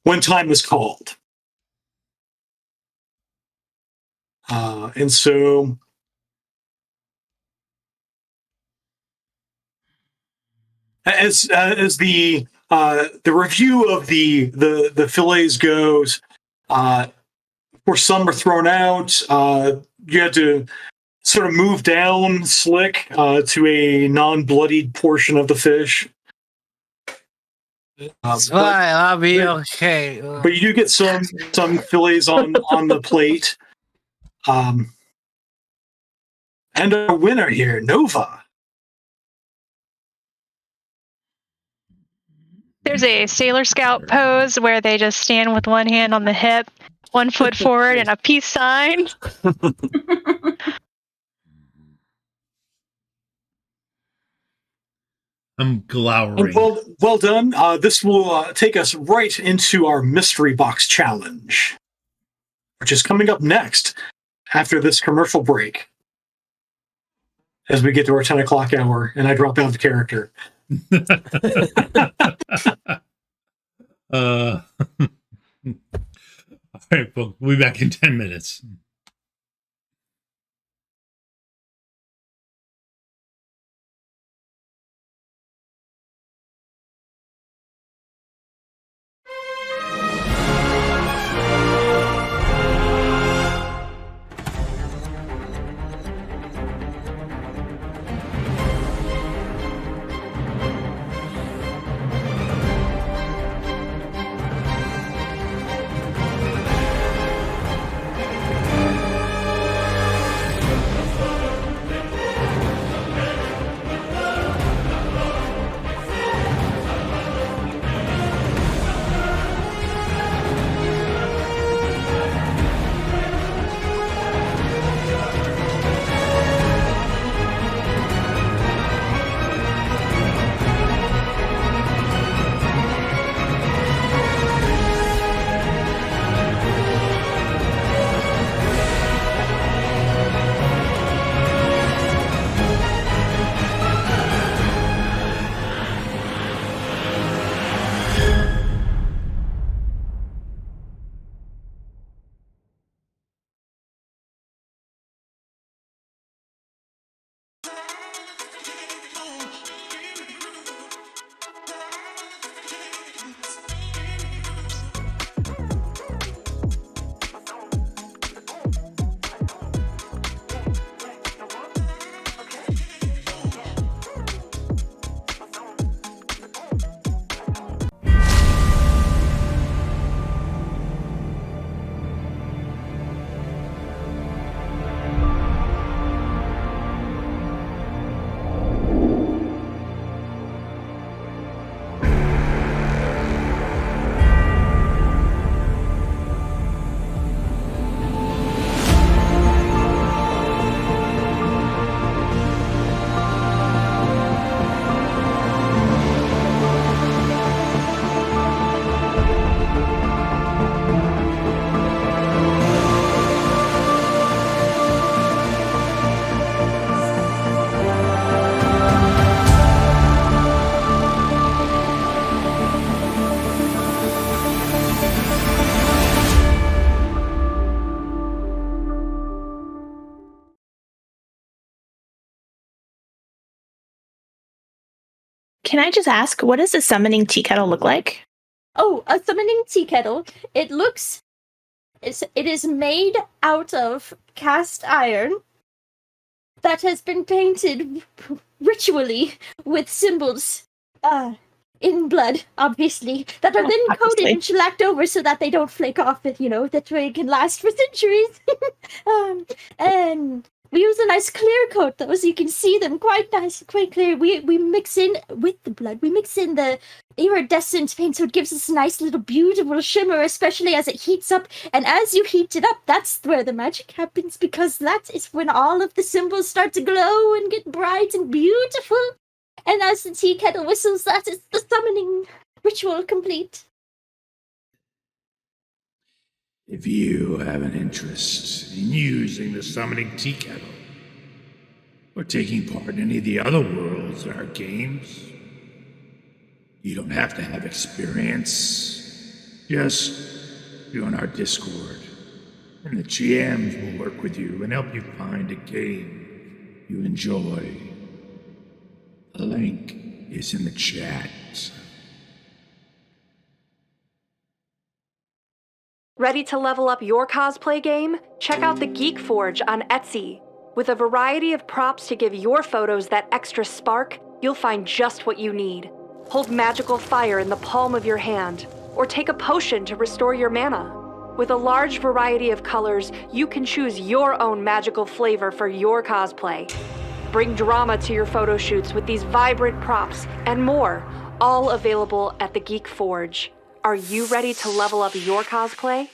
When time is called. And so as the review of the fillets goes, for some are thrown out. You had to sort of move down Slick to a non-bloodied portion of the fish. I'll be okay. But you do get some fillets on the plate. And our winner here, Nova. There's a Sailor Scout pose where they just stand with one hand on the hip, 1 foot forward, and a peace sign. I'm glowering. Well done. This will take us right into our mystery box challenge, which is coming up next after this commercial break. As we get to our 10 o'clock hour, and I drop out of character. All right, well, we'll be back in 10 minutes. Can I just ask, what does a summoning tea kettle look like? Oh, a summoning tea kettle. It is made out of cast iron that has been painted ritually with symbols in blood, obviously, that are then coated and shellacked over so that they don't flake off, that way it can last for centuries. And we use a nice clear coat, though, so you can see them quite nice, quite clear. We mix in, with the blood, we mix in the iridescent paint, so it gives us a nice little beautiful shimmer, especially as it heats up. And as you heat it up, that's where the magic happens, because that is when all of the symbols start to glow and get bright and beautiful. And as the tea kettle whistles, that is the summoning ritual complete. If you have an interest in using the summoning tea kettle, or taking part in any of the other worlds in our games, you don't have to have experience. Just join our Discord, and the GMs will work with you and help you find a game you enjoy. The link is in the chat. Ready to level up your cosplay game? Check out the Geek Forge on Etsy. With a variety of props to give your photos that extra spark, you'll find just what you need. Hold magical fire in the palm of your hand, or take a potion to restore your mana. With a large variety of colors, you can choose your own magical flavor for your cosplay. Bring drama to your photo shoots with these vibrant props and more, all available at the Geek Forge. Are you ready to level up your cosplay?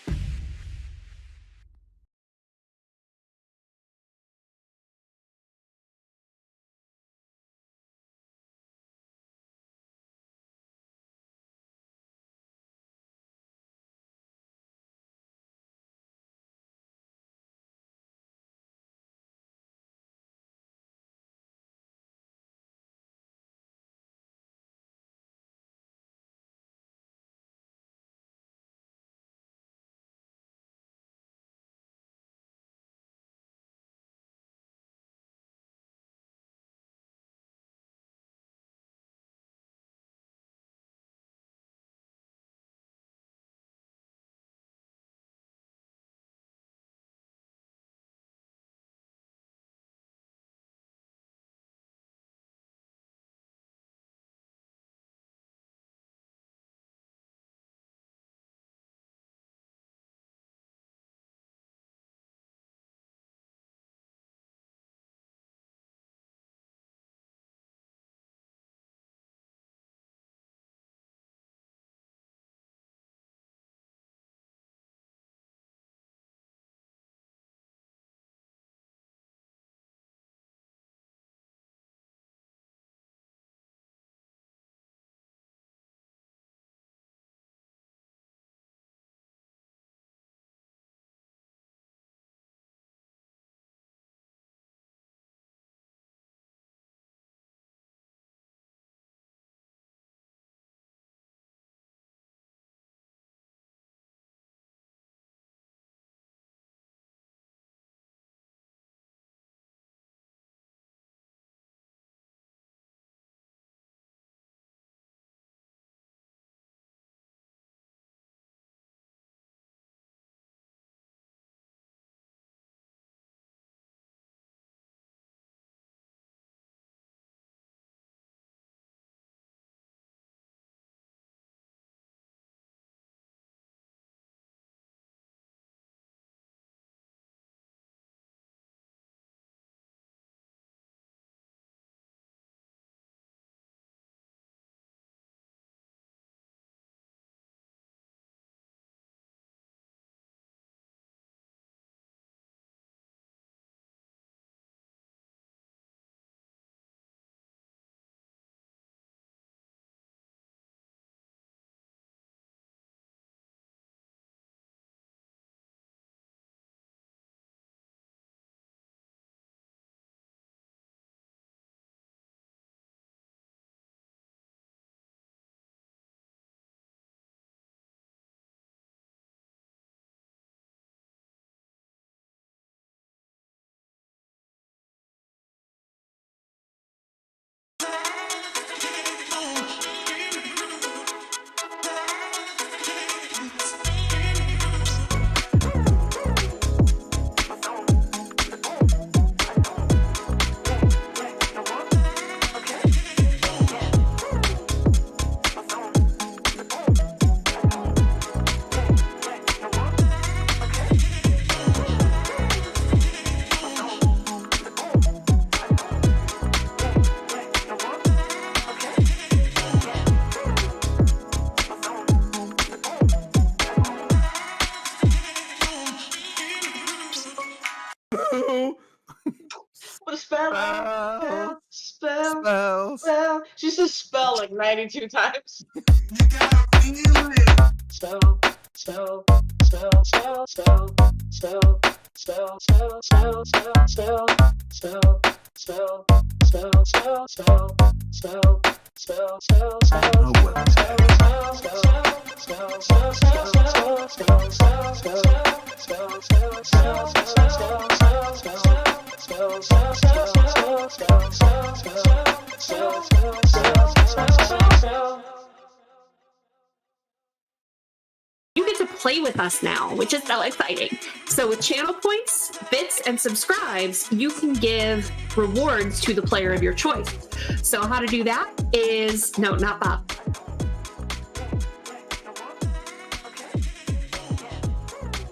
spells. Well, she says spell like 92 times. You get to play with us now, which is so exciting. So with channel points, bits, and subscribes, you can give rewards to the player of your choice. So how to do that is, no, not Bob.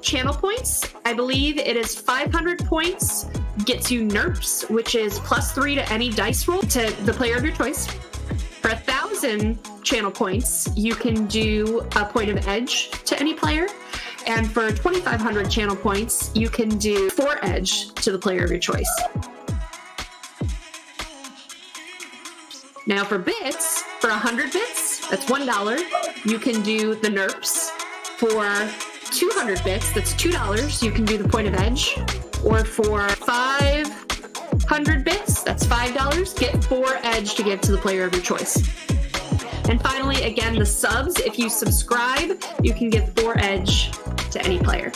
Channel points, I believe it is 500 points, gets you NERPs, which is +3 to any dice roll to the player of your choice. For 1,000 channel points, you can do a point of edge to any player. And for 2,500 channel points, you can do 4 edge to the player of your choice. Now for bits, for 100 bits, that's $1. You can do the NERPs. For 200 bits, that's $2. You can do the point of edge. Or for 500 bits, that's $5. Get 4 edge to give to the player of your choice. And finally, again, the subs, if you subscribe, you can give 4 edge to any player.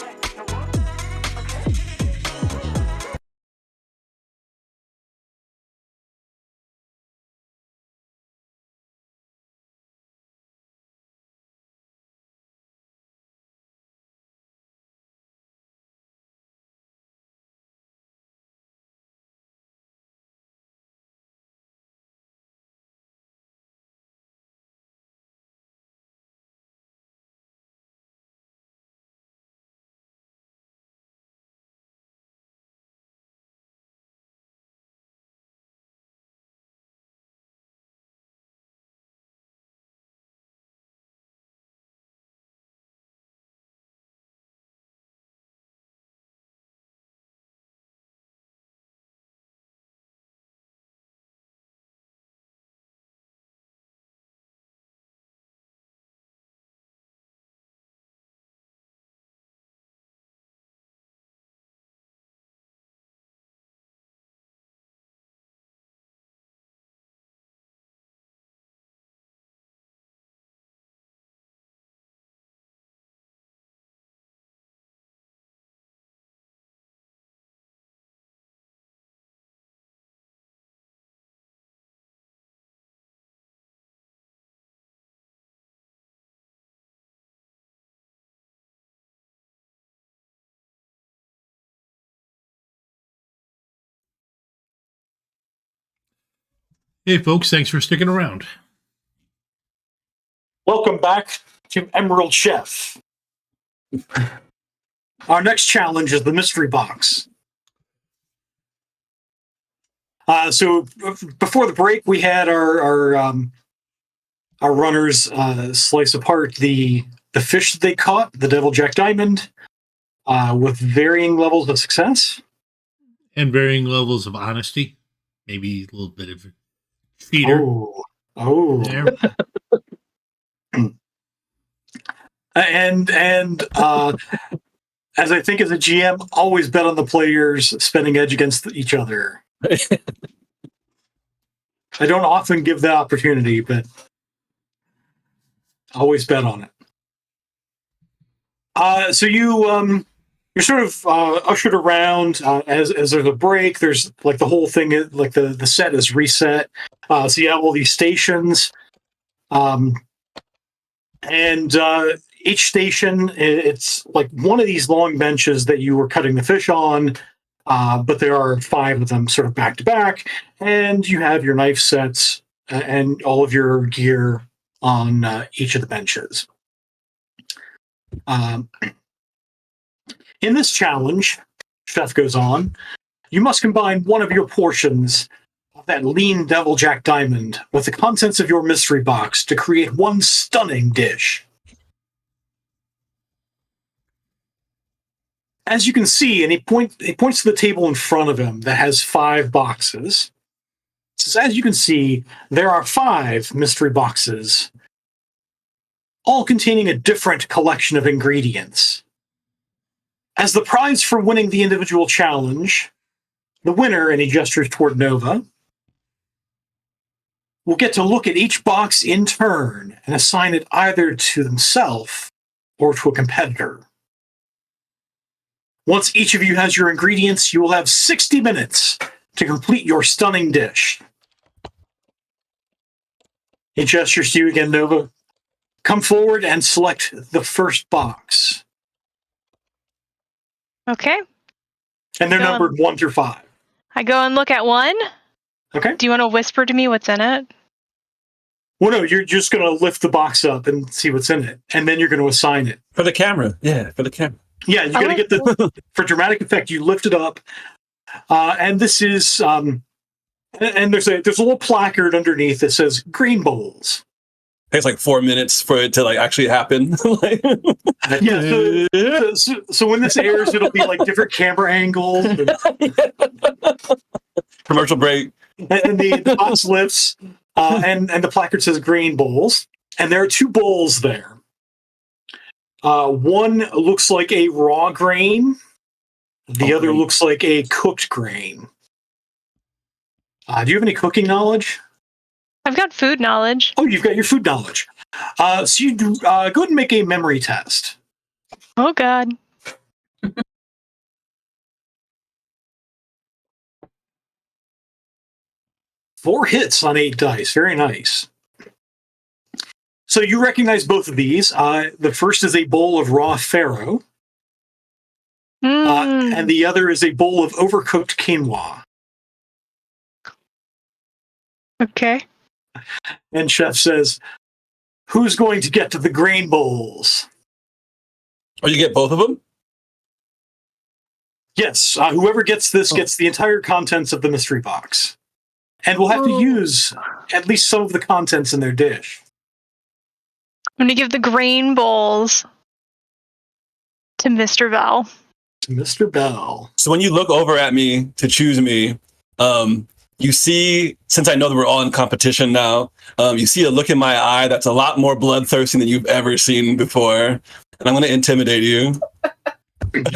Hey, folks, thanks for sticking around. Welcome back to Emerald Chef. Our next challenge is the mystery box. So before the break, we had our runners slice apart the fish that they caught, the Devil Jack Diamond, with varying levels of success and varying levels of honesty. Maybe a little bit of cheater. Oh. There. And as I think as a GM, always bet on the players spending edge against each other. I don't often give that opportunity, but always bet on it. So you're sort of ushered around as there's a break. There's like the whole thing, like the set is reset. So you have all these stations. And each station, it's like one of these long benches that you were cutting the fish on, but there are 5 of them sort of back to back, and you have your knife sets and all of your gear on each of the benches. In this challenge, Chef goes on, you must combine one of your portions of that lean Devil Jack Diamond with the contents of your mystery box to create one stunning dish. As you can see, and he points to the table in front of him that has 5 boxes. So as you can see, there are 5 mystery boxes, all containing a different collection of ingredients. As the prize for winning the individual challenge, the winner, and he gestures toward Nova, will get to look at each box in turn and assign it either to themselves or to a competitor. Once each of you has your ingredients, you will have 60 minutes to complete your stunning dish. He gestures to you again, Nova. Come forward and select the first box. Okay. And they're numbered 1 through 5. I go and look at one. Okay. Do you want to whisper to me what's in it? Well, no, you're just going to lift the box up and see what's in it. And then you're going to assign it. For the camera. Yeah, for the camera. Yeah, you're going to get the... For dramatic effect, you lift it up. And this is... and there's a little placard underneath that says green bowls. Takes like 4 minutes for it to like actually happen. Yeah, so when this airs, it'll be like different camera angles. Commercial break. And the box lifts, and the placard says green bowls. And there are 2 bowls there. One looks like a raw grain. The other looks like a cooked grain. Do you have any cooking knowledge? I've got food knowledge. Oh, you've got your food knowledge. So you do, go ahead and make a memory test. Oh, God. 4 hits on 8 dice. Very nice. So you recognize both of these. The first is a bowl of raw farro. And the other is a bowl of overcooked quinoa. Okay. And Chef says, who's going to get to the grain bowls? Oh, you get both of them? Yes. Whoever gets this gets the entire contents of the mystery box. And will have to use at least some of the contents in their dish. I'm going to give the grain bowls to Mr. Bell. To Mr. Bell. So when you look over at me to choose me, you see, since I know that we're all in competition now, you see a look in my eye that's a lot more bloodthirsty than you've ever seen before. And I'm going to intimidate you.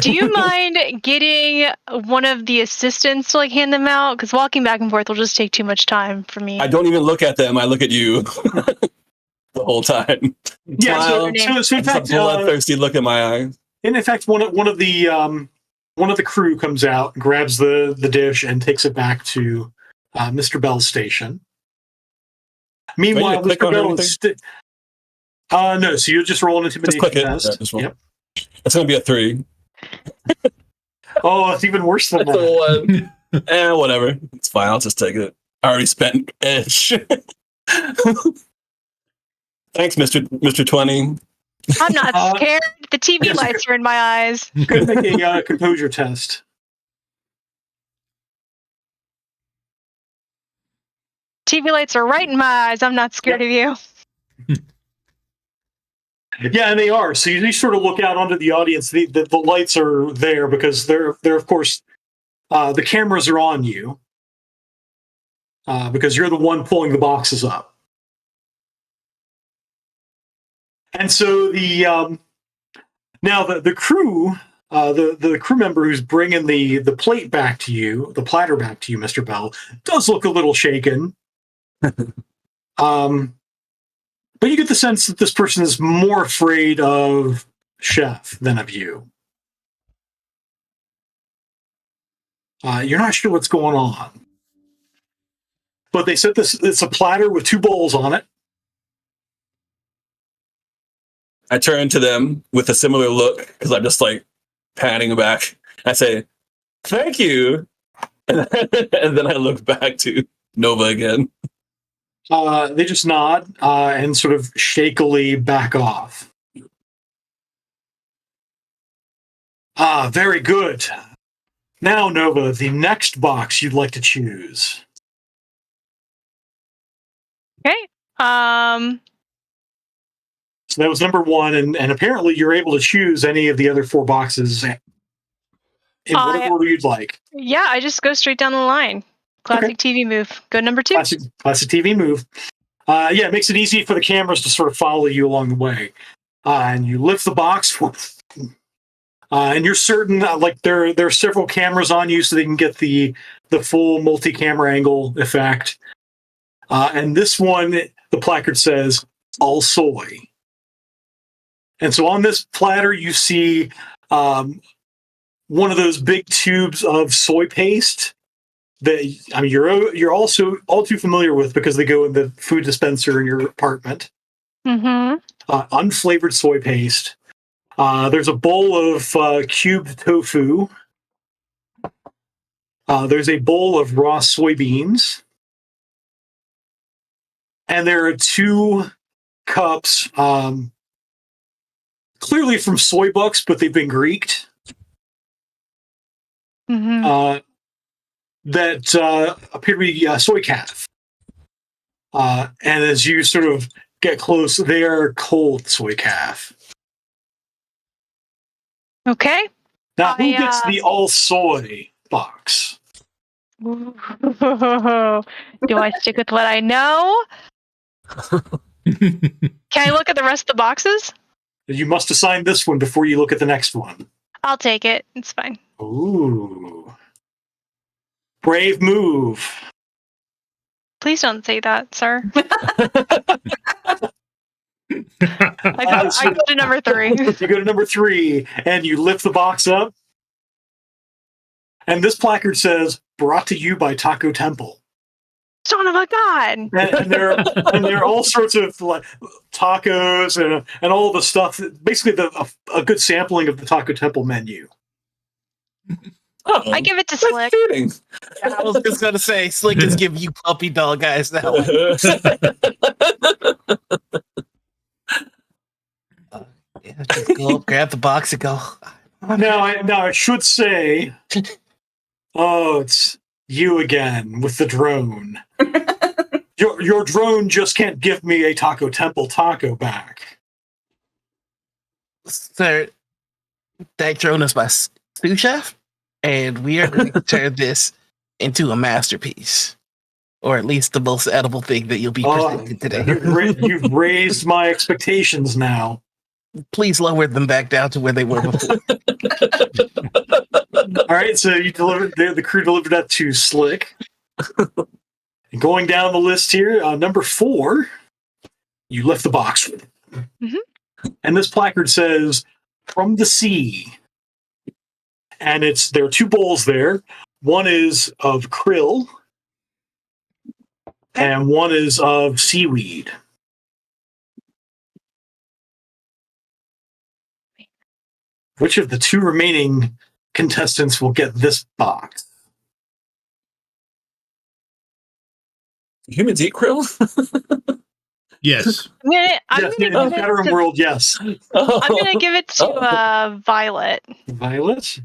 Do you mind getting one of the assistants to like hand them out? Because walking back and forth will just take too much time for me. I don't even look at them. I look at you the whole time. Yeah, so in fact, a bloodthirsty look in my eyes. And in fact, one of the crew comes out, grabs the dish, and takes it back to Mr. Bell's station. Meanwhile, Mr. Bell is no, so you just roll an intimidation test. Yep. It's going to be a 3. Oh, it's even worse than that. Whatever. It's fine. I'll just take it. I already spent edge. Thanks, Mr. 20. I'm not scared. The TV lights are in my eyes. Could make a composure test. TV lights are right in my eyes. I'm not scared of you. Yeah, and they are. So you sort of look out onto the audience. The lights are there because they're of course the cameras are on you because you're the one pulling the boxes up. And so the crew, the crew member who's bringing the plate back to you, the platter back to you, Mr. Bell, does look a little shaken. But you get the sense that this person is more afraid of Chef than of you. You're not sure what's going on. But they said it's a platter with 2 bowls on it. I turn to them with a similar look because I'm just like patting back. I say, "Thank you," and then I look back to Nova again. They just nod and sort of shakily back off. Very good. Now, Nova, the next box you'd like to choose. Okay. So that was number 1, and apparently you're able to choose any of the other 4 boxes in whatever order you'd like. Yeah, I just go straight down the line. Classic TV move. Go number 2. Classic TV move. Yeah, it makes it easy for the cameras to sort of follow you along the way. And you lift the box, and you're certain like there are several cameras on you, so they can get the full multi-camera angle effect. And this one, the placard says "all soy." And so on this platter, you see one of those big tubes of soy paste that you're also all too familiar with because they go in the food dispenser in your apartment. Mm-hmm. Unflavored soy paste. There's a bowl of cubed tofu. There's a bowl of raw soybeans. And there are 2 cups, clearly from soy books, but they've been Greeked. Mm-hmm. That appear to be soy calf. And as you sort of get close, they are cold soy calf. Okay. Now, who gets the all soy box? Do I stick with what I know? Can I look at the rest of the boxes? You must assign this one before you look at the next one. I'll take it. It's fine. Ooh. Brave move. Please don't say that, sir. I go to number 3. You go to number 3, and you lift the box up. And this placard says, "Brought to you by Taco Temple." Son of a god! And there are all sorts of like tacos and all the stuff. Basically, a good sampling of the Taco Temple menu. I give it to Slick. I was just gonna say, Slick is giving you puppy dog eyes now. Yeah, just go up, grab the box, and go. Now I should say, it's you again with the drone. Your drone just can't give me a Taco Temple taco back. Sir, that drone is my sous chef, and we are going to turn this into a masterpiece. Or at least the most edible thing that you'll be presented today. You've raised my expectations now. Please lower them back down to where they were before. All right, so you delivered the crew delivered that to Slick. And going down the list here, number 4, you lift the box. Mm-hmm. And this placard says, "From the sea." And there are 2 bowls there. One is of krill, and one is of seaweed. Which of the 2 remaining contestants will get this box? Humans eat krill? Yes. I'm In the Shadowrun world, yes. I'm gonna give it to Violet. Violet?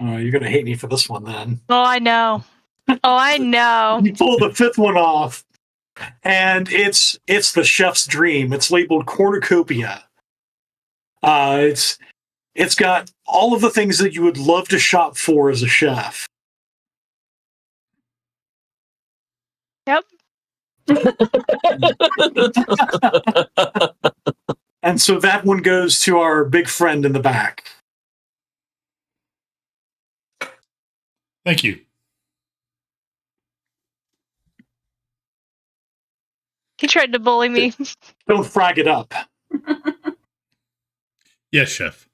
Oh, you're gonna hate me for this one then. Oh, I know. You pull the 5th one off, and it's the chef's dream. It's labeled cornucopia. It's got all of the things that you would love to shop for as a chef. Yep. And so that one goes to our big friend in the back. Thank you. He tried to bully me. Don't frag it up. Yes, chef.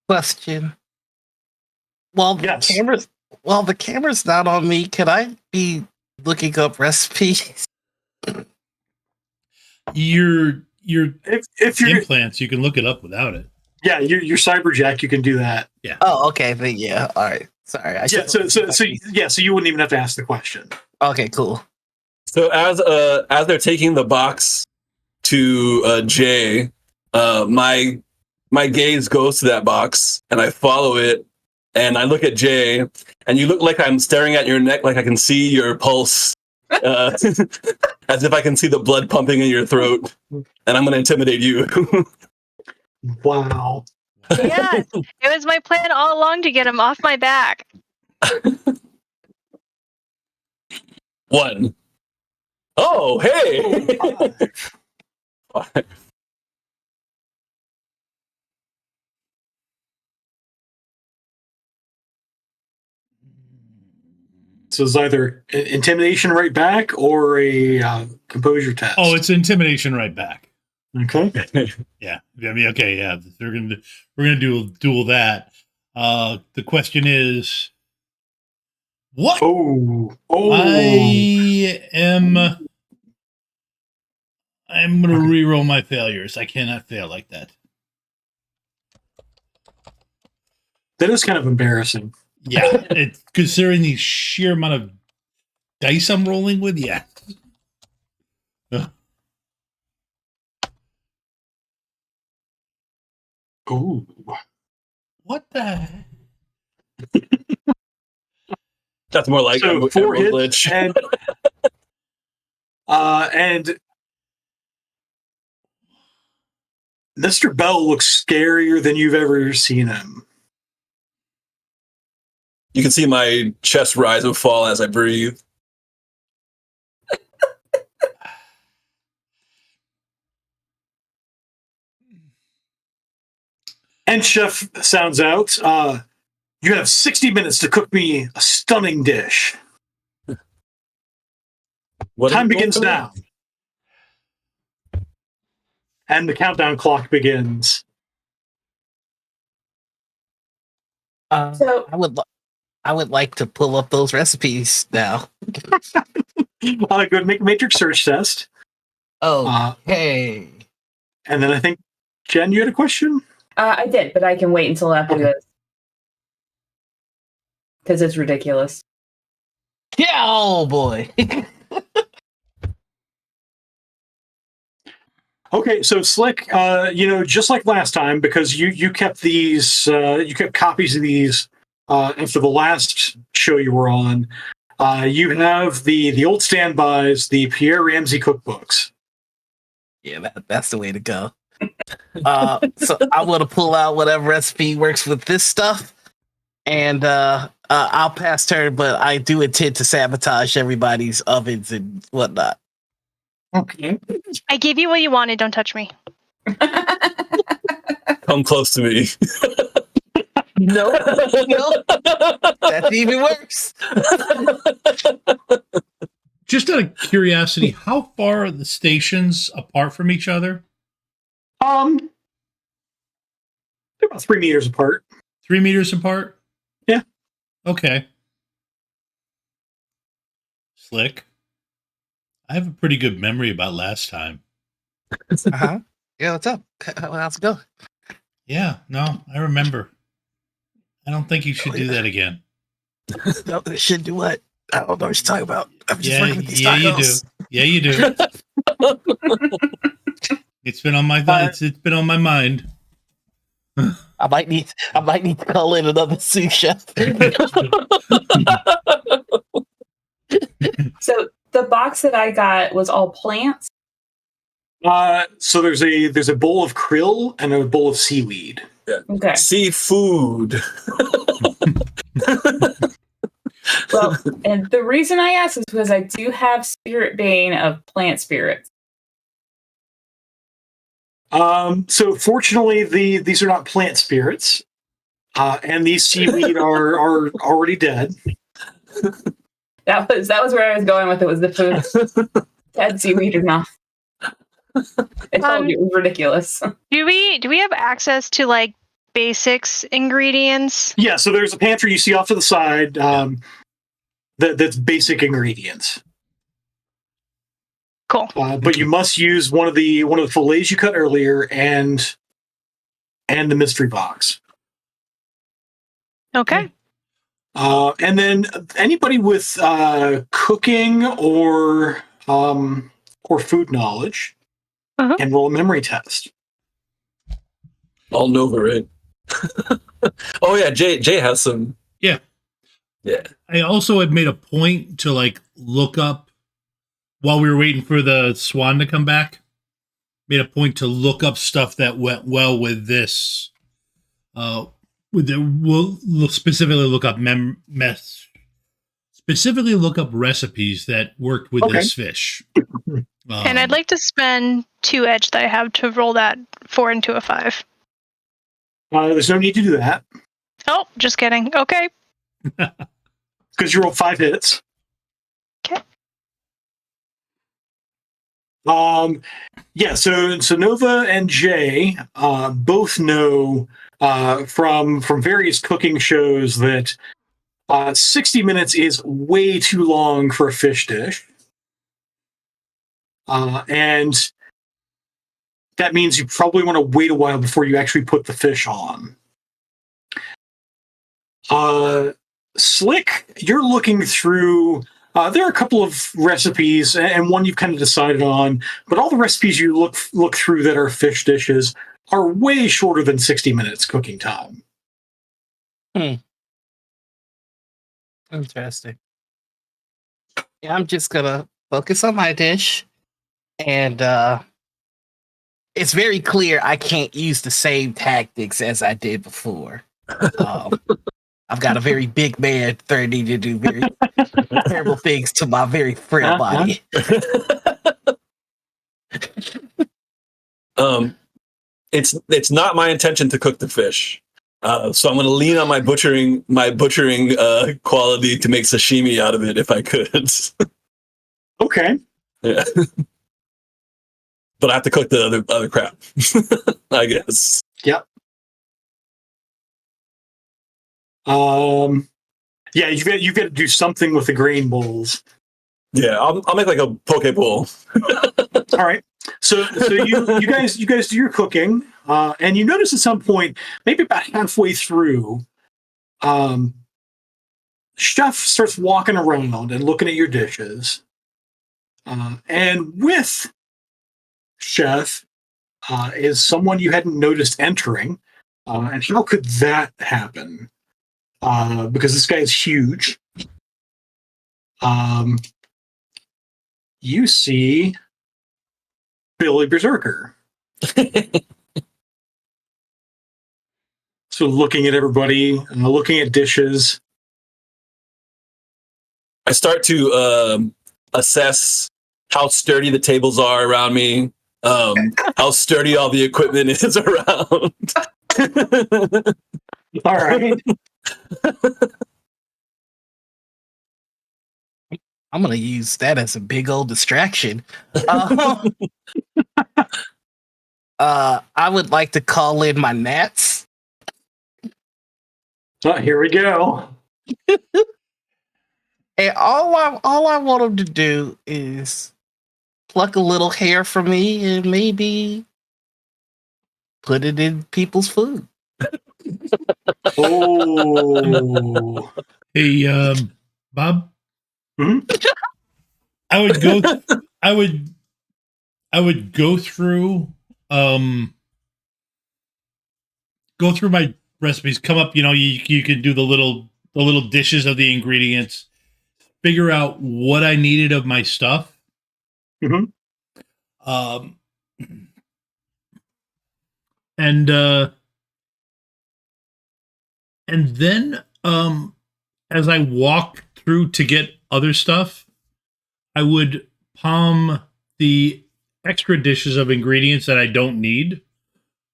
Question. While the camera's not on me, can I be looking up recipes? Your if you're implants, you can look it up without it. Yeah, your cyberjack, you can do that. Yeah. Oh, okay. Then yeah. All right. Sorry. So you wouldn't even have to ask the question. Okay. Cool. So as they're taking the box to Jay, my gaze goes to that box, and I follow it, and I look at Jay, and you look like I'm staring at your neck, like I can see your pulse, as if I can see the blood pumping in your throat, and I'm going to intimidate you. Wow. Yes, it was my plan all along to get him off my back. 1. Oh, hey! Five. So it's either intimidation right back or a composure test. Oh, it's intimidation right back. Okay. Yeah. I mean, okay, yeah. We're gonna duel that. The question is, what? Oh. I'm gonna re-roll my failures. I cannot fail like that. That is kind of embarrassing. Yeah, it's considering the sheer amount of dice I'm rolling with. Yeah. Oh. What the heck? That's more like So a 4 hits glitch. and Mr. Bell looks scarier than you've ever seen him. You can see my chest rise and fall as I breathe. And Chef sounds out. You have 60 minutes to cook me a stunning dish. Time begins now. And the countdown clock begins. So I would like to pull up those recipes now. Go ahead and make a matrix search test. Oh, hey. And then I think, Jen, you had a question? I did, but I can wait until after this. Because it's ridiculous. Yeah, oh boy. Okay, so Slick, just like last time, because you kept these, you kept copies of these after the last show you were on. You have the old standbys, the Pierre Ramsey cookbooks. Yeah, that's the way to go. So I want to pull out whatever recipe works with this stuff, and I'll pass turn, but I do intend to sabotage everybody's ovens and whatnot. Okay. I gave you what you wanted. Don't touch me. Come close to me. No, that's even worse. Just out of curiosity, how far are the stations apart from each other? They're about 3 meters apart. 3 meters apart? Yeah. Okay. Slick. I have a pretty good memory about last time. Uh-huh. Yeah, what's up? How's it going? Yeah, no, I remember. I don't think you should do that again. No, should do what? I don't know what you're talking about. I'm just working with these you do. Yeah, you do. It's been on my it's been on my mind. I might need to call in another sous chef. So the box that I got was all plants. So there's a bowl of krill and a bowl of seaweed. Yeah. Okay. Seafood. Well, and the reason I asked is because I do have Spirit Bane of plant spirits. So fortunately, these are not plant spirits, and these seaweed are already dead. That was where I was going with it. Was the food dead seaweed or not? I told you it was ridiculous. Do we have access to like basics ingredients? Yeah. So there's a pantry you see off to the side. That's basic ingredients. Cool. But you must use one of the fillets you cut earlier and the mystery box. Okay. And then anybody with cooking or food knowledge can roll a memory test. All Nova, right? Oh yeah, Jay has some. Yeah. Yeah. I also had made a point to like look up while we were waiting for the swan to come back. Made a point to look up stuff that went well with this we'll specifically look up specifically look up recipes that worked with this fish. And I'd like to spend 2 edge that I have to roll that 4 into a 5. There's no need to do that. Oh, just kidding. Okay. Because you rolled 5 hits. Okay. Yeah, so Nova and Jay both know from various cooking shows that 60 minutes is way too long for a fish dish. And that means you probably want to wait a while before you actually put the fish on. Slick, you're looking through. There are a couple of recipes, and one you've kind of decided on, but all the recipes you look through that are fish dishes are way shorter than 60 minutes cooking time. Interesting. Yeah, I'm just gonna focus on my dish, and it's very clear I can't use the same tactics as I did before. I've got a very big man threatening to do very terrible things to my very frail body. It's not my intention to cook the fish, so I'm going to lean on my butchering quality to make sashimi out of it if I could. Okay. Yeah. But I have to cook the other crap, I guess. Yep. Yeah, you've got to do something with the grain bowls. Yeah, I'll make like a poke bowl. All right. So you guys do your cooking, and you notice at some point, maybe about halfway through, Chef starts walking around and looking at your dishes, and with Chef is someone you hadn't noticed entering, and how could that happen? Because this guy is huge. You see Billy Berserker. So looking at everybody, looking at dishes. I start to assess how sturdy the tables are around me, how sturdy all the equipment is around. All right. I'm going to use that as a big old distraction. I would like to call in my gnats. Oh, here we go. And all I want them to do is pluck a little hair from me and maybe put it in people's food. Oh. Hey, Bob. Hmm? I would go through my recipes, come up, you can do the little dishes of the ingredients, figure out what I needed of my stuff. Mm-hmm. And then as I walk through to get other stuff, I would palm the extra dishes of ingredients that I don't need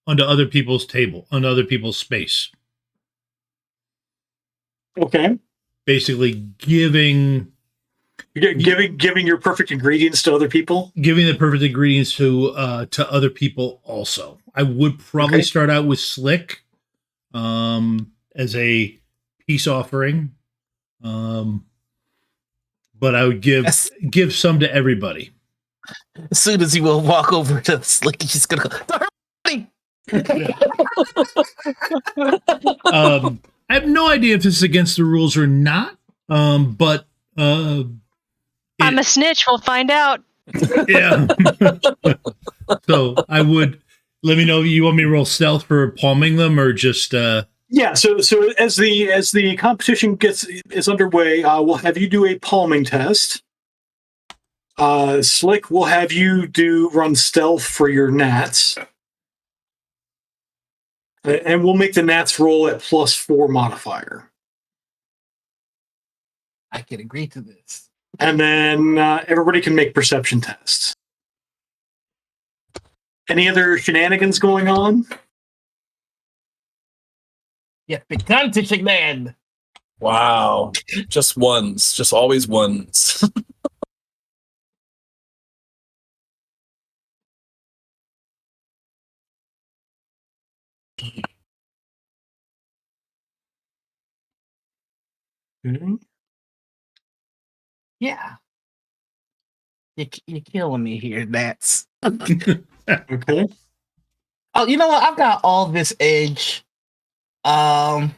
onto other people's table, onto other people's space. Okay. Basically giving your perfect ingredients to other people. Giving the perfect ingredients to other people also. I would probably start out with Slick as a peace offering. But I would give some to everybody. As soon as he will walk over to Slick, he's just gonna go. I have no idea if this is against the rules or not. But I'm a snitch. We'll find out. Yeah. So I would let me know. You want me to roll stealth for palming them, or just? Yeah. So as the competition is underway, we'll have you do a palming test. Slick, we'll have you run stealth for your gnats. And we'll make the Nats roll at +4 modifier. I can agree to this. And then everybody can make perception tests. Any other shenanigans going on? Yeah, big Gltich man. Wow. Just ones. Just always ones. Mm-hmm. Yeah. You're killing me here, Nats. Okay. Oh, you know what? I've got all this edge. No.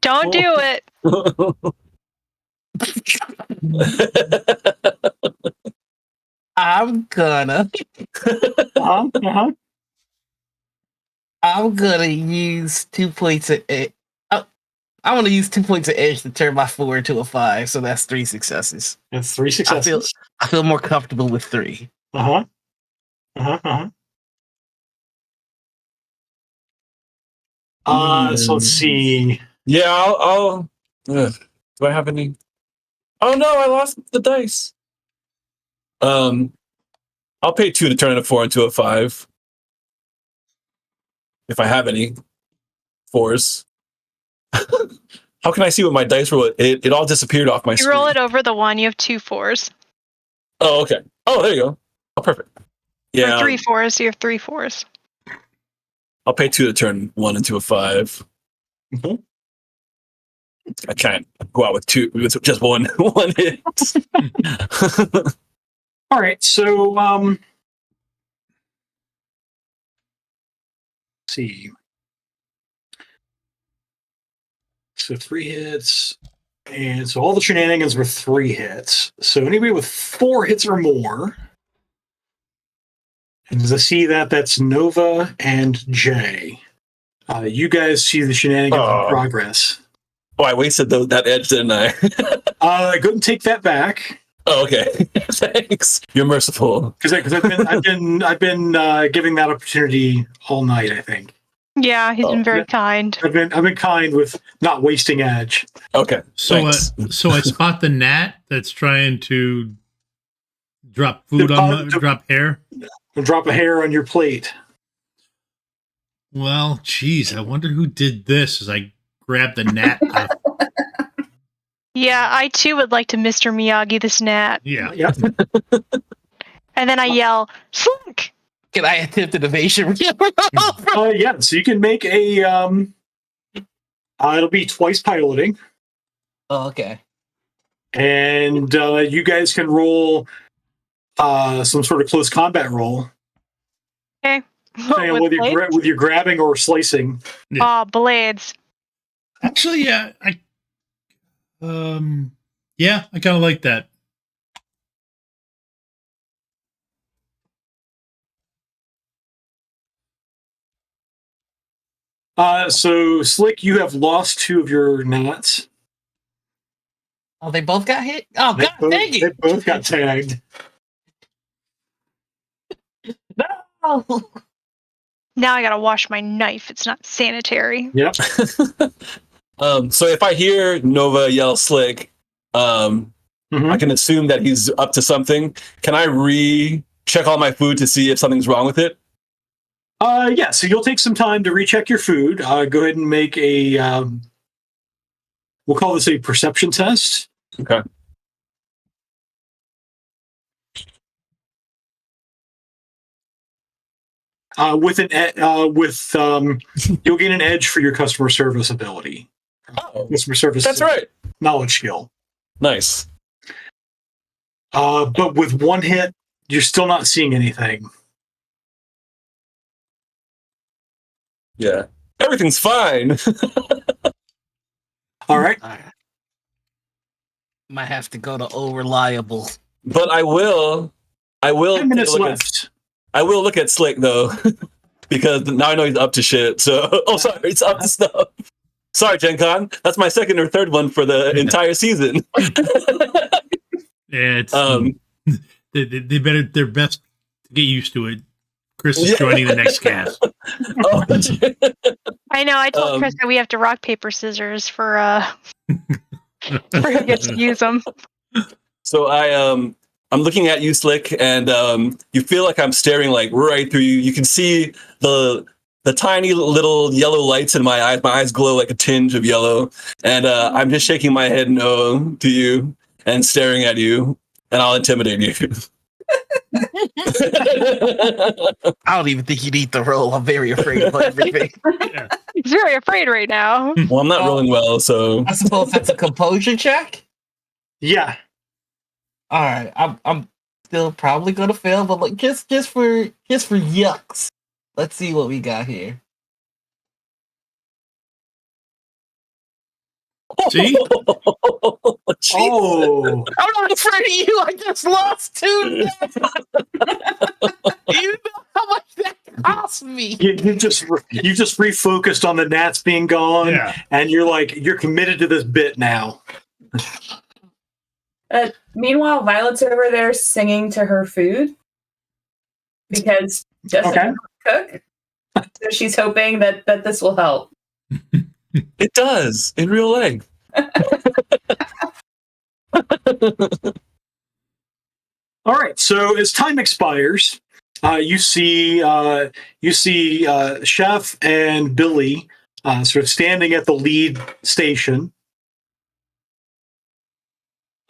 Don't do it. I'm gonna use 2 points of edge. I want to use 2 points of edge to turn my 4 into a 5, so that's 3 successes. That's 3 successes. I feel more comfortable with 3. So let's see. Yeah, I'll do I have any? Oh no, I lost the dice. I'll pay 2 to turn a 4 into a 5. If I have any 4s. How can I see what my dice roll? It all disappeared off my You screen. roll it over the 1, you have 2 4s. Oh, okay. Oh, there you go. Oh, perfect. Yeah. Or 3 4s, you have 3 4s. I'll pay 2 to turn 1 into a 5. Mm-hmm. I can't go out with 2 with just one hit. All right, so let's see. So 3 hits. And so all the shenanigans were 3 hits. So anybody with 4 hits or more. And as I see that's Nova and Jay. You guys see the shenanigans in progress. Oh, I wasted that edge, didn't I? Go and take that back. Oh, okay. Thanks. You're merciful. Because I've been giving that opportunity all night, I think. Yeah, he's been very kind. I've been kind with not wasting edge. Okay. So I spot the gnat that's trying to drop food on drop hair. Drop a hair on your plate. Well, geez, I wonder who did this as I grab the gnat. Yeah, I too would like to Mr. Miyagi this gnat. Yeah. Yep. And then I yell, Slink! Can I attempt an evasion? Yeah, so you can make a it'll be twice piloting. Oh, okay. And you guys can roll some sort of close combat roll. Okay. Whether you're grabbing or slicing. Oh, blades. Actually, yeah, I kind of like that. So Slick, you have lost 2 of your gnats. Oh, they both got hit? Oh, God, dang it. They both got tagged. No. Now I gotta wash my knife. It's not sanitary. Yep. So if I hear Nova yell Slick, I can assume that he's up to something. Can I recheck all my food to see if something's wrong with it? Yeah, so you'll take some time to recheck your food. Go ahead and make a, we'll call this a perception test. Okay. You'll gain an edge for your customer service ability. Customer service. That's right. Knowledge skill. Nice. But with 1 hit, you're still not seeing anything. Yeah. Everything's fine. All right. Might have to go to reliable. But I will 10 minutes left. I will look at Slick though, because now I know he's up to shit. So, sorry, it's up to stuff. Sorry, Gen Con. That's my 2nd or 3rd one for the entire season. Yeah, it's They better their best to get used to it. Chris is joining the next cast. Oh, I know. I told Chris that we have to rock paper scissors for for who gets to use them. so I'm looking at you, Slick, and you feel like I'm staring like right through you. You can see the tiny little yellow lights in my eyes. My eyes glow like a tinge of yellow, and I'm just shaking my head no to you and staring at you, and I'll intimidate you. I don't even think you need the roll. I'm very afraid of everything. He's very afraid right now. Well, I'm not rolling well, so I suppose that's a composure check. Yeah. All right, I'm still probably gonna fail, but like just for yucks, let's see what we got here. See? Oh. I'm not afraid of you. I just lost 2 gnats. You know how much that cost me. You just refocused on the gnats being gone, and you're committed to this bit now. Meanwhile, Violet's over there singing to her food because Justin doesn't cook. So she's hoping that this will help. It does in real life. All right. So as time expires, you see Chef and Billy sort of standing at the lead station.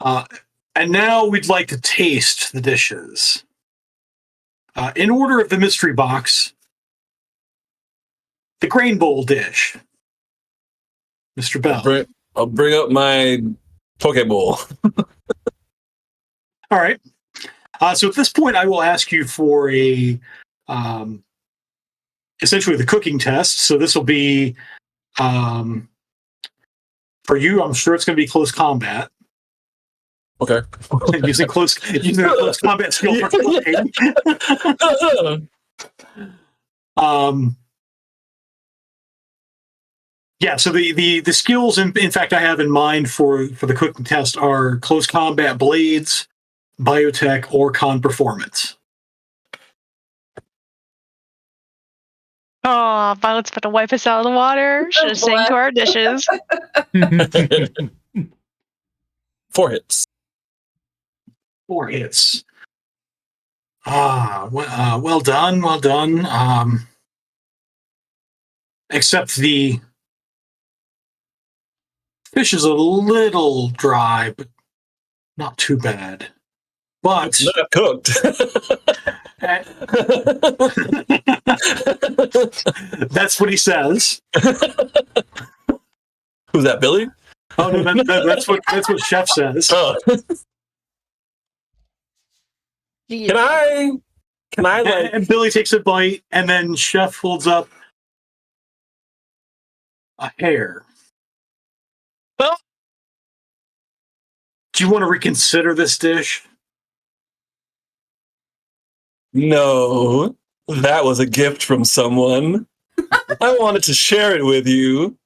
And now we'd like to taste the dishes. In order of the mystery box, the grain bowl dish. Mr. Bell. I'll bring up my poke bowl. All right. So at this point, I will ask you for essentially the cooking test. So this will be, for you, I'm sure it's going to be close combat. Okay. using close combat skill for cooking. Yeah, so the skills, in fact, I have in mind for the cooking test are close combat blades, biotech, or con performance. Oh, Violet's about to wipe us out of the water. Should have sang to our dishes. 4 hits. 4 hits. Well done, well done. Except the fish is a little dry, but not too bad. But not cooked. That's what he says. Who's that, Billy? Oh no, that's what Chef says. Oh. Can I like? And Billy takes a bite, and then Chef holds up a hair. Well, do you want to reconsider this dish? No, that was a gift from someone. I wanted to share it with you.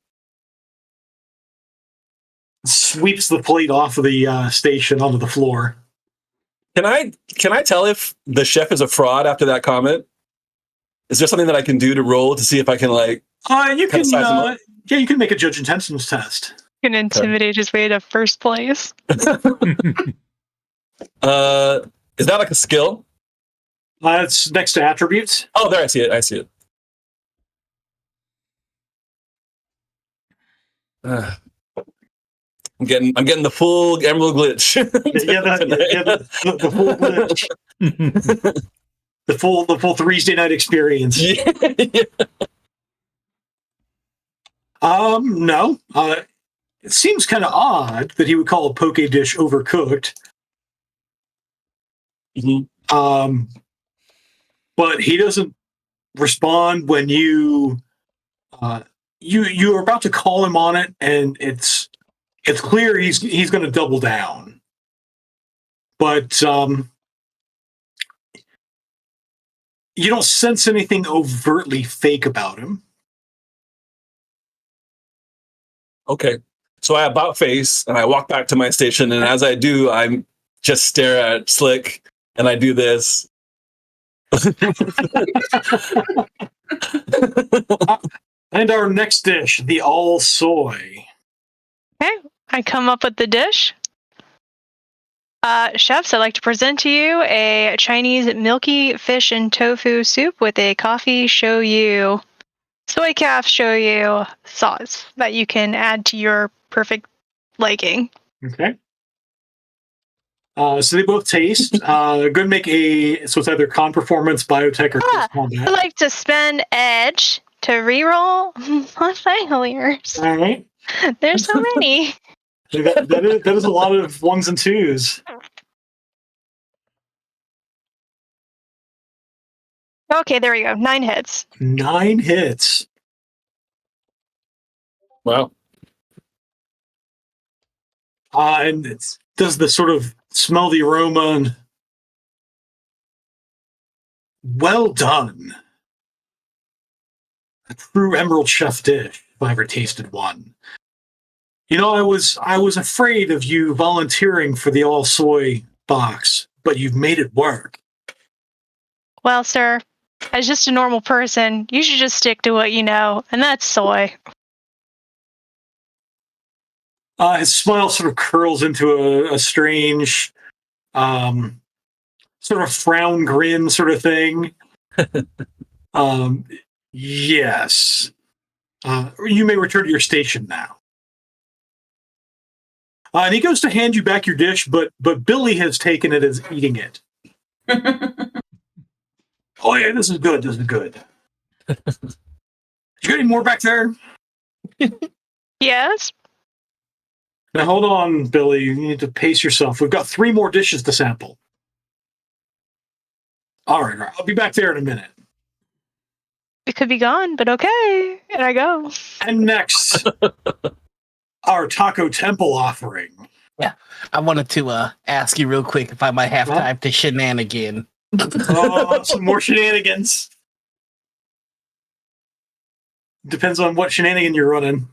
Sweeps the plate off of the station onto the floor. Can I tell if the chef is a fraud after that comment? Is there something that I can do to roll to see if I can like? You can you can make a judge intentions test. You can intimidate his way to first place. Is that like a skill? It's next to attributes. Oh, there I see it. I'm getting the full Emerald Glitch. The full glitch. the full Thursday night experience. Yeah. No. It seems kind of odd that he would call a poke dish overcooked. Mm-hmm. But he doesn't respond when you're about to call him on it, and it's clear he's going to double down. But you don't sense anything overtly fake about him. Okay. So I about face and I walk back to my station, and as I do, I just stare at Slick and I do this. And our next dish, the all soy. Okay, I come up with the dish. Chefs, I'd like to present to you a Chinese milky fish and tofu soup with a coffee shoyu, soy calf shoyu sauce that you can add to your perfect liking. Okay. So they both taste. Go and make so it's either con performance, biotech, or close combat. I like to spend edge to reroll my failures. All right. There's so many. That is a lot of ones and twos. Okay, there we go. 9 hits. 9 hits. Wow. And it does the sort of smell the aroma and well done. A true Emerald Chef dish, if I ever tasted one. You know, I was afraid of you volunteering for the all soy box, but you've made it work. Well, sir, as just a normal person, you should just stick to what you know, and that's soy. His smile sort of curls into a strange, sort of frown grin sort of thing. Yes. You may return to your station now. And he goes to hand you back your dish, but Billy has taken it as eating it. Oh yeah, this is good. This is good. You got any more back there? Yes. Now hold on, Billy. You need to pace yourself. We've got 3 more dishes to sample. All right. I'll be back there in a minute. It could be gone, but okay. And I go. And next, our Taco Temple offering. Yeah, I wanted to ask you real quick if I might have time to shenanigan. Oh, some more shenanigans. Depends on what shenanigan you're running.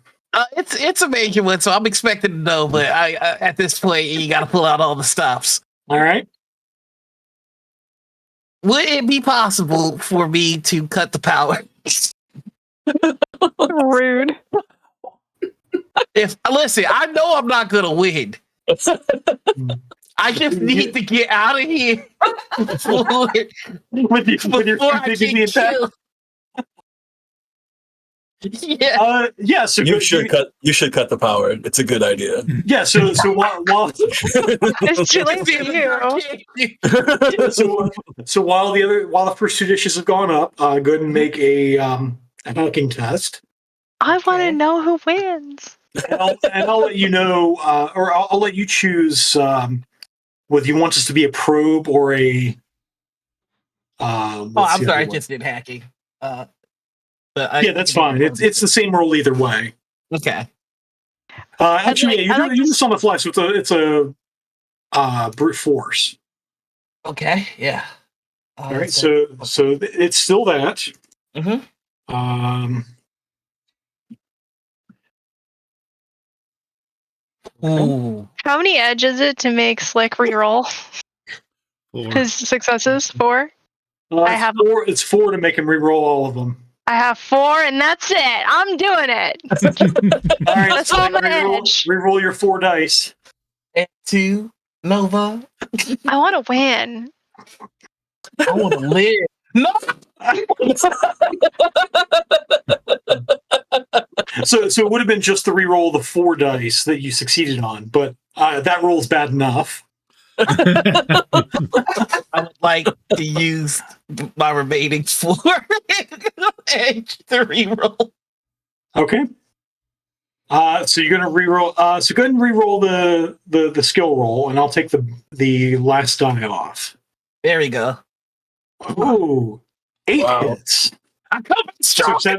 It's a major one, so I'm expecting to know. But I at this point, you got to pull out all the stops. All right. Would it be possible for me to cut the power? Rude. Listen, I know I'm not gonna win. I just need to get out of here before I get killed. Yeah. So you should cut the power. It's a good idea. Yeah. So while it's too late for you. So while the first 2 dishes have gone up, go ahead and make a hacking test. I want to know who wins. And I'll let you know, or I'll let you choose whether you want this to be a probe or a. I'm sorry, I just did hacking. Yeah, that's fine. It's the same roll either way. Okay. Actually, you do this on the fly, so it's a brute force. Okay. Yeah. All right. So it's still that. Mm-hmm. Ooh. How many edge is it to make Slick reroll 4. his successes? 4? I have 4. It's 4 to make him reroll all of them. I have 4, and that's it. I'm doing it. All right. That's all my edge. Reroll your 4 dice. 2 Nova. I want to win. I want to live. No. So it would have been just to reroll the 4 dice that you succeeded on, but that roll's bad enough. I would like to use my remaining 4 edge to reroll. Okay. So you're gonna reroll. So go ahead and reroll the skill roll, and I'll take the last die off. There we go. Oh, 8 hits. I come back stronger.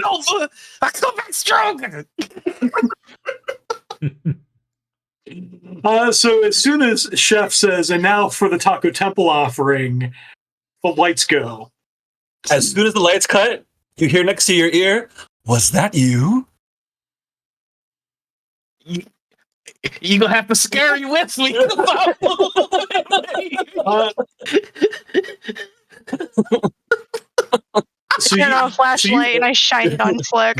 I come back stronger. So as soon as Chef says, and now for the Taco Temple offering, the lights go. As soon as the lights cut, you hear next to your ear, "Was that you?" You gonna have to scare me with me. I turned on a flashlight and I shined it on Slick.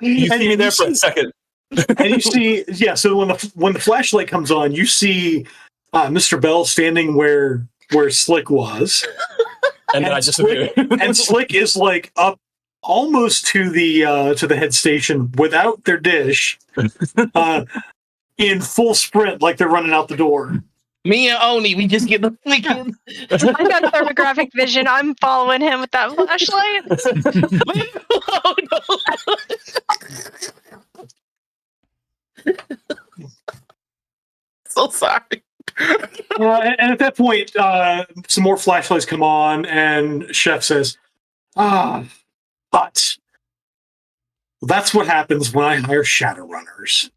You see me there for a second. And you see, so when the flashlight comes on, you see Mr. Bell standing where Slick was. And I disappear. And Slick is like up almost to the head station without their dish, in full sprint, like they're running out the door. Me and Oni, we just get the freaking. I got thermographic vision. I'm following him with that flashlight. So sorry. And at that point, some more flashlights come on, and Chef says, but that's what happens when I hire Shadowrunners.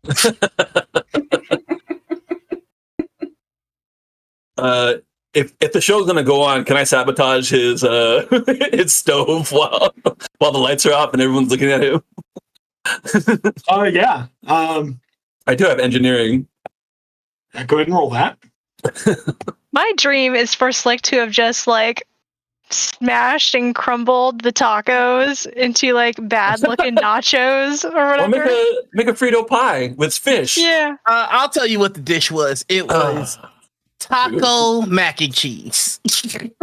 If the show's gonna go on, can I sabotage his his stove while the lights are off and everyone's looking at him? Yeah. I do have engineering. Go ahead and roll that. My dream is for Slick to have just like smashed and crumbled the tacos into like bad looking nachos or whatever. Or make a Frito pie with fish. Yeah. I'll tell you what the dish was. It was taco mac and cheese. With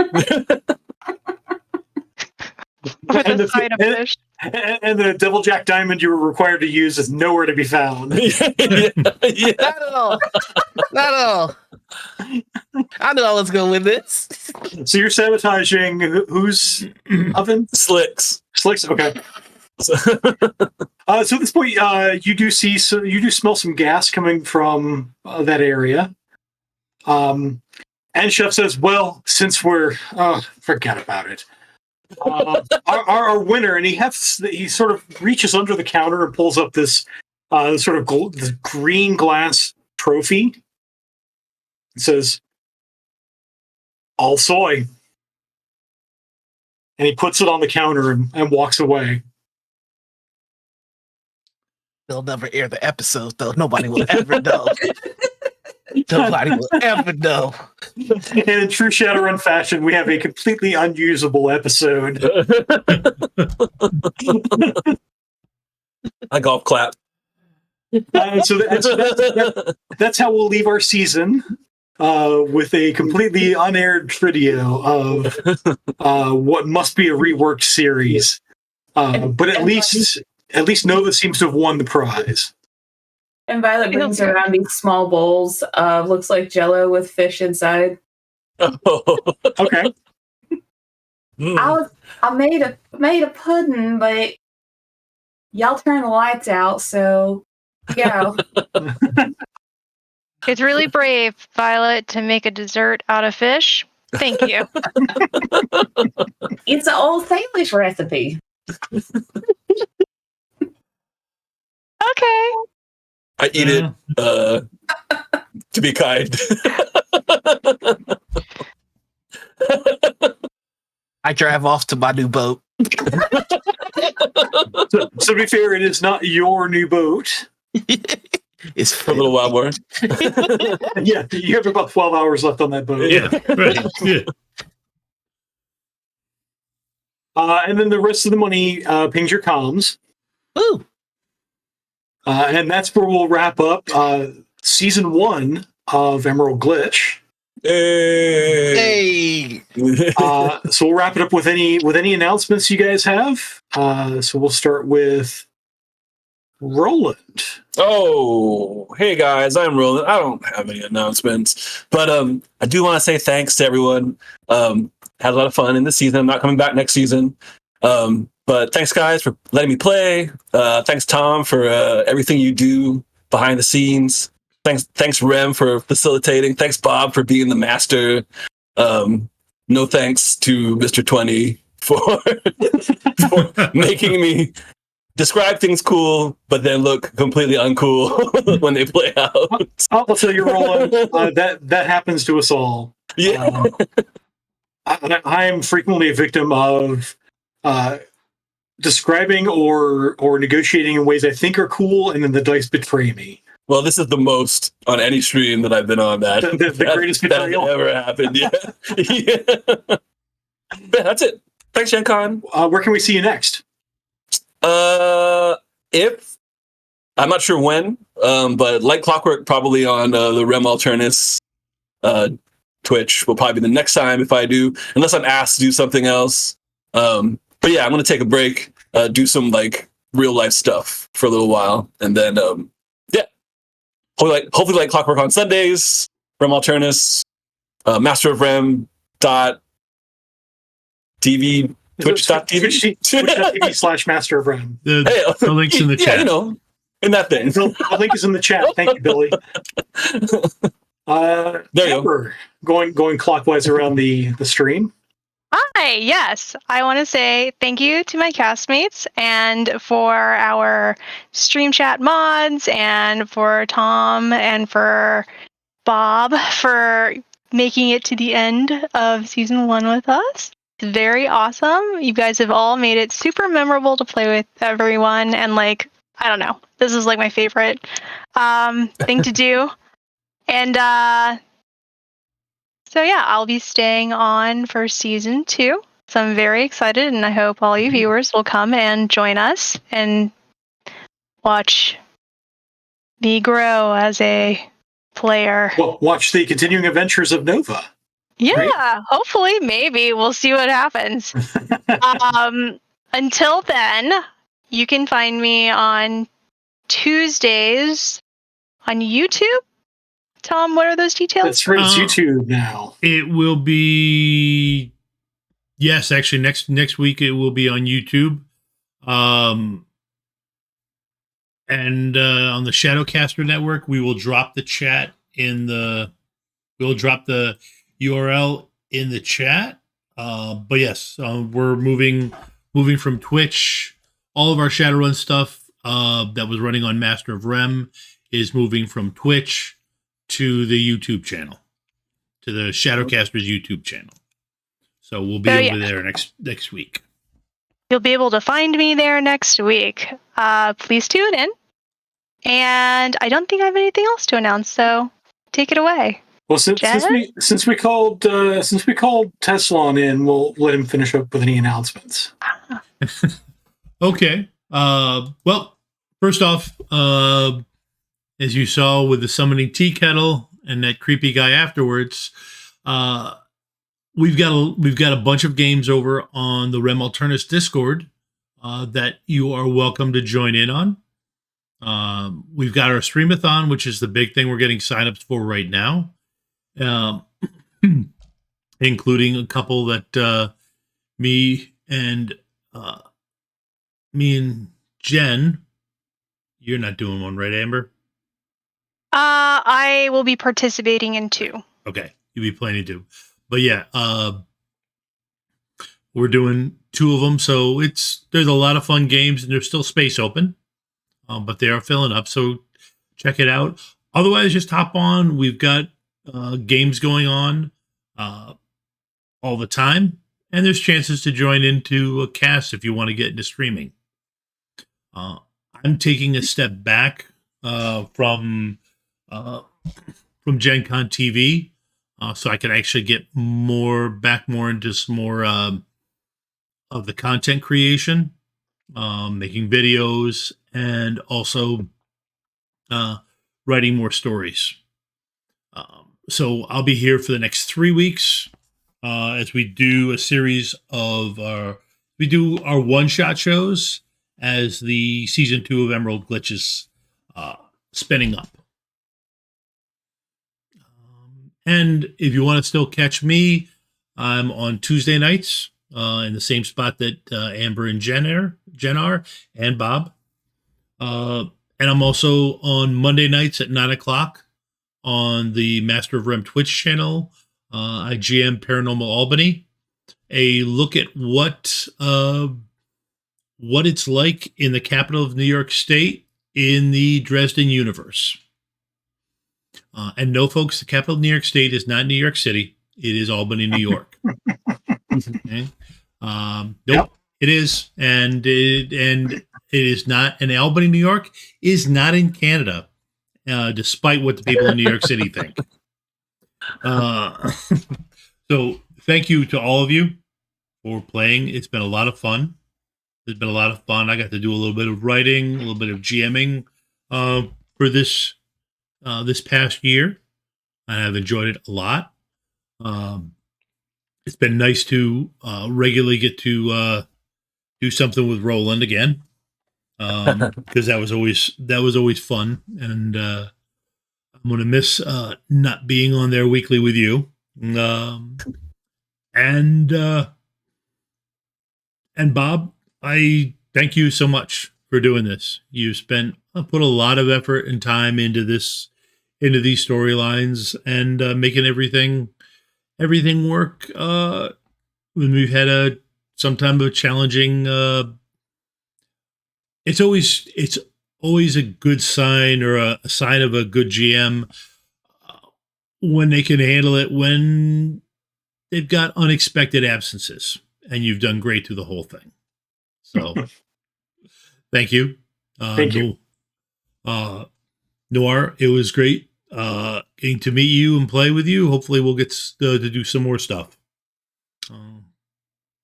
a side of fish. And the Devil Jack Diamond you were required to use is nowhere to be found. Yeah. Not at all. Not at all. I knew I was going with this. So you're sabotaging whose oven? Slick's. Okay. So at this point, you do smell some gas coming from that area. And Chef says, "Well, since we're forget about it. Our winner," and he sort of reaches under the counter and pulls up this sort of this green glass trophy. It says, "All soy," and he puts it on the counter and walks away. They'll never air the episode, though. Nobody will ever know. Nobody will ever know. And in true Shadowrun fashion, we have a completely unusable episode. I golf clap. So that's how we'll leave our season, with a completely unaired video of what must be a reworked series. But at least Nova seems to have won the prize. And Violet brings around these small bowls of looks like Jello with fish inside. Oh. Okay. I made a pudding, but y'all turned the lights out, so go. It's really brave, Violet, to make a dessert out of fish. Thank you. It's an old Salish recipe. Okay. I eat it to be kind. I drive off to my new boat. So to be fair, it is not your new boat. It's for a little while more. Yeah, you have about 12 hours left on that boat. Yeah, right. Yeah. And then the rest of the money pings your comms. Woo! And that's where we'll wrap up season 1 of Emerald Glitch. Hey! So we'll wrap it up with any announcements you guys have. So we'll start with Roland. Oh, hey guys, I'm Roland. I don't have any announcements, but I do want to say thanks to everyone. Had a lot of fun in this season. I'm not coming back next season. But thanks, guys, for letting me play. Thanks, Tom, for everything you do behind the scenes. Thanks, Rem, for facilitating. Thanks, Bob, for being the master. No thanks to Mr. 20 for making me describe things cool, but then look completely uncool when they play out. I'll tell you, Roland, that happens to us all. Yeah. I am frequently a victim of describing or negotiating in ways I think are cool, and then the dice betray me. Well, this is the most on any stream that I've been on that The greatest that betrayal ever happened. Yeah. Yeah, that's it. Thanks, Gen Con. Where can we see you next? If I'm not sure when, but like clockwork, probably on the Rem Alternis Twitch will probably be the next time if I do, unless I'm asked to do something else. But yeah, I'm gonna take a break, do some like real life stuff for a little while, and then yeah, hopefully like clockwork on Sundays. Rem Alternis, Master of Rem .tv, twitch.tv twitch.tv/Master of Rem. The link's in the chat. Yeah, you know, in that thing. The link is in the chat. Thank you, Billy. There you go. Going clockwise around the stream. Hi, yes. I want to say thank you to my castmates and for our stream chat mods and for Tom and for Bob for making it to the end of season 1 with us. It's very awesome. You guys have all made it super memorable to play with everyone, and like, I don't know, this is like my favorite thing to do. And so yeah, I'll be staying on for season 2. So I'm very excited, and I hope all you viewers will come and join us and watch me grow as a player. Well, watch the continuing adventures of Nova. Yeah, right? Hopefully, maybe we'll see what happens. Until then, you can find me on Tuesdays on YouTube. Tom, what are those details? That's right, it's YouTube now. It will be, yes, actually next week it will be on YouTube. And on the Shadowcaster Network, we will drop the chat we'll drop the URL in the chat. But yes, we're moving from Twitch. All of our Shadowrun stuff that was running on Master of Rem is moving from Twitch to the YouTube channel, to the Shadowcasters YouTube channel. So we'll be over there next week. You'll be able to find me there next week. Please tune in. And I don't think I have anything else to announce, so take it away. Well, since we called Tesla in, we'll let him finish up with any announcements. Okay. Well, first off, as you saw with the summoning tea kettle and that creepy guy afterwards, we've got a bunch of games over on the Rem Alternis Discord that you are welcome to join in on. We've got our Streamathon, which is the big thing we're getting signups for right now, including a couple that me and Jen. You're not doing one, right, Amber? I will be participating in 2. Okay, you'll be planning to. But yeah, we're doing 2 of them, so there's a lot of fun games, and there's still space open, but they are filling up, so check it out. Otherwise, just hop on. We've got games going on all the time, and there's chances to join into a cast if you want to get into streaming. I'm taking a step back from Gen Con TV, so I can actually get more into some more of the content creation, making videos, and also writing more stories. So I'll be here for the next 3 weeks as we do a series of our one-shot shows as the season 2 of Emerald Glitch is spinning up. And if you want to still catch me, I'm on Tuesday nights in the same spot that Amber and Jen are, and Bob. And I'm also on Monday nights at 9:00 on the Master of Rem Twitch channel. I GM Paranormal Albany, a look at what it's like in the capital of New York State in the Dresden universe. And no, folks, the capital of New York State is not New York City. It is Albany, New York. Okay? Nope. It is, and it is not. And Albany, New York, is not in Canada, despite what the people in New York City think. So, thank you to all of you for playing. It's been a lot of fun. It's been a lot of fun. I got to do a little bit of writing, a little bit of GMing for this past year, and I've enjoyed it a lot. It's been nice to regularly get to do something with Roland again, because that was always fun, and I'm gonna miss not being on there weekly with you, and Bob, I thank you so much for doing this. You put a lot of effort and time into these storylines, and making everything work. When we've had sometime of challenging, it's always a good sign, or a sign of a good GM, when they can handle it when they've got unexpected absences, and you've done great through the whole thing. So thank you. Thank you. Noir, it was great getting to meet you and play with you. Hopefully we'll get to do some more stuff.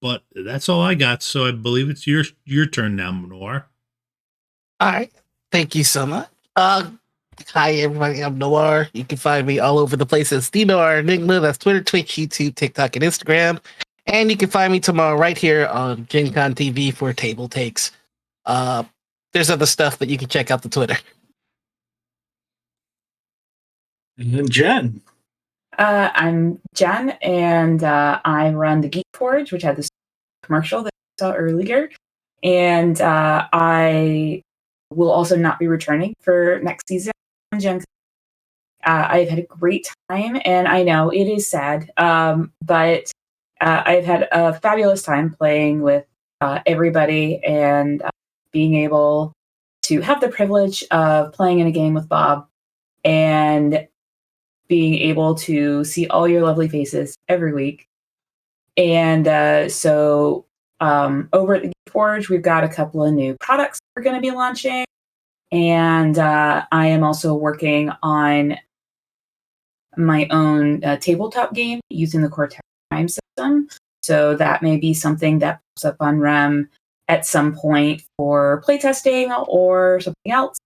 But that's all I got. So I believe it's your turn now, Noir. All right. Thank you so much. Hi, everybody. I'm Noir. You can find me all over the place as The Noir Enigma. That's Twitter, Twitch, YouTube, TikTok, and Instagram. And you can find me tomorrow right here on Gen Con TV for Table Takes. There's other stuff, but you can check out the Twitter. And then Jen. I'm Jen, and I run the Geek Forge, which had this commercial that you saw earlier. And I will also not be returning for next season on Gen Con. I've had a great time, and I know it is sad, but I've had a fabulous time playing with everybody, and being able to have the privilege of playing in a game with Bob, and being able to see all your lovely faces every week. And so over at the Geek Forge, we've got a couple of new products we're going to be launching. And I am also working on my own tabletop game using the Cortex Prime system. So that may be something that pops up on REM at some point for playtesting or something else.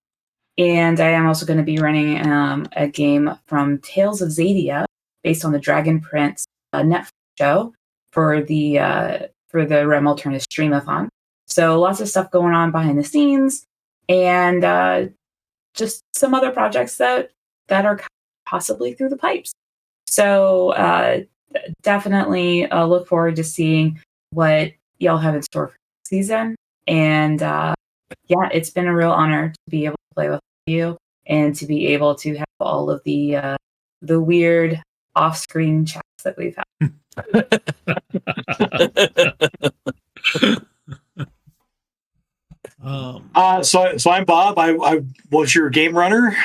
And I am also going to be running a game from Tales of Zadia, based on the Dragon Prince Netflix show for the REM Alternis Streamathon. So lots of stuff going on behind the scenes, and just some other projects that are possibly through the pipes. So definitely look forward to seeing what y'all have in store for next season. And yeah, it's been a real honor to be able to play with you, and to be able to have all of the weird off-screen chats that we've had. So I'm Bob. I was your game runner.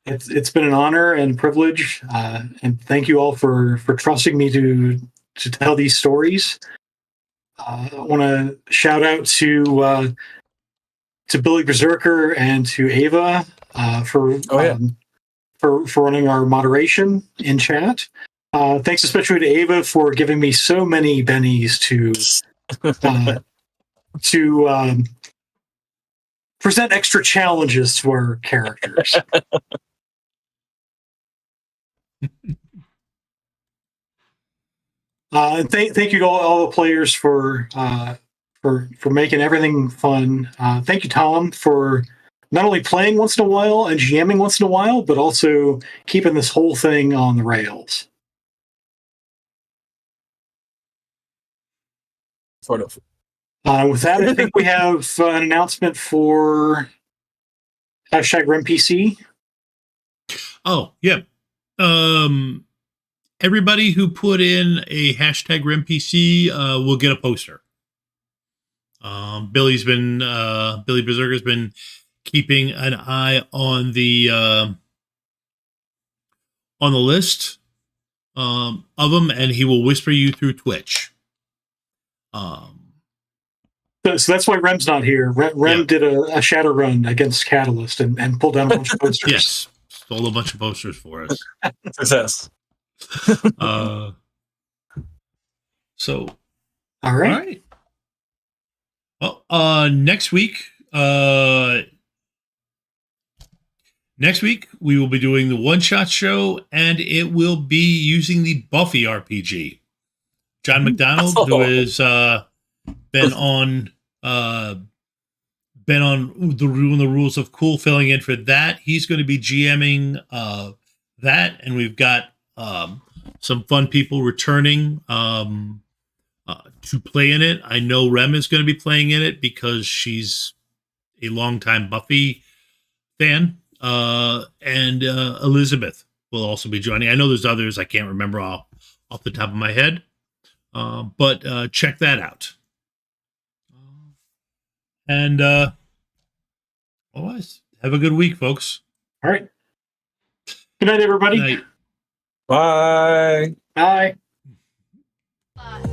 It's been an honor and privilege, and thank you all for trusting me to tell these stories. I want to shout out to Billy Berserker and to Ava for running our moderation in chat. Thanks especially to Ava for giving me so many bennies to present extra challenges to our characters. Thank you to all the players for making everything fun. Thank you, Tom, for not only playing once in a while and GMing once in a while, but also keeping this whole thing on the rails. Sort of. With that, I think we have an announcement for #RemPC. Oh, yeah. Everybody who put in a #RemPC will get a poster. Billy Berserker's been keeping an eye on the list of them, and he will whisper you through Twitch. So that's why Rem's not here. Rem Yeah. did a Shadowrun against Catalyst and pulled down a bunch of posters. Yes, stole a bunch of posters for us. Success. So, All right. well, next week we will be doing the one-shot show, and it will be using the Buffy RPG. John McDonald, who has been on the Rules of Cool, filling in for that. He's going to be GMing that, and we've got some fun people returning to play in it. I know Rem is going to be playing in it because she's a longtime Buffy fan, and Elizabeth will also be joining. I know there's others I can't remember off the top of my head, but check that out. And otherwise, have a good week, folks. All right. Good night, everybody. Good night. Bye. Bye. Bye.